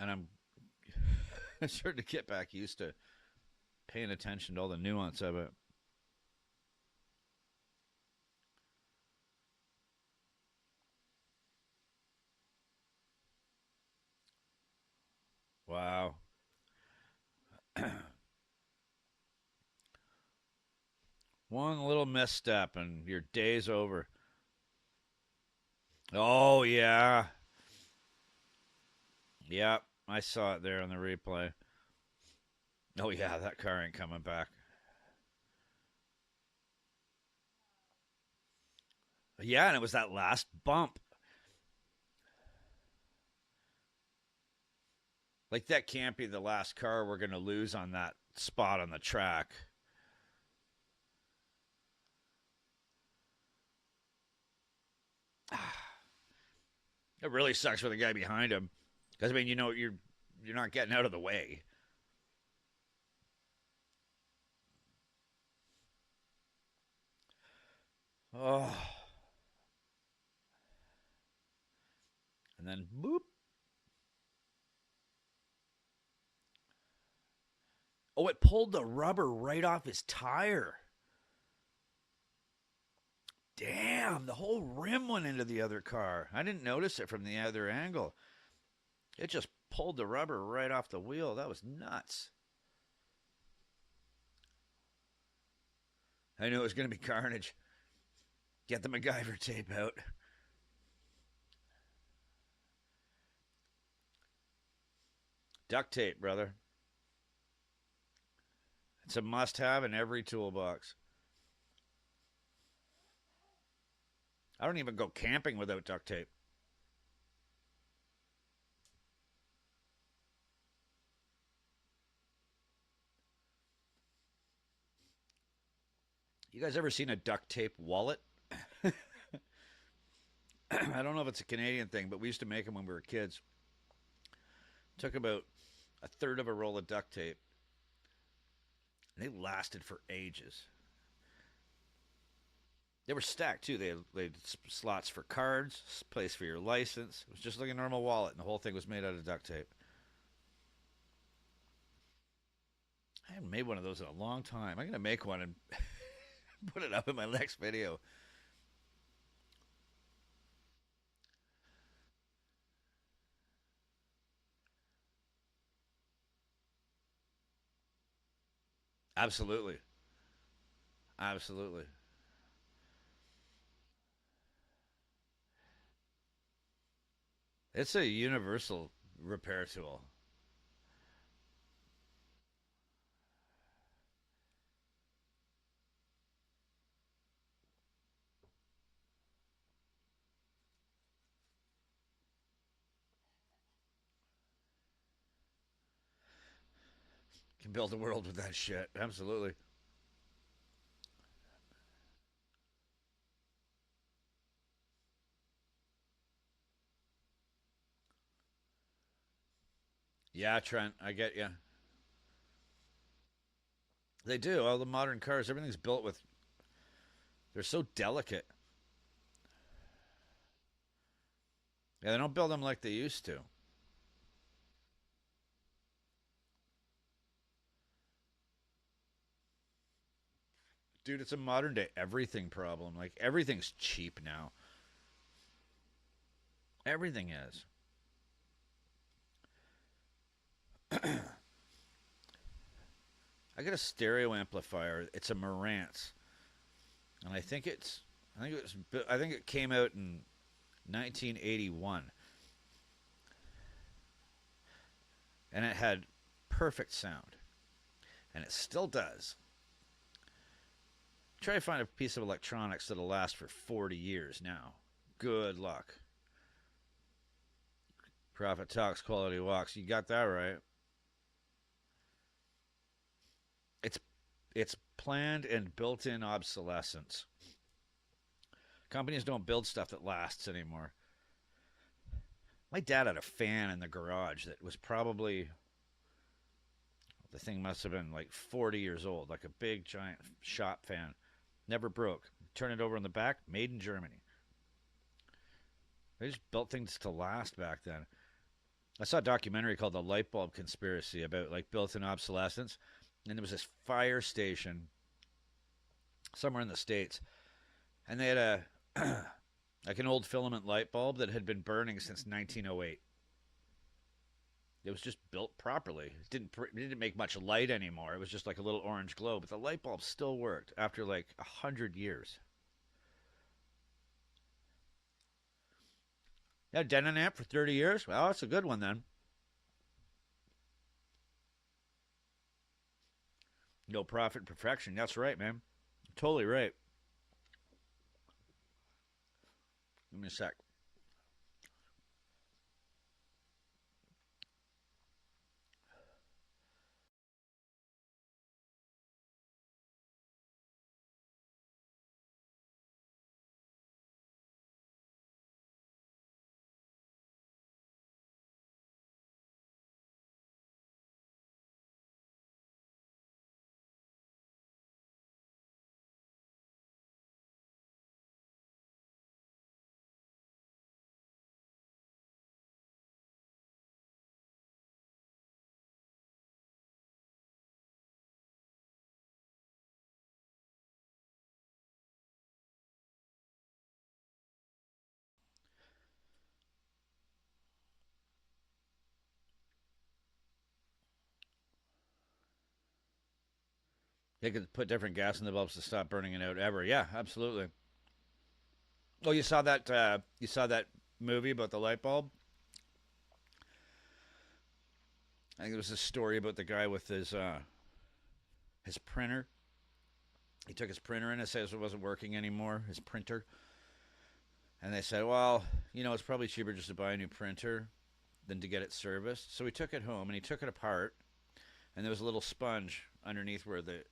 And I'm starting to get back used to paying attention to all the nuance of it. Wow. One little misstep and your day's over. Oh, yeah. Yep. I saw it there on the replay. Oh, yeah. That car ain't coming back. Yeah, and it was that last bump. Like, that can't be the last car we're going to lose on that spot on the track. It really sucks for the guy behind him. Because, I mean, you're not getting out of the way. Oh. And then, boop. Oh, it pulled the rubber right off his tire. Damn, the whole rim went into the other car. I didn't notice it from the other angle. It just pulled the rubber right off the wheel. That was nuts. I knew it was going to be carnage. Get the MacGyver tape out. Duct tape, brother. It's a must-have in every toolbox. I don't even go camping without duct tape. You guys ever seen a duct tape wallet? I don't know if it's a Canadian thing, but we used to make them when we were kids. Took about a third of a roll of duct tape. And they lasted for ages. They were stacked too. They had slots for cards, place for your license. It was just like a normal wallet, and the whole thing was made out of duct tape. I haven't made one of those in a long time. I'm gonna make one and put it up in my next video. Absolutely, absolutely. It's a universal repair tool. Can build a world with that shit. Absolutely. Yeah, Trent, I get you. They do. All the modern cars, everything's built with. They're so delicate. Yeah, they don't build them like they used to. Dude, it's a modern day everything problem. Like, everything's cheap now. Everything is. I got a stereo amplifier. It's a Marantz, and I think it came out in 1981, and it had perfect sound, and it still does. Try to find a piece of electronics that'll last for 40 years now. Good luck. Profit talks, quality walks. You got that right. It's it's planned and built-in obsolescence. Companies don't build stuff that lasts anymore. My dad had a fan in the garage that was probably, the thing must have been like 40 years old, like a big giant shop fan. Never broke. Turn it over in the back, made in Germany. They just built things to last back then. I saw a documentary called The Light Bulb Conspiracy about like built-in obsolescence, and there was this fire station somewhere in the States, and they had a like an old filament light bulb that had been burning since 1908. It was just built properly. It didn't make much light anymore. It was just like a little orange glow, but the light bulb still worked after like 100 years. Yeah, Denon amp for 30 years? Well, that's a good one then. No profit, perfection. That's right, man. Totally right. Give me a sec. They could put different gas in the bulbs to stop burning it out ever. Yeah, absolutely. Oh, you saw that? You saw that movie about the light bulb? I think it was a story about the guy with his printer. He took his printer in and says it wasn't working anymore. His printer, and they said, "Well, it's probably cheaper just to buy a new printer than to get it serviced." So he took it home and he took it apart, and there was a little sponge underneath where the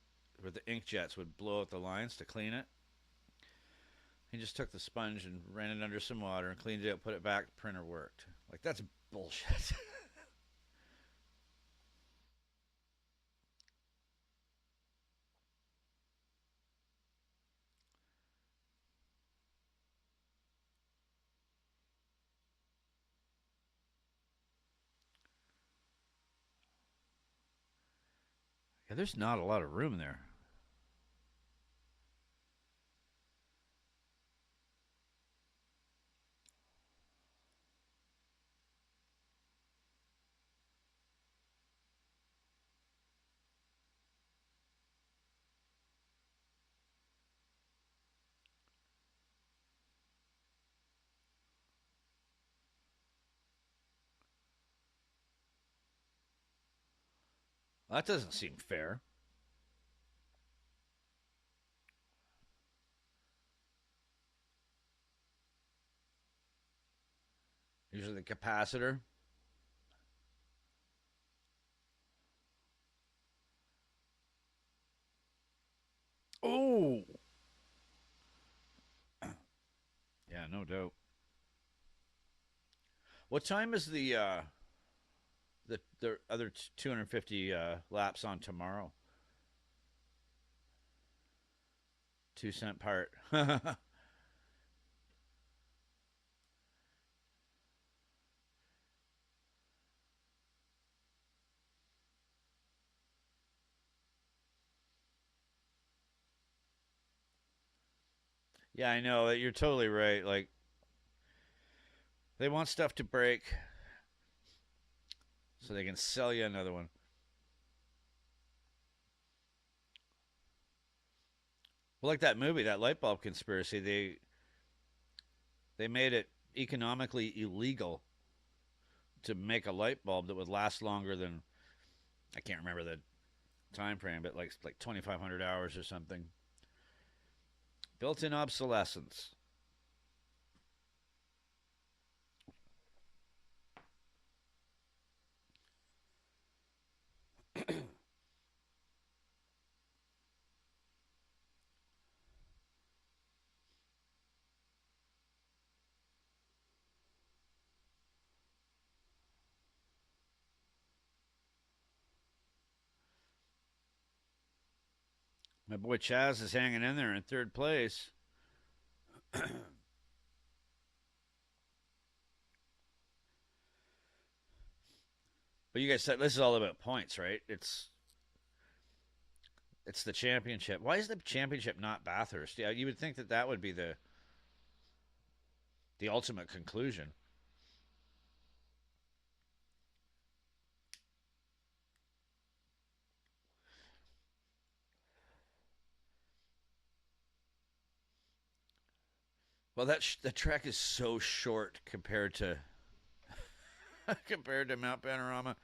ink jets would blow out the lines to clean it. He just took the sponge and ran it under some water and cleaned it out, put it back. The printer worked. Like, that's bullshit. Yeah, there's not a lot of room there. That doesn't seem fair. Usually the capacitor. Oh, yeah, no doubt. What time is the other 250 laps on tomorrow? 2 cent part. Yeah, I know that you're totally right. Like they want stuff to break so they can sell you another one. Well, like that movie, that light bulb conspiracy, they made it economically illegal to make a light bulb that would last longer than, I can't remember the time frame, but like 2,500 hours or something. Built-in obsolescence. My boy Chaz is hanging in there in third place. But you guys said this is all about points, right? It's the championship. Why is the championship not Bathurst? Yeah, you would think that that would be the ultimate conclusion. Well, the track is so short compared to compared to Mount Panorama.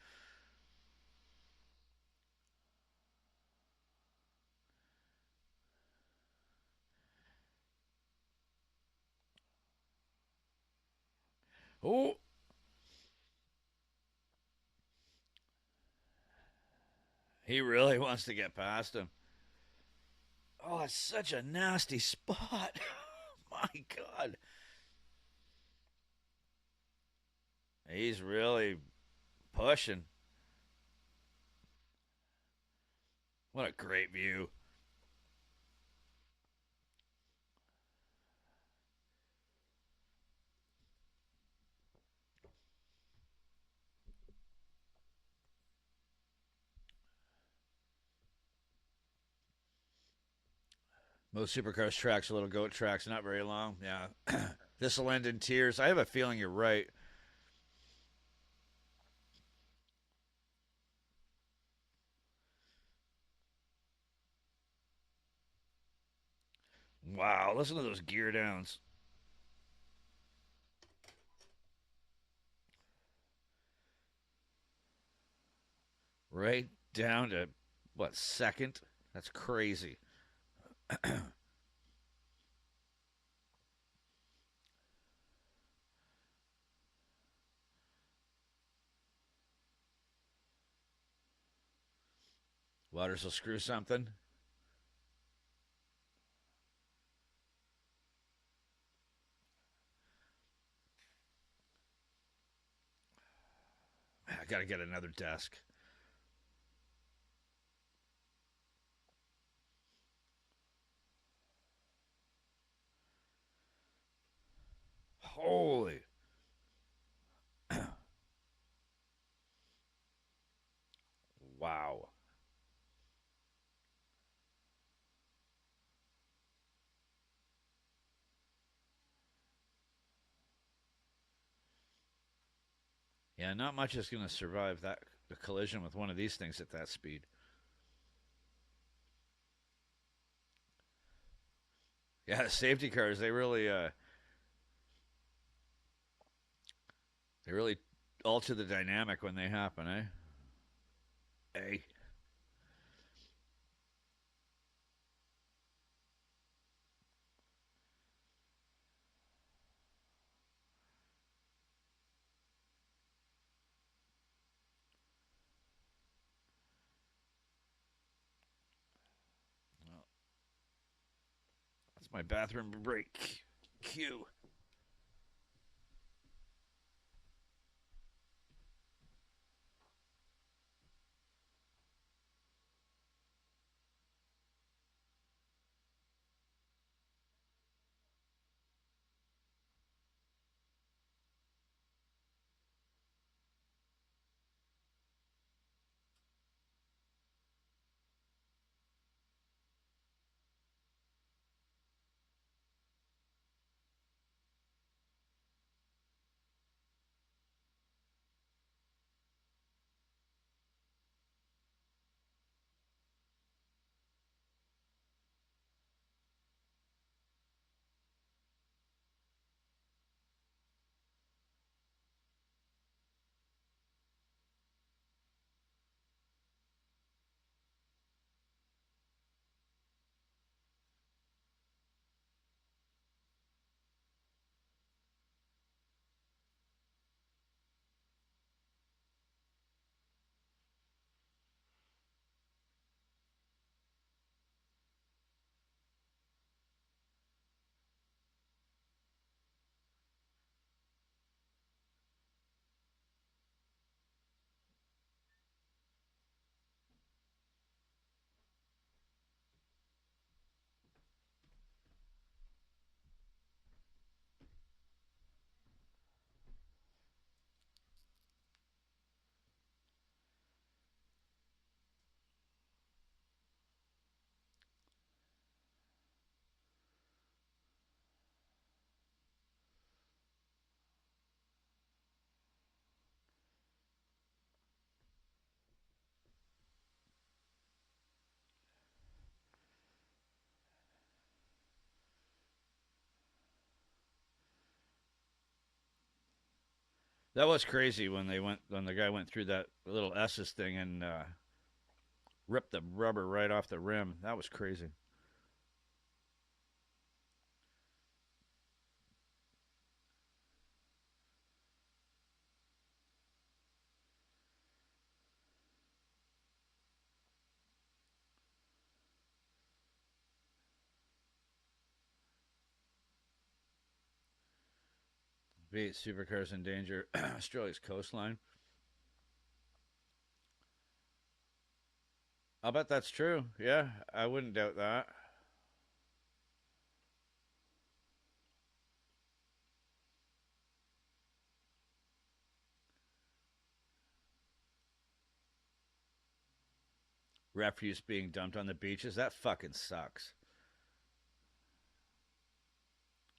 Oh, he really wants to get past him. Oh, it's such a nasty spot. My God. He's really pushing. What a great view. Most supercars tracks are little goat tracks, not very long. Yeah. This will end in tears. I have a feeling you're right. Wow, listen to those gear downs. Right down to what, second? That's crazy. Waters will screw something. I gotta get another desk. Holy. Wow. Yeah, not much is going to survive that a collision with one of these things at that speed. Yeah, safety cars, they really alter the dynamic when they happen, eh? Hey. Well, that's my bathroom break. Cue. That was crazy when the guy went through that little S's thing and ripped the rubber right off the rim. That was crazy. V8 supercars in danger. Australia's coastline. I'll bet that's true. Yeah, I wouldn't doubt that. Refuse being dumped on the beaches. That fucking sucks.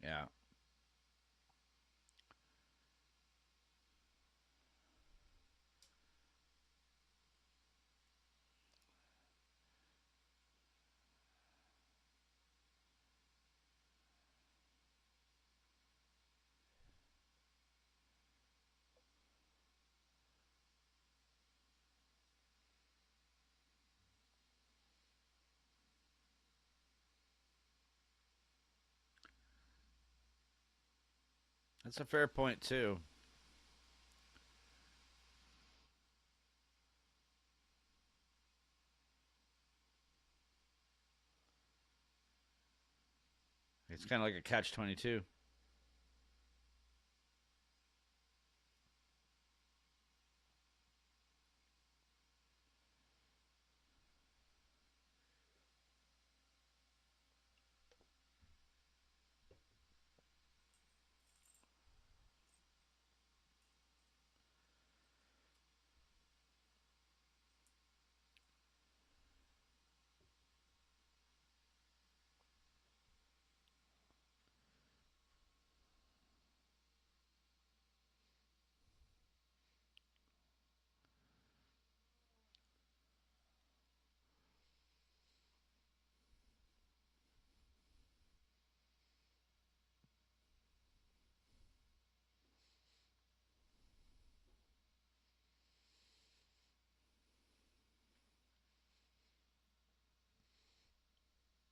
Yeah. That's a fair point, too. It's kind of like a catch 22.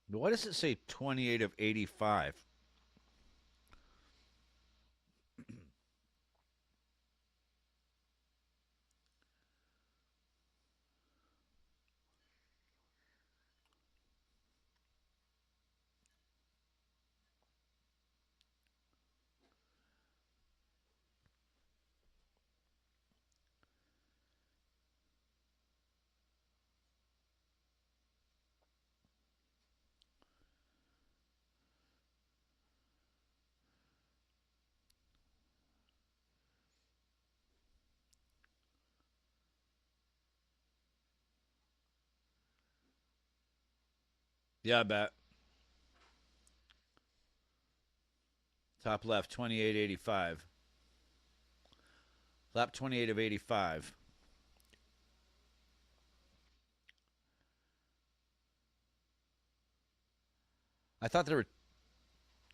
But why does it say 28 of 85? Yeah, I bet. Top left, 28.85. Lap 28 of 85. I thought there were.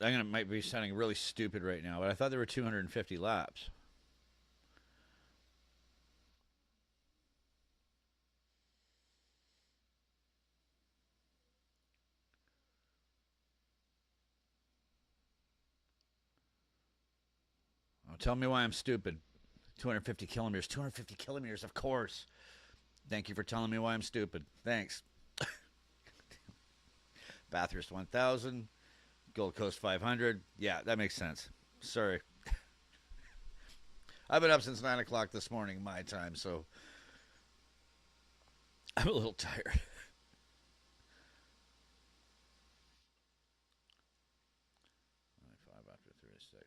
I'm gonna might be sounding really stupid right now, but I thought there were 250 laps. Oh, tell me why I'm stupid. 250 kilometers. 250 kilometers, of course. Thank you for telling me why I'm stupid. Thanks. Bathurst 1000. Gold Coast 500. Yeah, that makes sense. Sorry. I've been up since 9 o'clock this morning, my time, so I'm a little tired. 5 after 36.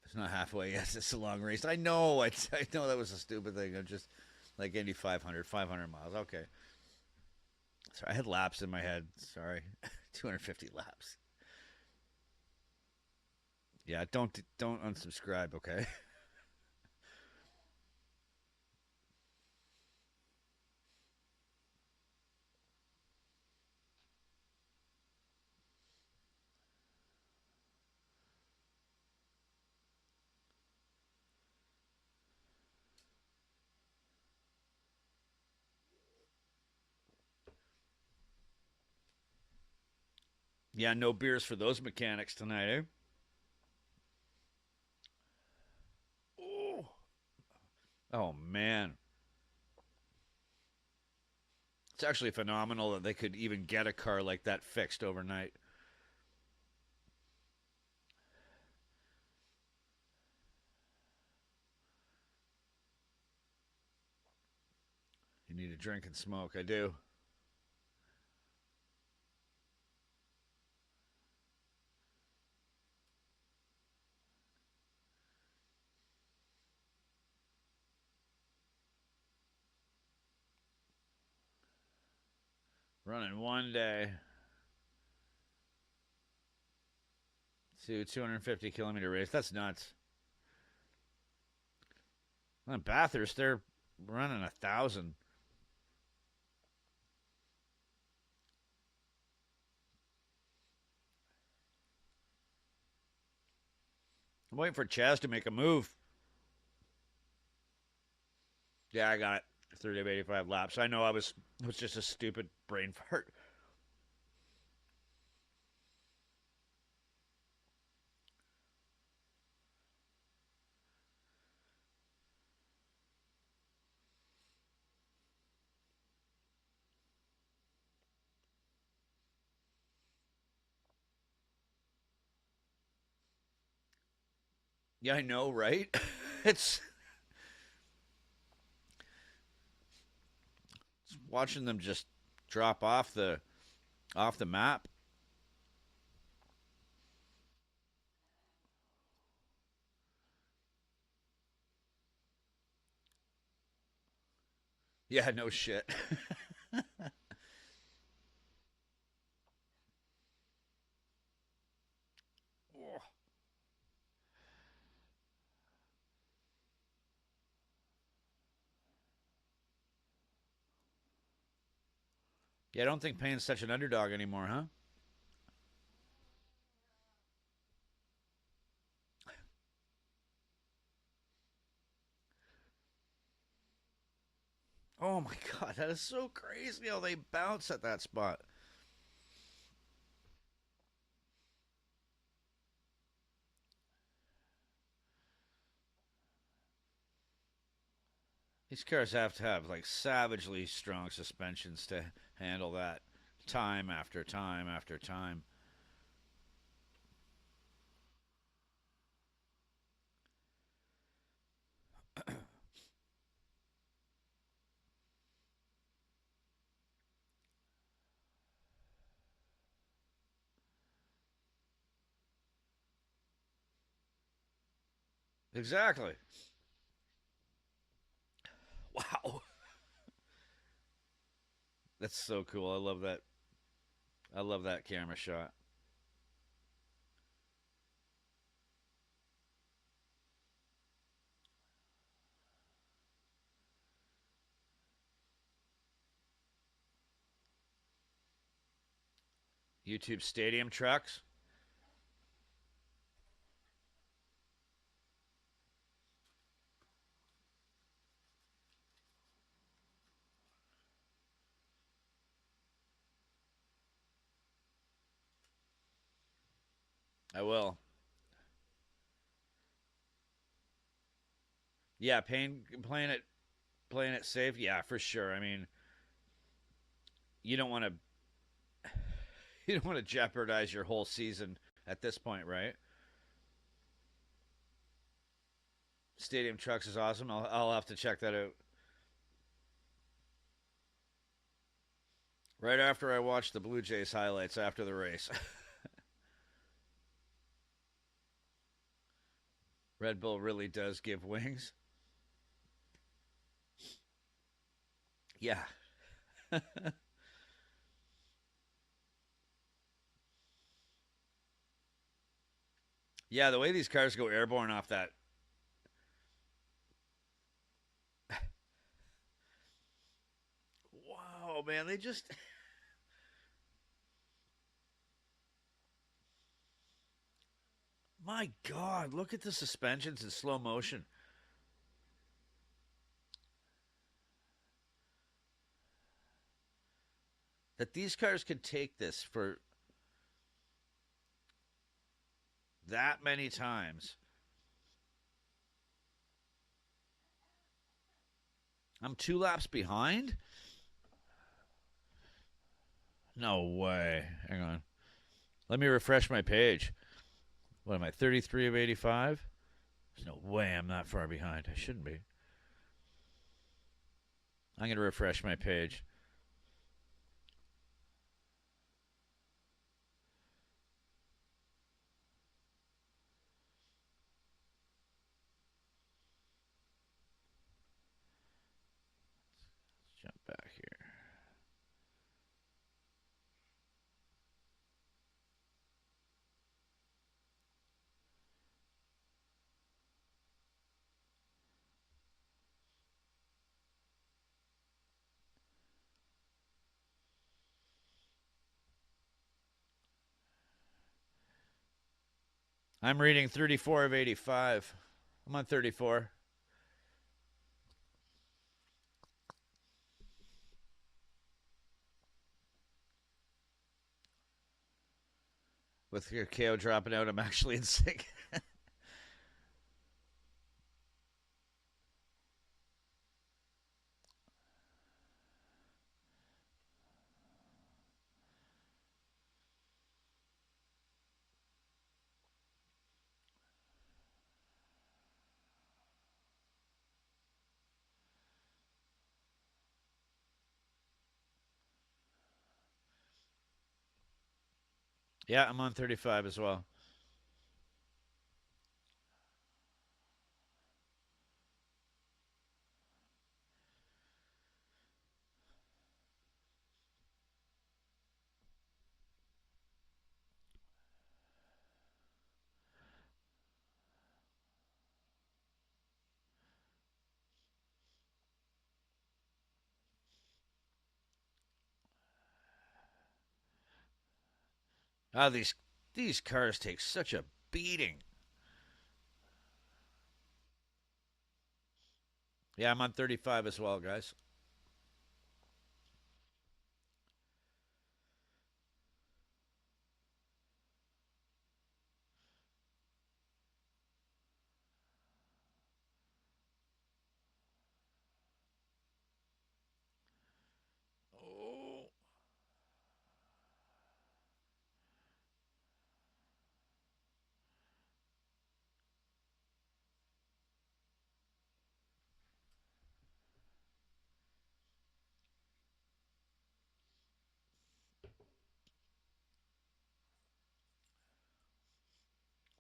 It's not halfway. Yes, it's a long race. I know. I know that was a stupid thing. I'm just like Indy 500, 500 miles. Okay. Sorry, I had laps in my head. Sorry. 250 laps. Yeah, don't unsubscribe, okay? Yeah, no beers for those mechanics tonight, eh? Oh, oh man. It's actually phenomenal that they could even get a car like that fixed overnight. You need a drink and smoke. I do. Running one day to 250-kilometer race. That's nuts. On Bathurst, they're running 1,000. I'm waiting for Chaz to make a move. Yeah, I got it. 30 of 85 laps. I know it was just a stupid brain fart. Yeah, I know, right? it's, it's watching them just drop off the map. Yeah, no shit. Yeah, I don't think Payne's such an underdog anymore, huh? Oh my god, that is so crazy how they bounce at that spot. These cars have to have like savagely strong suspensions to handle that time after time after time. Exactly. Wow. That's so cool. I love that. I love that camera shot. YouTube stadium trucks. I will. Yeah, playing it safe. Yeah, for sure. I mean, you don't want to you don't want to jeopardize your whole season at this point, right? Stadium trucks is awesome. I'll have to check that out. Right after I watched the Blue Jays highlights after the race. Red Bull really does give wings. Yeah. Yeah, the way these cars go airborne off that. Wow, man, they just my god, look at the suspensions in slow motion. That these cars could take this for that many times. I'm 2 laps behind? No way. Hang on. Let me refresh my page. What am I, 33 of 85? There's no way I'm that far behind. I shouldn't be. I'm going to refresh my page. Let's jump back here. I'm reading 34 of 85. I'm on 34. With your KO dropping out, I'm actually in sync. Yeah, I'm on 35 as well. Ah, these cars take such a beating. Yeah, I'm on 35 as well, guys. Oh.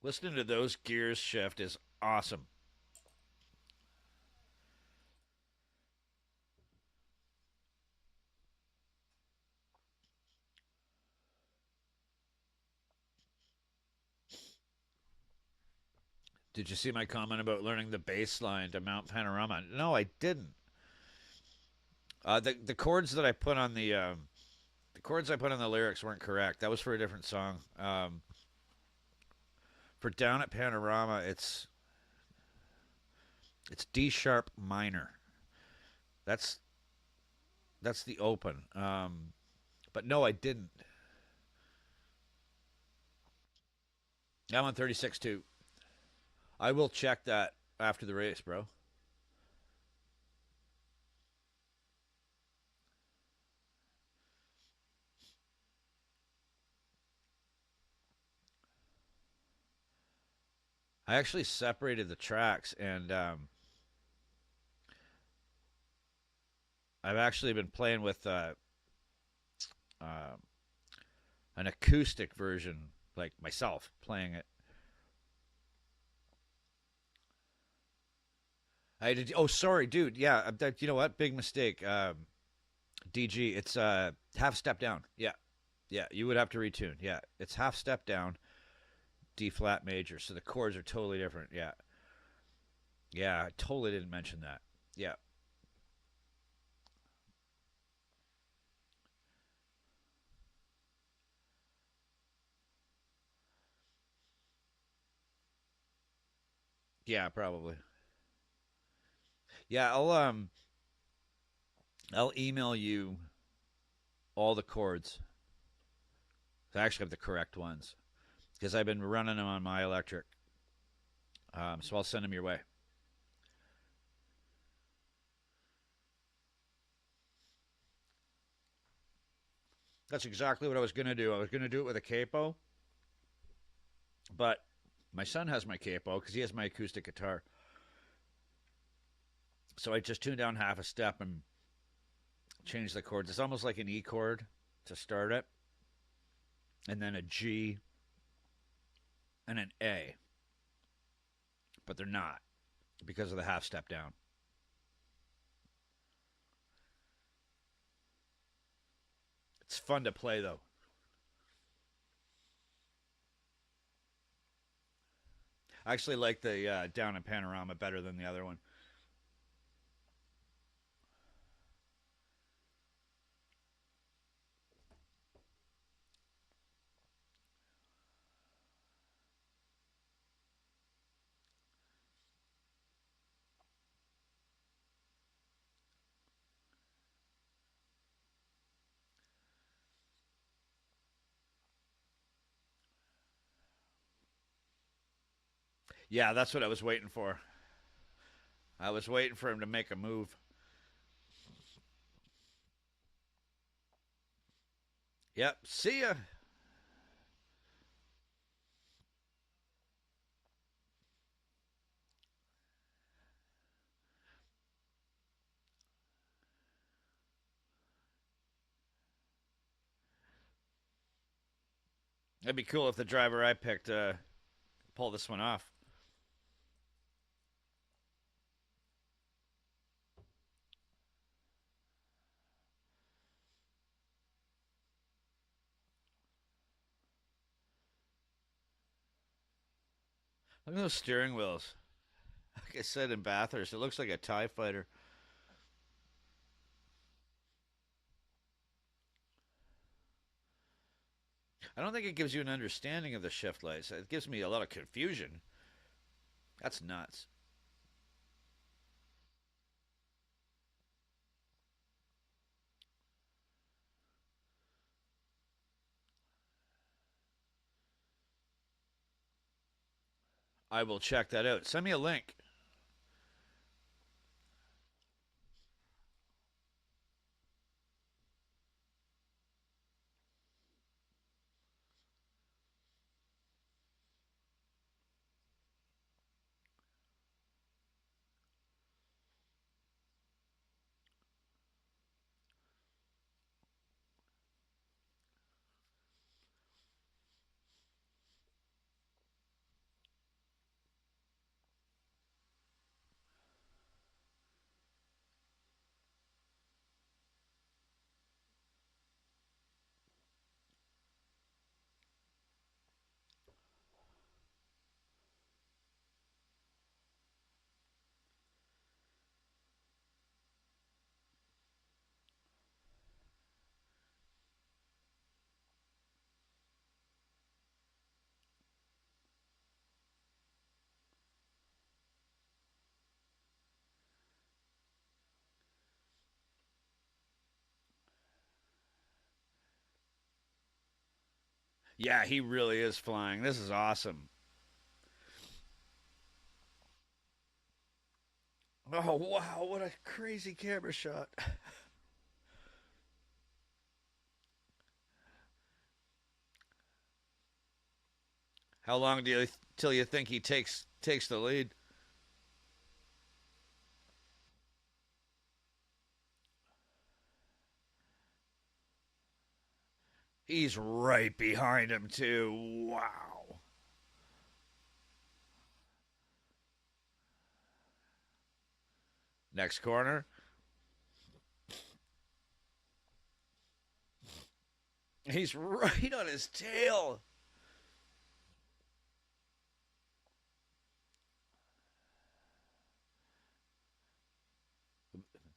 Listening to those gears shift is awesome. Did you see my comment about learning the bass line to Mount Panorama? No, I didn't. The chords that I put on the chords I put on the lyrics weren't correct. That was for a different song. For Down at Panorama, it's D sharp minor. That's that's the open. But no, I didn't. I'm on 36 too. I will check that after the race, bro. I actually separated the tracks, and I've actually been playing with uh, an acoustic version, like myself playing it. I did. Oh, sorry, dude. Yeah, you know what? Big mistake. DG, it's half step down. Yeah, yeah. You would have to retune. Yeah, it's half step down, D flat major. So the chords are totally different. Yeah, yeah. I totally didn't mention that. Yeah, yeah. Probably. Yeah, I'll email you all the chords. I actually have the correct ones. because I've been running them on my electric. So I'll send them your way. That's exactly what I was going to do. I was going to do it with a capo, but my son has my capo because he has my acoustic guitar. So I just tuned down half a step and changed the chords. It's almost like an E chord to start it, and then a G and an A, but they're not because of the half step down. It's fun to play though. I actually like the down in Panorama better than the other one. Yeah, that's what I was waiting for. I was waiting for him to make a move. Yep. See ya. It'd be cool if the driver I picked pulled this one off. Look at those steering wheels. Like I said in Bathurst, it looks like a TIE fighter. I don't think it gives you an understanding of the shift lights. It gives me a lot of confusion. That's nuts. I will check that out. Send me a link. Yeah, he really is flying. This is awesome. Oh, wow. What a crazy camera shot. How long do you till you think he takes the lead? He's right behind him too. Wow. Next corner. He's right on his tail.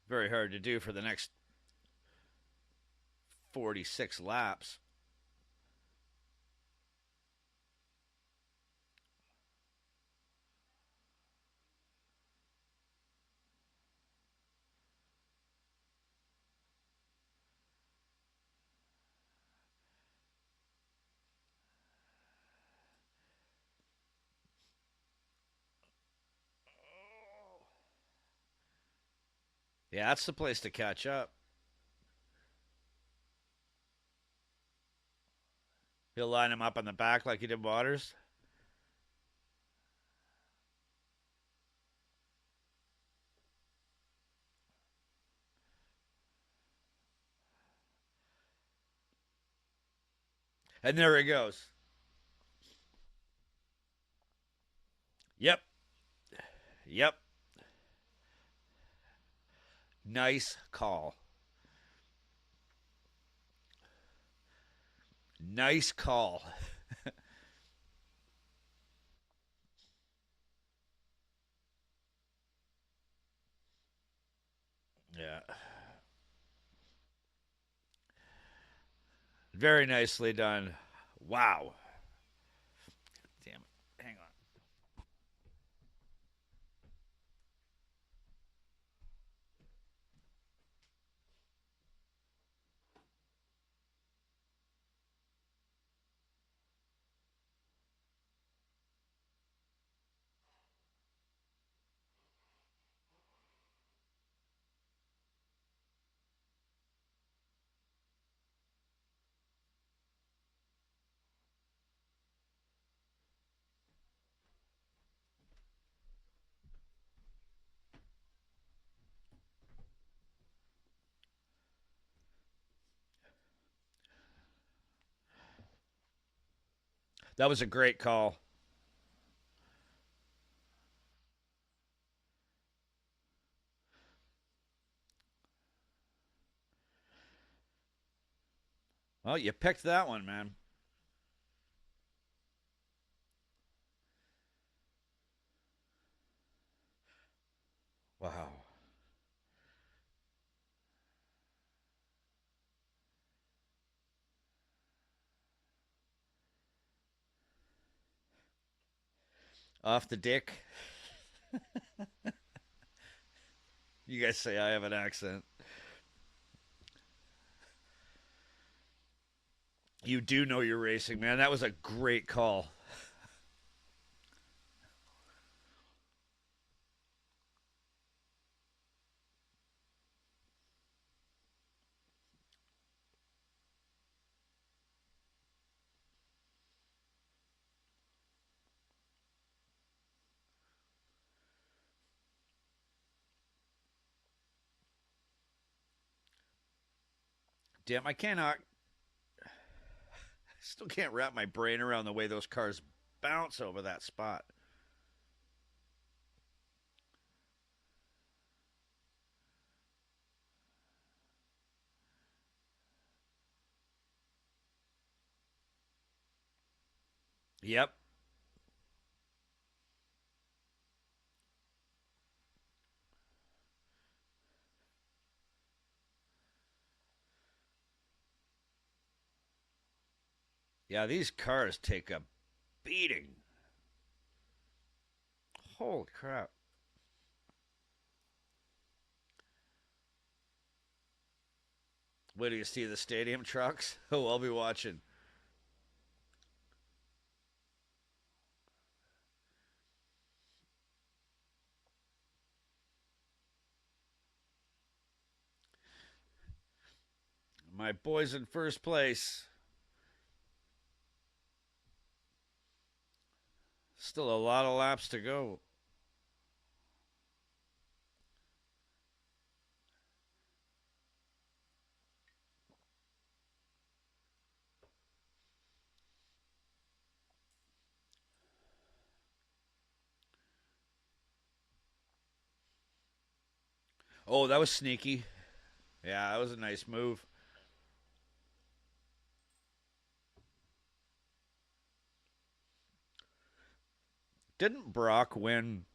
Very hard to do for the next 46 laps. Yeah, that's the place to catch up. He'll line him up on the back like he did Waters. And there he goes. Yep. Yep. Nice call. Nice call. Yeah. Very nicely done. Wow. Damn it. Hang on. That was a great call. Well, you picked that one, man. Wow. Off the dick. You guys say I have an accent. You do know you're racing, man. That was a great call. Damn, I cannot. Still can't wrap my brain around the way those cars bounce over that spot. Yep. Yeah, these cars take a beating. Holy crap. Wait till you see the stadium trucks. Oh, I'll be watching. My boys in first place. Still a lot of laps to go. Oh, that was sneaky. Yeah, that was a nice move. Didn't Brock win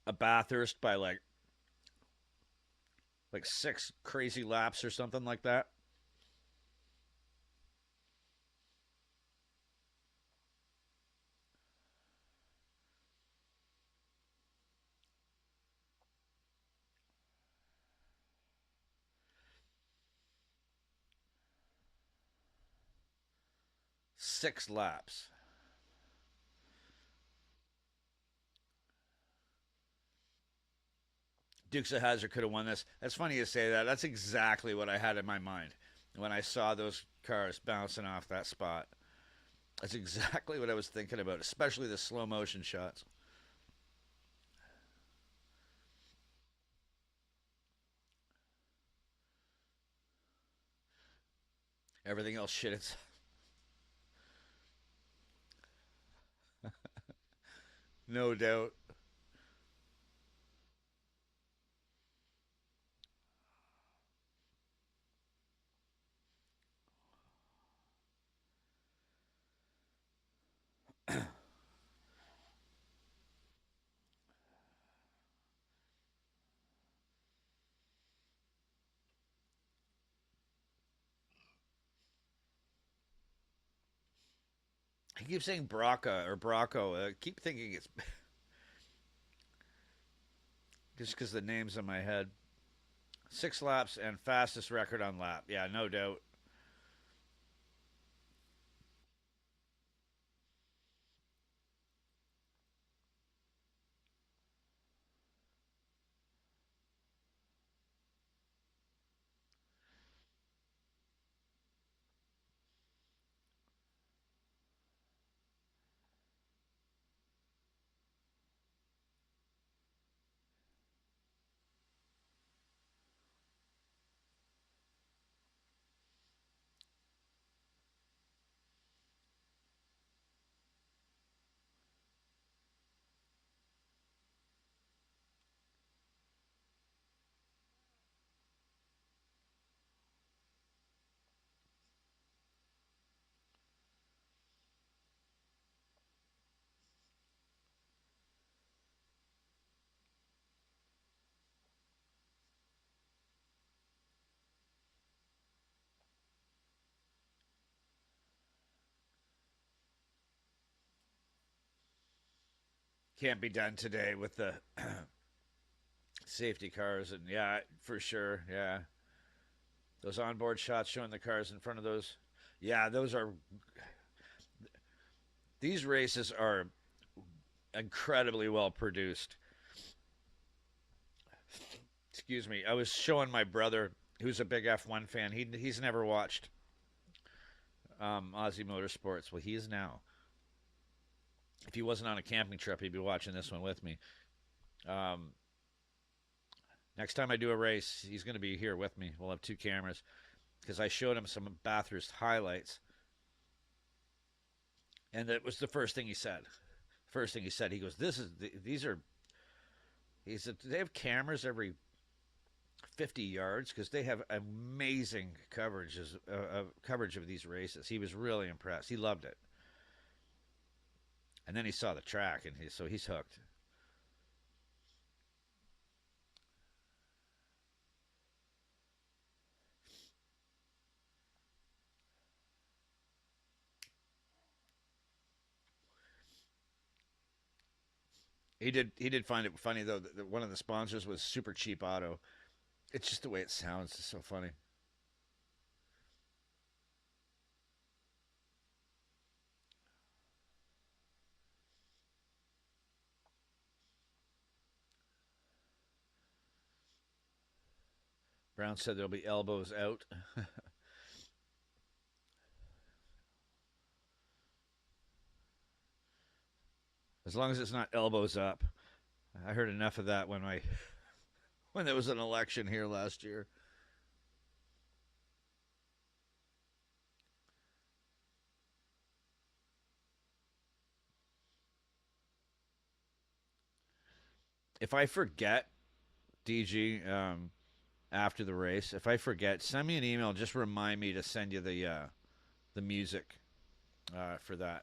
a Bathurst by like six crazy laps or something like that? Six laps. Dukes of Hazzard could have won this. That's funny you say that. That's exactly what I had in my mind when I saw those cars bouncing off that spot. That's exactly what I was thinking about, especially the slow motion shots. Everything else shit. It's no doubt. I keep saying Braca or Bracco. I keep thinking it's just because the name's in my head. 6 laps and fastest record on lap. Yeah, no doubt. Can't be done today with the safety cars, and yeah, for sure. Yeah, those onboard shots showing the cars in front of those. Yeah, those are. These races are incredibly well produced. Excuse me. I was showing my brother, who's a big F1 fan. He's never watched Aussie Motorsports. Well, he is now. If he wasn't on a camping trip, he'd be watching this one with me. Um, Next time I do a race, he's going to be here with me. We'll have 2 cameras because I showed him some Bathurst highlights, and that was the first thing he said. First thing he said, he goes, "This is these are." He said they have cameras every 50 yards because they have amazing coverage of these races. He was really impressed. He loved it, and then he saw the track, and so he's hooked. He did find it funny though that one of the sponsors was Super Cheap Auto. It's just the way it sounds. It's so funny. Brown said there'll be elbows out. As long as it's not elbows up. I heard enough of that when there was an election here last year. If I forget, DG, after the race, if I forget, send me an email. Just remind me to send you the music for that.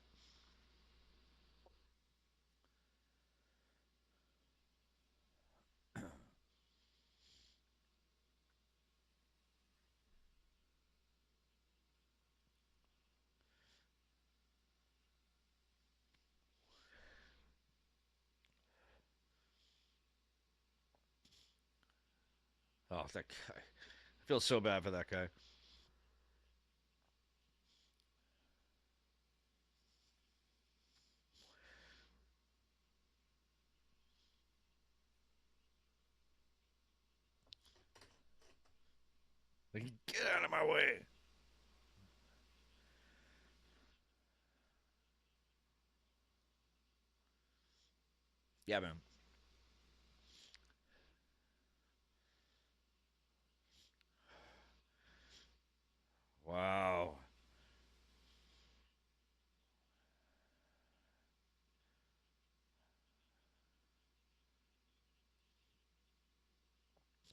Oh, that guy. I feel so bad for that guy. of my way. Yeah, man. Wow.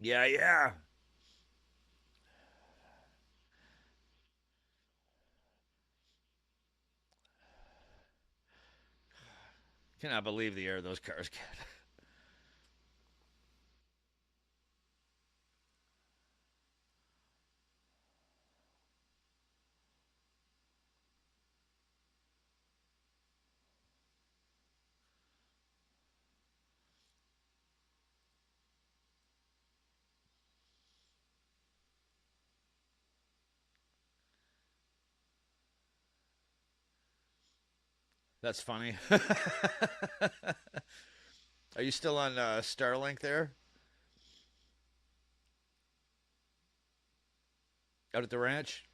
Yeah, yeah. Cannot believe the air those cars get. That's funny. Are you still on Starlink there? Out at the ranch?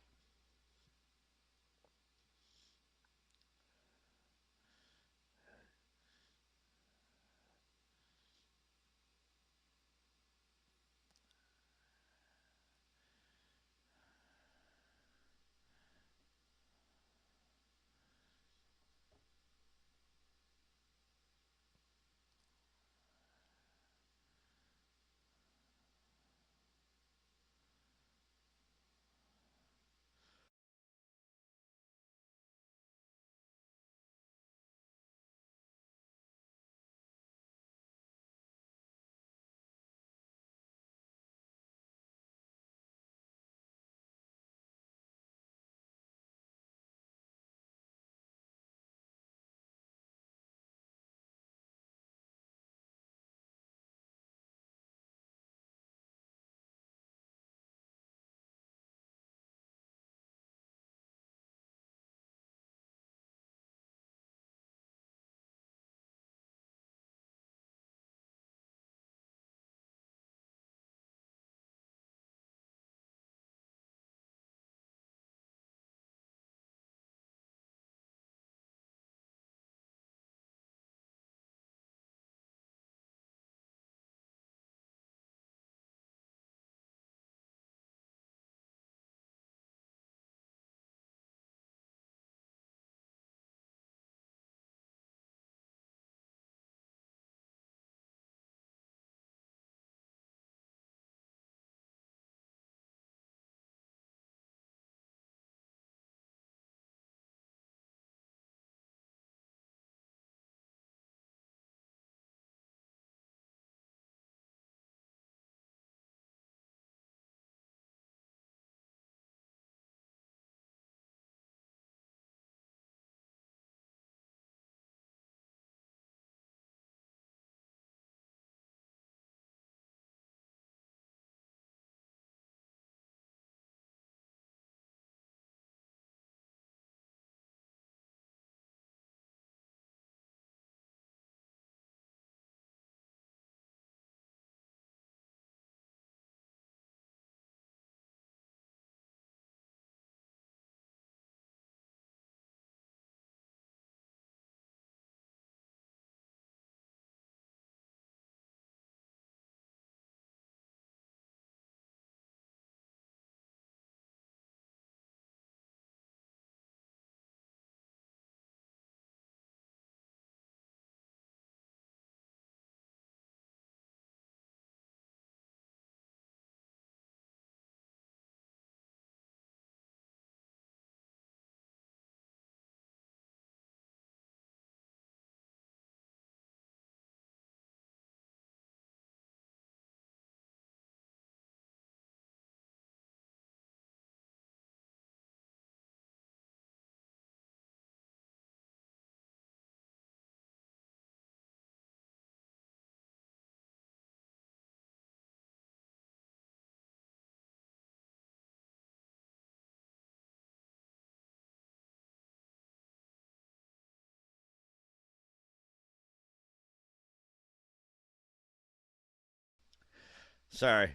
Sorry.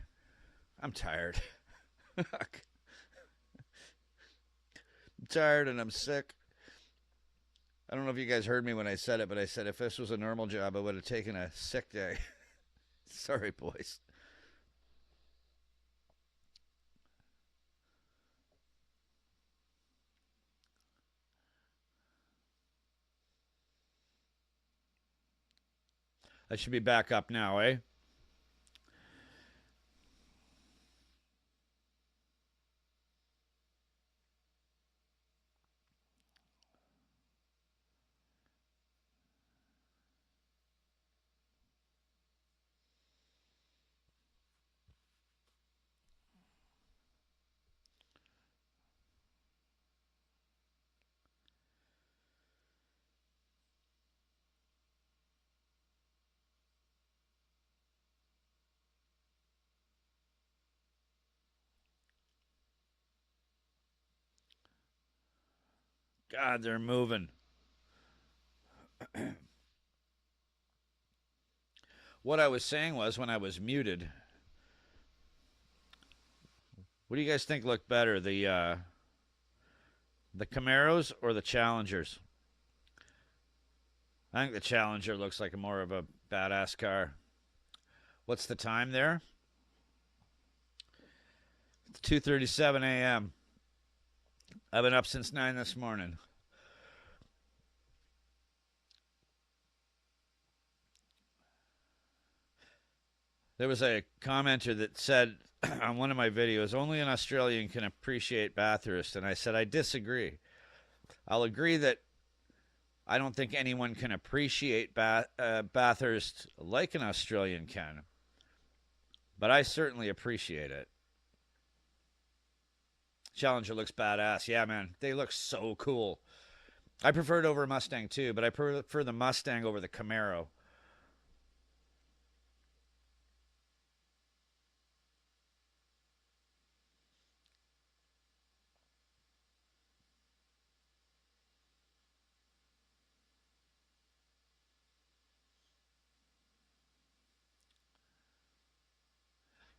I'm tired. tired and I'm sick. I don't know if you guys heard me when I said it, but I said if this was a normal job, I would have taken a sick day. Sorry, boys. I should be back up now, eh? God, they're moving. What I was saying was when I was muted, what do you guys think looked better, the Camaros or the Challengers? I think the Challenger looks like more of a badass car. What's the time there? It's 2:37 a.m. I've been up since 9 this morning. There was a commenter that said on one of my videos, only an Australian can appreciate Bathurst. And I said, I disagree. I'll agree that I don't think anyone can appreciate Bathurst like an Australian can. But I certainly appreciate it. Challenger looks badass. Yeah, man. They look so cool. I prefer it over a Mustang too, but I prefer the Mustang over the Camaro.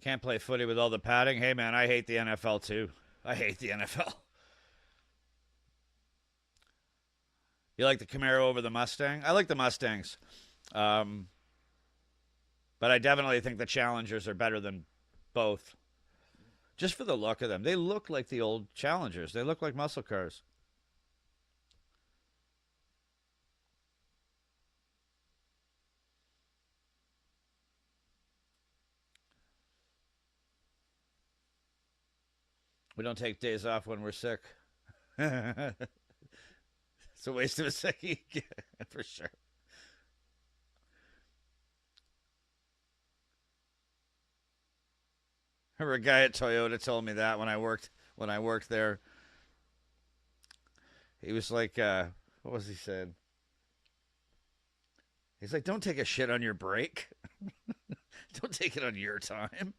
Can't play footy with all the padding. Hey, man, I hate the NFL too. I hate the NFL. You like the Camaro over the Mustang? I like the Mustangs. Um, but I definitely think the Challengers are better than both. Just for the look of them. They look like the old Challengers. They look like muscle cars. We don't take days off when we're sick. It's a waste of a second, for sure. Remember a guy at Toyota told me that when I worked there. He was like, what was he said? He's like, don't take a shit on your break. Don't take it on your time.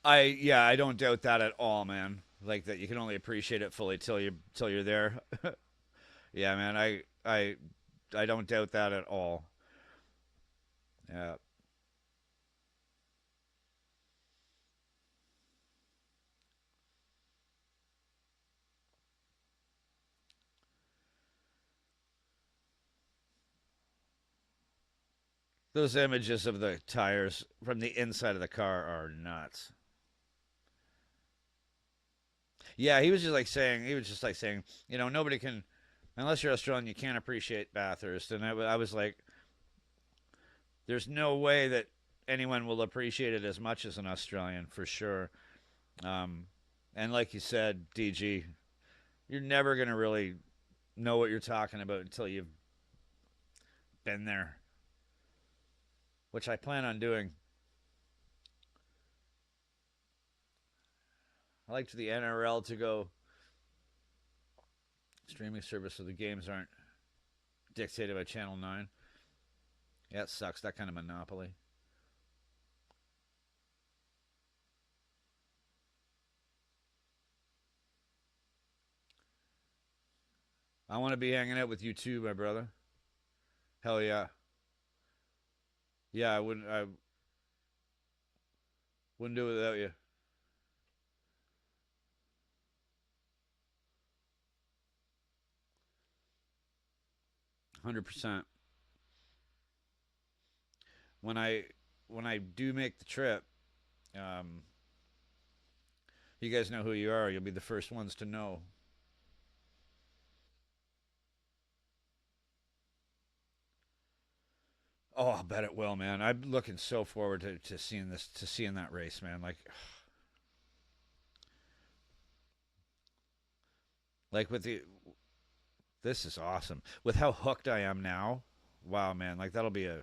I don't doubt that at all, man. Like that you can only appreciate it fully till you're there. Yeah, man. I don't doubt that at all. Yeah. Those images of the tires from the inside of the car are nuts. Yeah, he was just like saying, nobody can, unless you're Australian, you can't appreciate Bathurst. And I was like, there's no way that anyone will appreciate it as much as an Australian, for sure. Um, and like you said, DG, you're never going to really know what you're talking about until you've been there, which I plan on doing. I like for the NRL to go streaming service so the games aren't dictated by Channel 9. Yeah, it sucks, that kind of monopoly. I want to be hanging out with you too, my brother. Hell yeah. Yeah, I wouldn't do it without you. 100%. When I when I do make the trip, um, you guys know who you are. You'll be the first ones to know. Oh, I bet it will, man. I'm looking so forward to seeing this, to seeing that race, man. Like with the this is awesome. With how hooked I am now, wow, man. Like that'll be an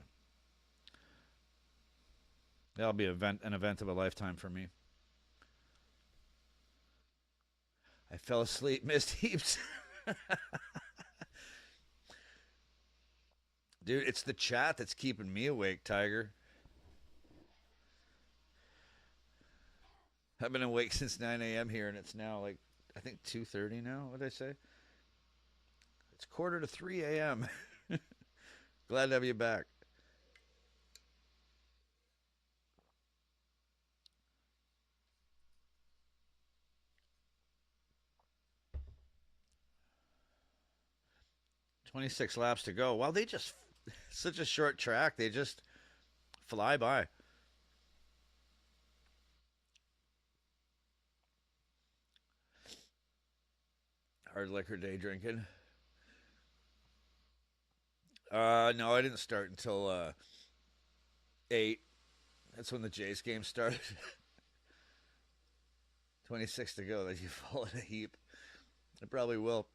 event of a lifetime for me. I fell asleep, missed heaps. Dude, it's the chat that's keeping me awake, Tiger. I've been awake since 9 a.m. here, and it's now like I think 2:30 now. What did I say? It's quarter to 3 a.m. Glad to have you back. 26 laps to go. Wow, they just such a short track. They just fly by. Hard liquor day drinking. No, I didn't start until 8. That's when the Jays game started. 26 to go. That you fall in a heap. I probably will.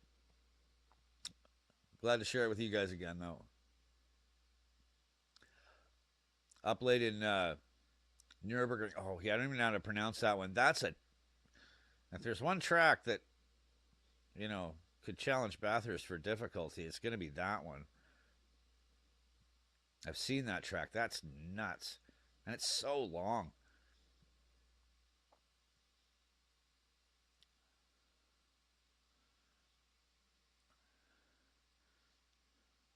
Glad to share it with you guys again, though. Up late in Nuremberg. Oh, yeah, I don't even know how to pronounce that one. If there's one track that, you know, could challenge Bathurst for difficulty, it's going to be that one. I've seen that track. That's nuts. And it's so long.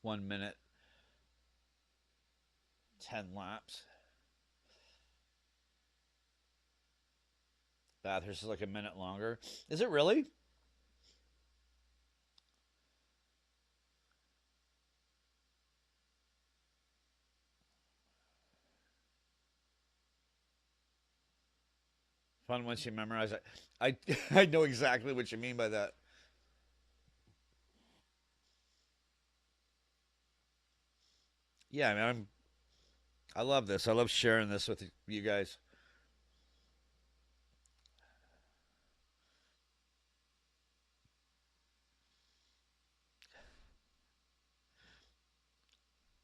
One minute, 10 laps. Bathurst is like a minute longer. Is it really? Fun once you memorize it. I I know exactly what you mean by that. Yeah, man, I love this. I love sharing this with you guys.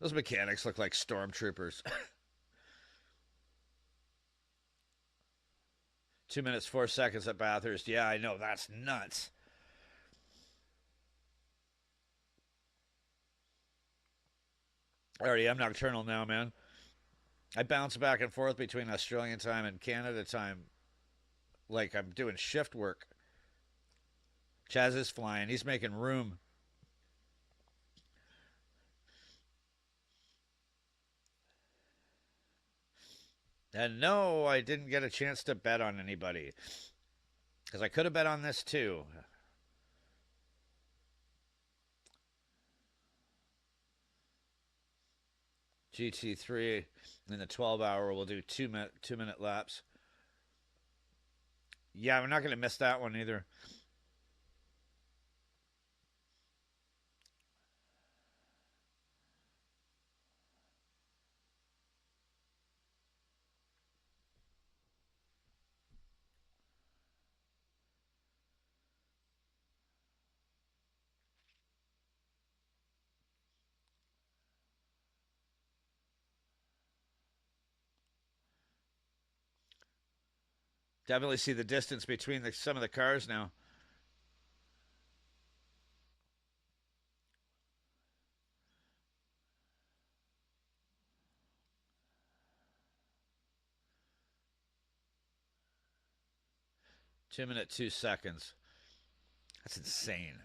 Those mechanics look like stormtroopers. 2 minutes 4 seconds at Bathurst. Yeah, I know that's nuts. I already am nocturnal now, man. I bounce back and forth between Australian time and Canada time, like I'm doing shift work. Chaz is flying. He's making room. And no, I didn't get a chance to bet on anybody. Because I could have bet on this too. GT3 in the 12 hour will do 2 minute laps. Yeah, we're not going to miss that one either. Definitely see the distance between some of the cars now. 2 minute 2 seconds. That's insane.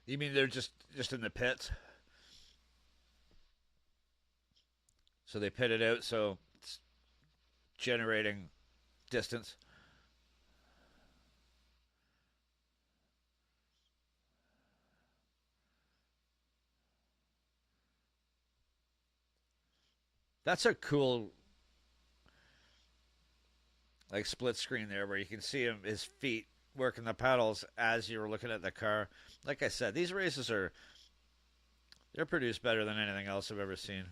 You mean they're just in the pits? So they pit it out, so it's generating distance. That's a cool like split screen there where you can see him his feet working the pedals as you're looking at the car. Like I said, these races are they're produced better than anything else I've ever seen.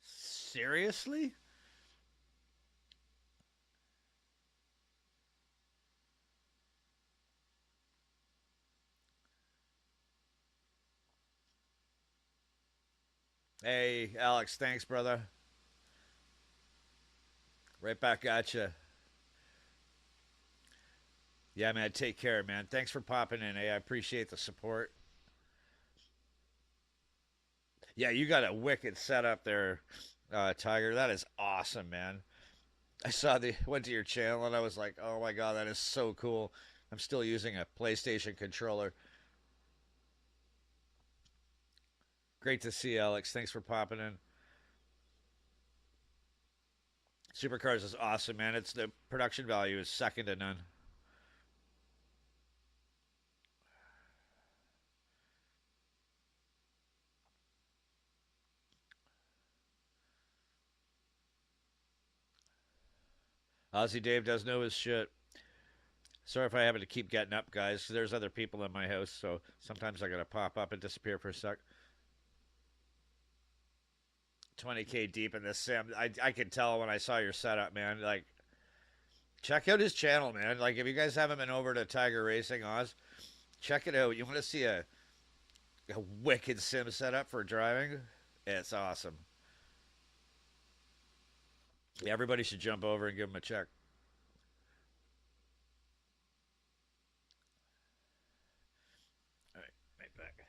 Seriously? Hey, Alex, thanks, brother. Right back at you. Yeah, man, take care, man. Thanks for popping in. Hey, I appreciate the support. Yeah, you got a wicked setup there, Tiger. That is awesome, man. I saw the went to your channel and I was like, oh my god, that is so cool. I'm still using a PlayStation controller. Great to see you, Alex. Thanks for popping in. Supercars is awesome, man. It's the production value is second to none. Aussie Dave does know his shit. Sorry if I have to keep getting up, guys. There's other people in my house, so sometimes I gotta pop up and disappear for a sec. 20K deep in this sim. I could tell when I saw your setup, man. Like, check out his channel, man. Like, if you guys haven't been over to Tiger Racing Oz, check it out. You want to see a wicked sim setup for driving? It's awesome. Yeah, everybody should jump over and give him a check. All right, right back.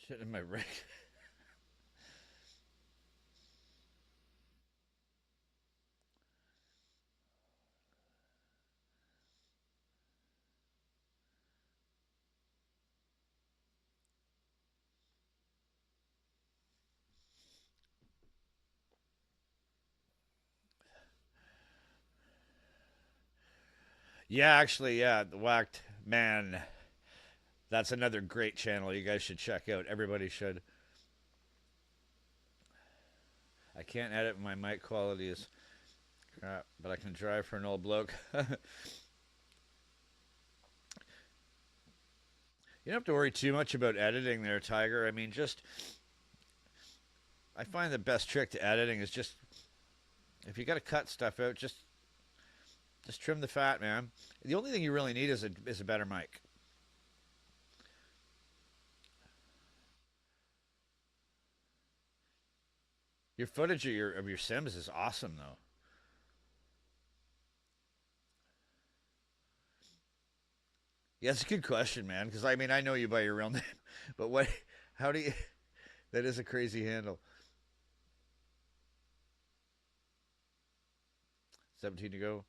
Shit in my rig. Yeah, actually, yeah, the Whacked Man. That's another great channel you guys should check out. Everybody should. I can't edit. My mic quality is crap, but I can drive for an old bloke. You don't have to worry too much about editing there, Tiger. I mean, just I find the best trick to editing is just if you got to cut stuff out, just trim the fat, man. The only thing you really need is a better mic. Your footage of your Sims is awesome though. Yeah, that's a good question, man. Because I mean, I know you by your real name, but what? How do you? That is a crazy handle. 17 to go.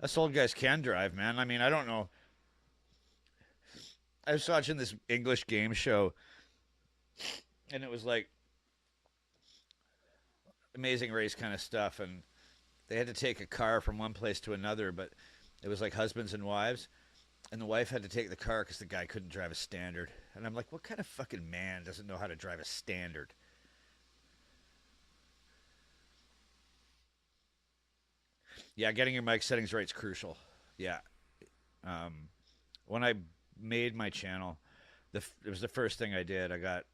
Us old guys can drive, man. I mean, I don't know. I was watching this English game show, and it was like Amazing Race kind of stuff, and they had to take a car from one place to another, but it was like husbands and wives, and the wife had to take the car because the guy couldn't drive a standard. And I'm like, what kind of fucking man doesn't know how to drive a standard? Yeah, getting your mic settings right is crucial. Yeah. Um, when I made my channel, it was the first thing I did. I got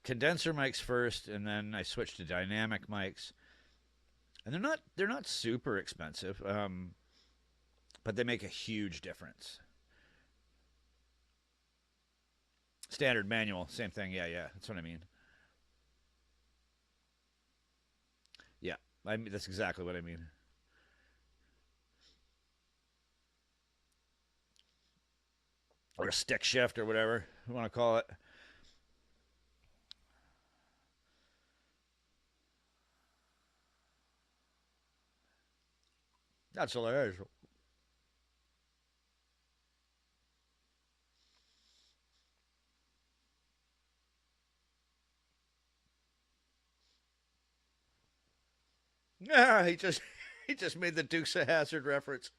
condenser mics first, and then I switched to dynamic mics. And they're not super expensive, but they make a huge difference. Standard manual, same thing. Yeah, yeah, that's what I mean. Yeah, I mean that's exactly what I mean. Or a stick shift or whatever you want to call it. That's hilarious. Yeah, he just made the Dukes of Hazard reference.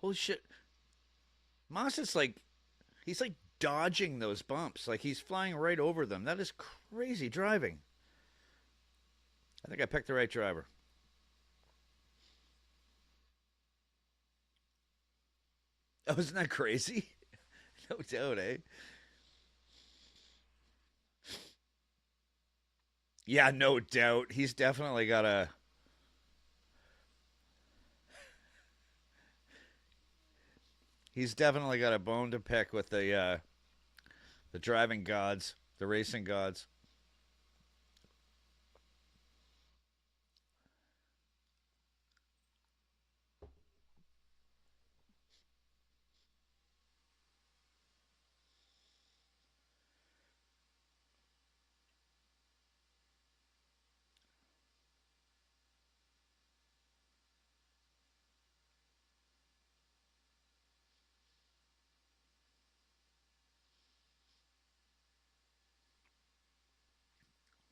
Holy shit, Moss is like he's like dodging those bumps, like he's flying right over them. That is crazy driving. I think I picked the right driver. Oh, isn't that crazy? No doubt, eh? Yeah, no doubt. He's definitely got a bone to pick with the driving gods, the racing gods.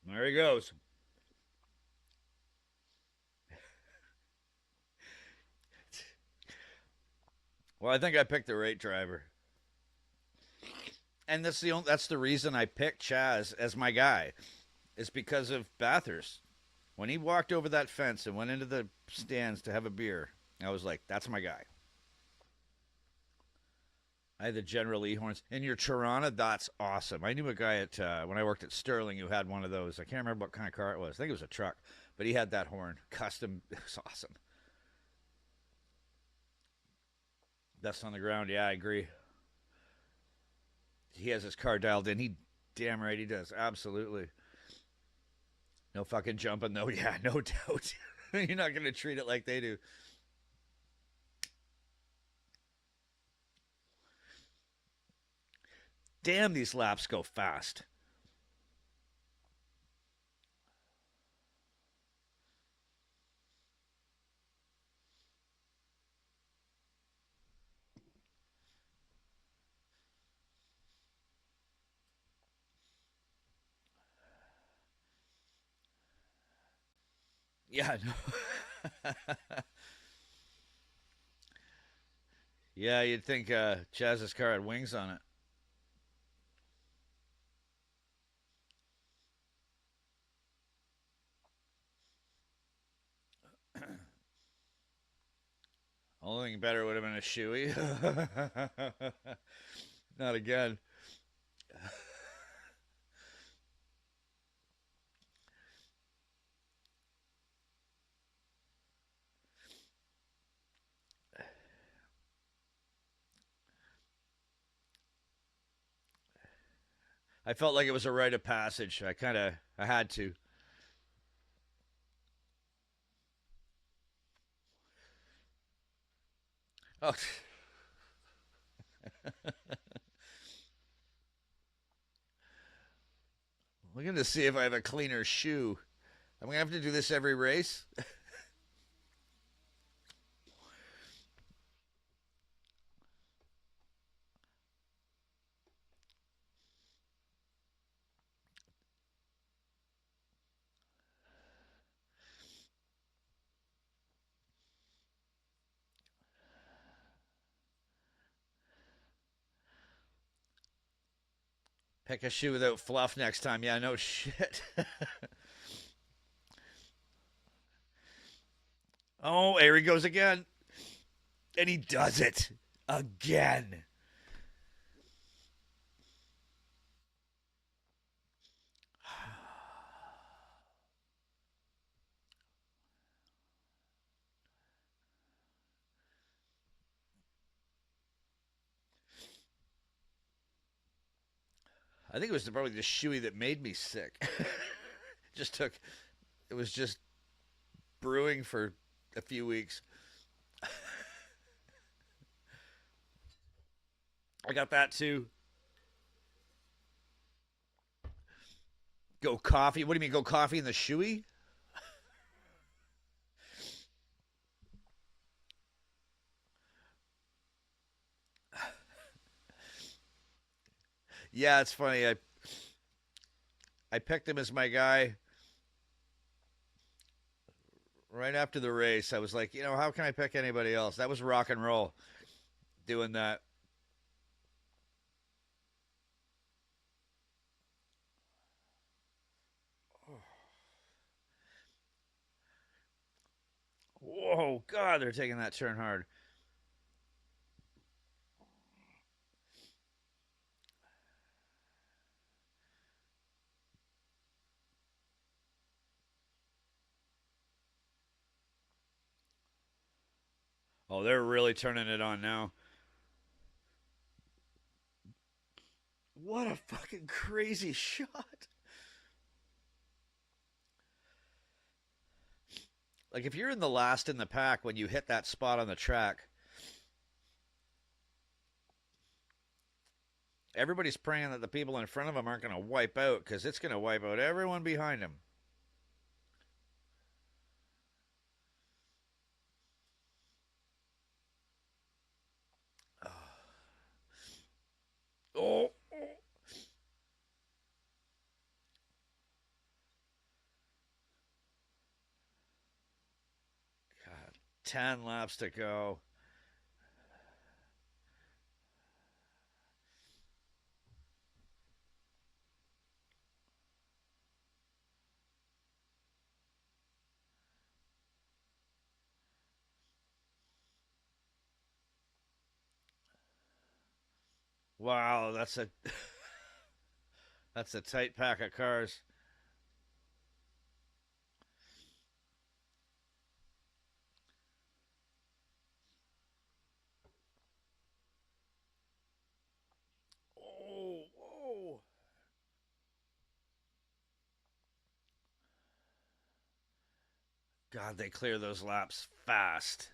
There he goes. Well, I think I picked the right driver, and that's the reason I picked Chaz as my guy, is because of Bathurst. When he walked over that fence and went into the stands to have a beer, I was like, "That's my guy." I had the General Lee horns. And your Tirana, that's awesome. I knew a guy at when I worked at Sterling who had one of those. I can't remember what kind of car it was. I think it was a truck, but he had that horn custom. It was awesome. Dust on the ground. Yeah, I agree. He has his car dialed in. He damn right he does. Absolutely. No fucking jumping though. Yeah, no doubt. You're not gonna treat it like they do. Damn, these laps go fast. Yeah, no. Yeah, you'd think Chaz's car had wings on it. Only thing better would have been a shoey. Not again. I felt like it was a rite of passage. I had to. Oh, looking to see if I have a cleaner shoe. I'm gonna have to do this every race. Pick a shoe without fluff next time. Yeah, no shit. Oh, here he goes again. And he does it again. I think it was probably the shoey that made me sick. Just took, it was just brewing for a few weeks. I got that too. Go coffee. What do you mean, go coffee in the shoey? Yeah, it's funny. I picked him as my guy right after the race. I was like, how can I pick anybody else? That was rock and roll doing that. Whoa, God, they're taking that turn hard. Oh, they're really turning it on now. What a fucking crazy shot. Like, if you're in the last in the pack when you hit that spot on the track, everybody's praying that the people in front of them aren't going to wipe out because it's going to wipe out everyone behind them. Oh, God. 10 laps to go. Wow, that's a tight pack of cars. Oh, oh. God, they clear those laps fast.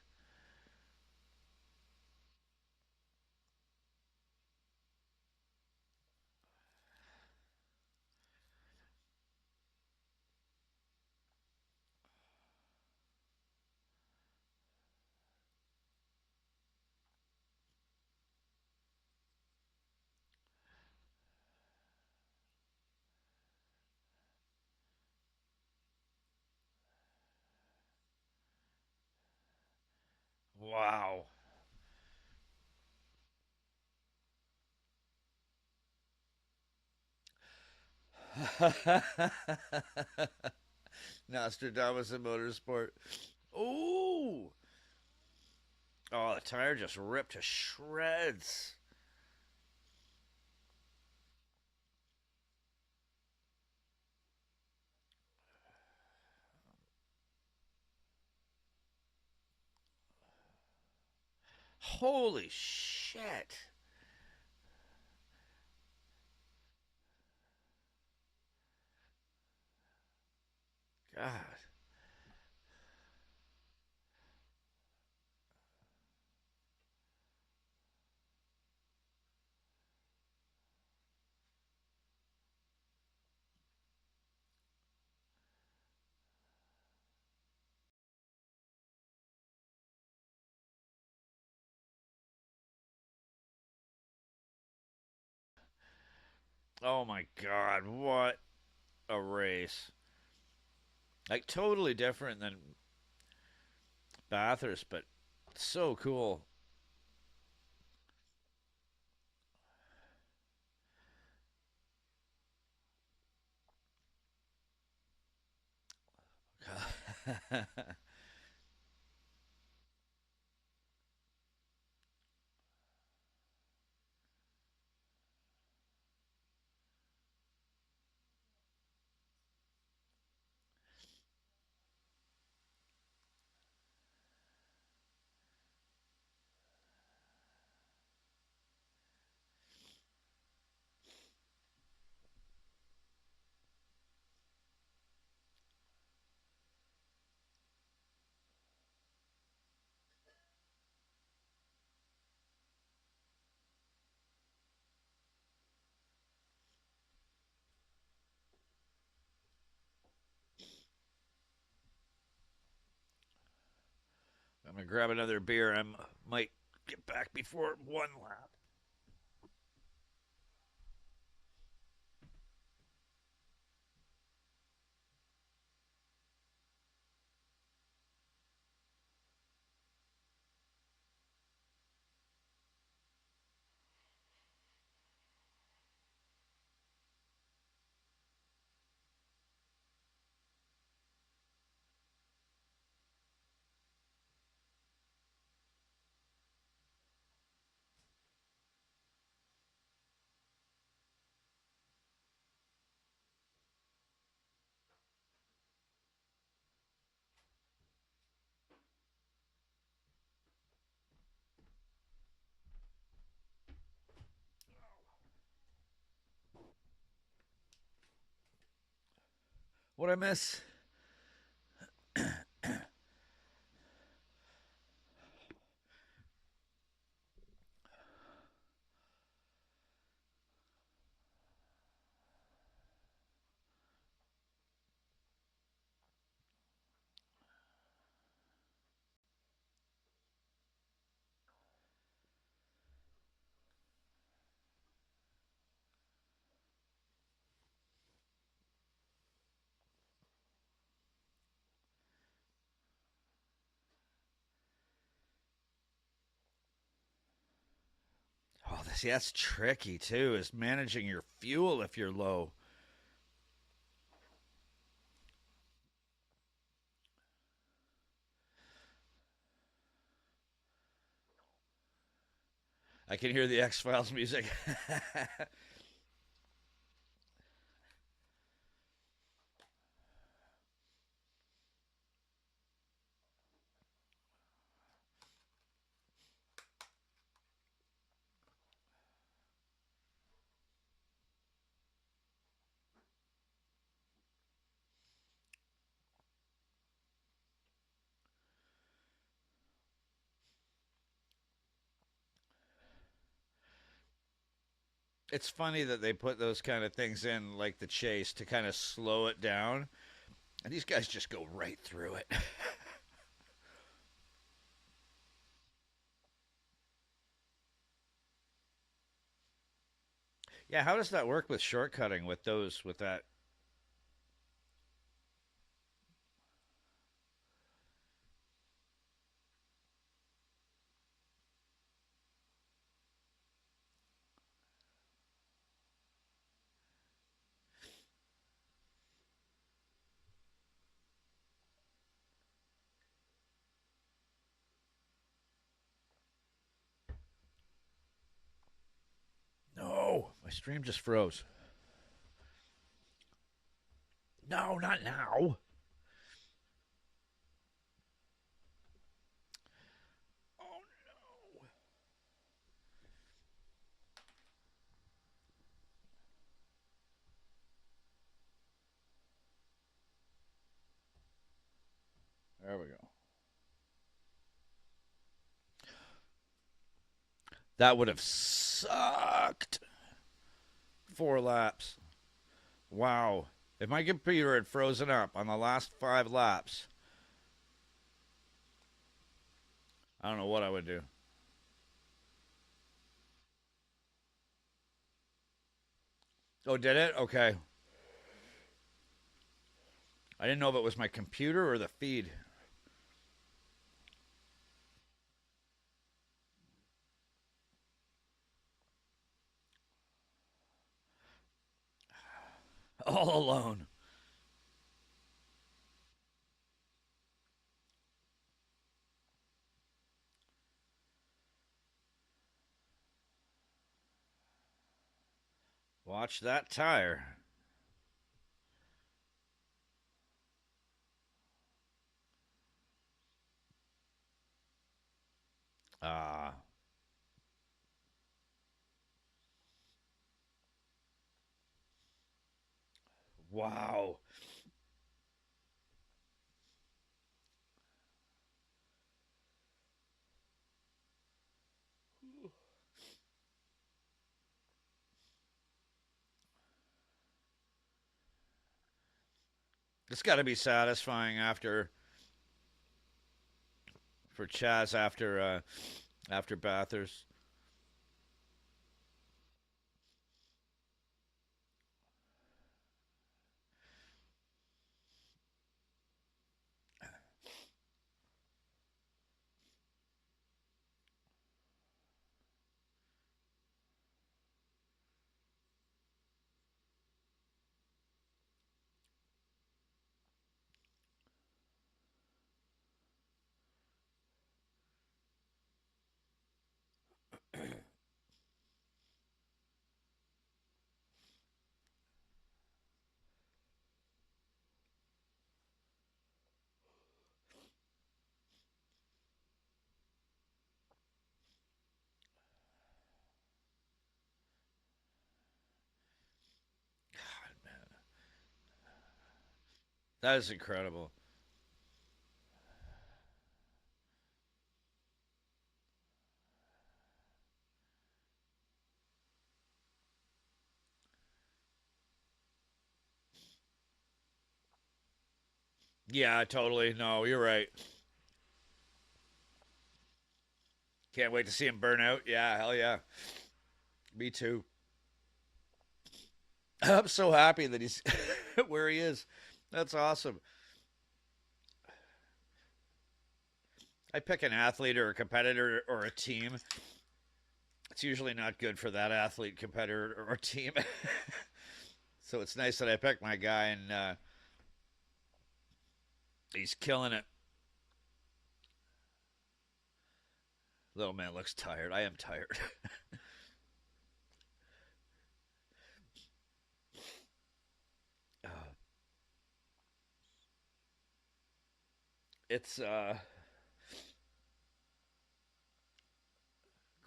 Wow. Nostradamus in Motorsport. Ooh. Oh, the tire just ripped to shreds. Holy shit. God. Oh my god. What a race. Like totally different than Bathurst, but so cool. I'm gonna grab another beer. I might get back before one lap. What I miss? Oh, see, that's tricky too. Is managing your fuel if you're low. I can hear the X-Files music. It's funny that they put those kind of things in, like the chase, to kind of slow it down, and these guys just go right through it. Yeah, how does that work with shortcutting with those with that? No, my stream just froze. No, not now. Oh no. There we go. That would have sucked. 4 laps. Wow. If my computer had frozen up on the last 5 laps, I don't know what I would do. Oh, did it? Okay. I didn't know if it was my computer or the feed. All alone. Watch that tire. Ah. Wow. It's got to be satisfying after for Chaz after Bathurst. That is incredible. Yeah, totally. No, you're right. Can't wait to see him burn out. Yeah, hell yeah. Me too. I'm so happy that he's where he is. That's awesome. I pick an athlete or a competitor or a team. It's usually not good for that athlete, competitor, or team. So it's nice that I picked my guy and he's killing it. Little man looks tired. I am tired. uh, it's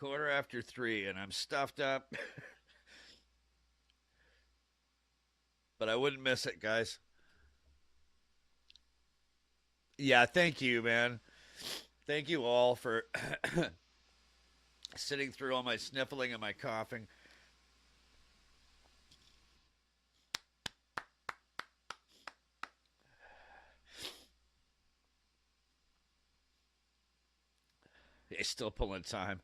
3:15, and I'm stuffed up, but I wouldn't miss it, guys. Yeah, thank you, man. Thank you all for sitting through all my sniffling and my coughing. He's still pulling time.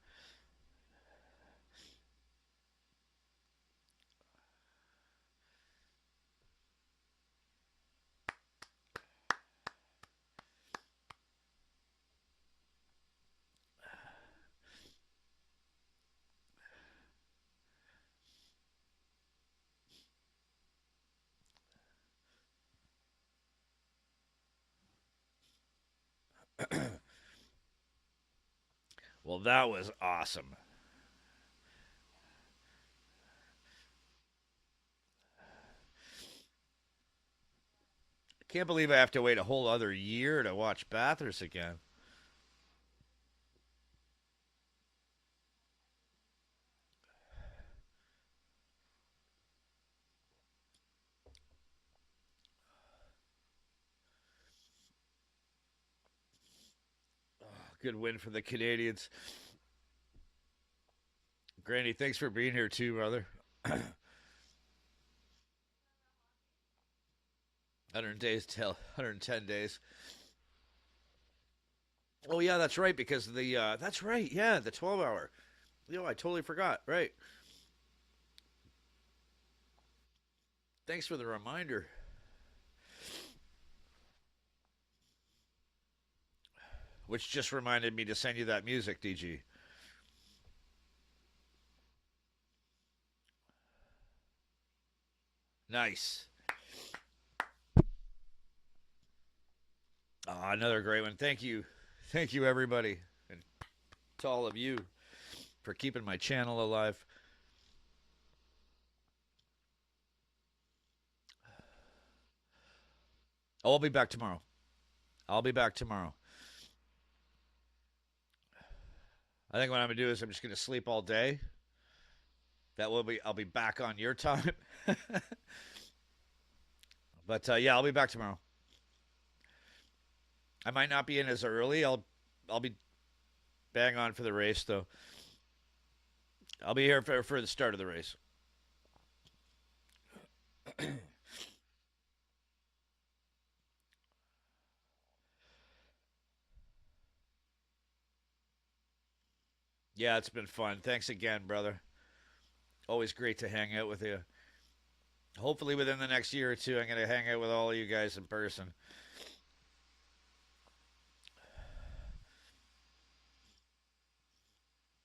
Well, that was awesome. I can't believe I have to wait a whole other year to watch Bathurst again. Good win for the Canadians. Granny, thanks for being here too, brother. 100 days till 110 days. Oh yeah, that's right because of the that's right. Yeah, the 12 hour. I totally forgot. Right. Thanks for the reminder. Which just reminded me to send you that music, DG. Nice. Oh, another great one. Thank you. Thank you, everybody. And to all of you for keeping my channel alive. Oh, I'll be back tomorrow. I'll be back tomorrow. I think what I'm gonna do is I'm just gonna sleep all day. I'll be back on your time. But yeah, I'll be back tomorrow. I might not be in as early. I'll be bang on for the race though. I'll be here for the start of the race. Yeah, it's been fun. Thanks again, brother. Always great to hang out with you. Hopefully, within the next year or two, I'm going to hang out with all of you guys in person.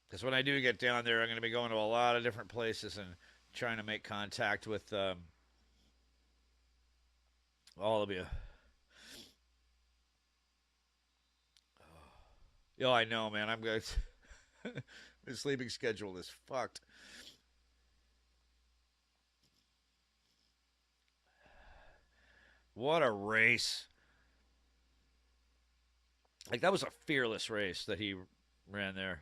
Because when I do get down there, I'm going to be going to a lot of different places and trying to make contact with all of you. Yo, I know, man. I'm good. The sleeping schedule is fucked. What a race. Like, that was a fearless race that he ran there.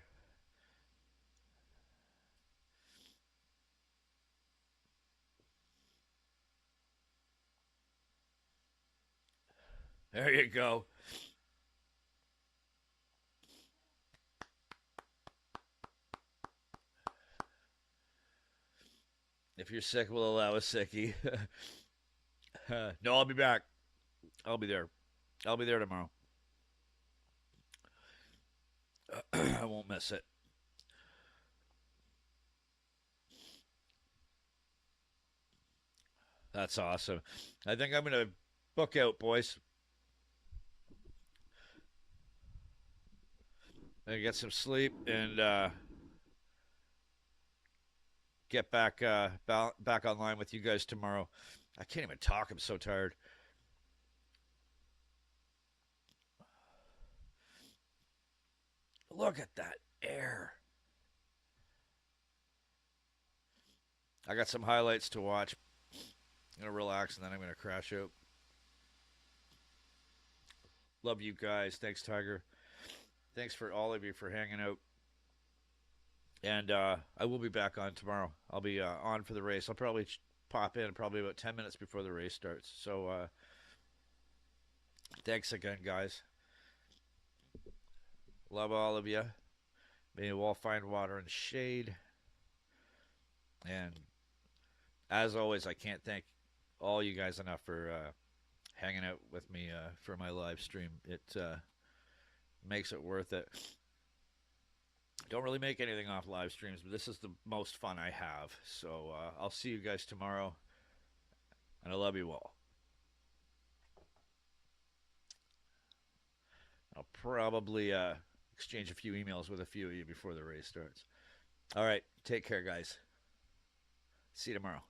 There you go. If you're sick, we'll allow a sickie. No, I'll be back. I'll be there. I'll be there tomorrow. I won't miss it. That's awesome. I think I'm going to book out, boys. And get some sleep and get back online with you guys tomorrow. I can't even talk. I'm so tired. Look at that air. I got some highlights to watch. I'm going to relax and then I'm going to crash out. Love you guys. Thanks, Tiger. Thanks for all of you for hanging out. And I will be back on tomorrow. I'll be on for the race. I'll probably pop in probably about 10 minutes before the race starts. So thanks again, guys. Love all of you. May you all find water and shade. And as always, I can't thank all you guys enough for hanging out with me for my live stream. It makes it worth it. Don't really make anything off live streams, but this is the most fun I have. So I'll see you guys tomorrow, and I love you all. I'll probably exchange a few emails with a few of you before the race starts. All right, take care, guys. See you tomorrow.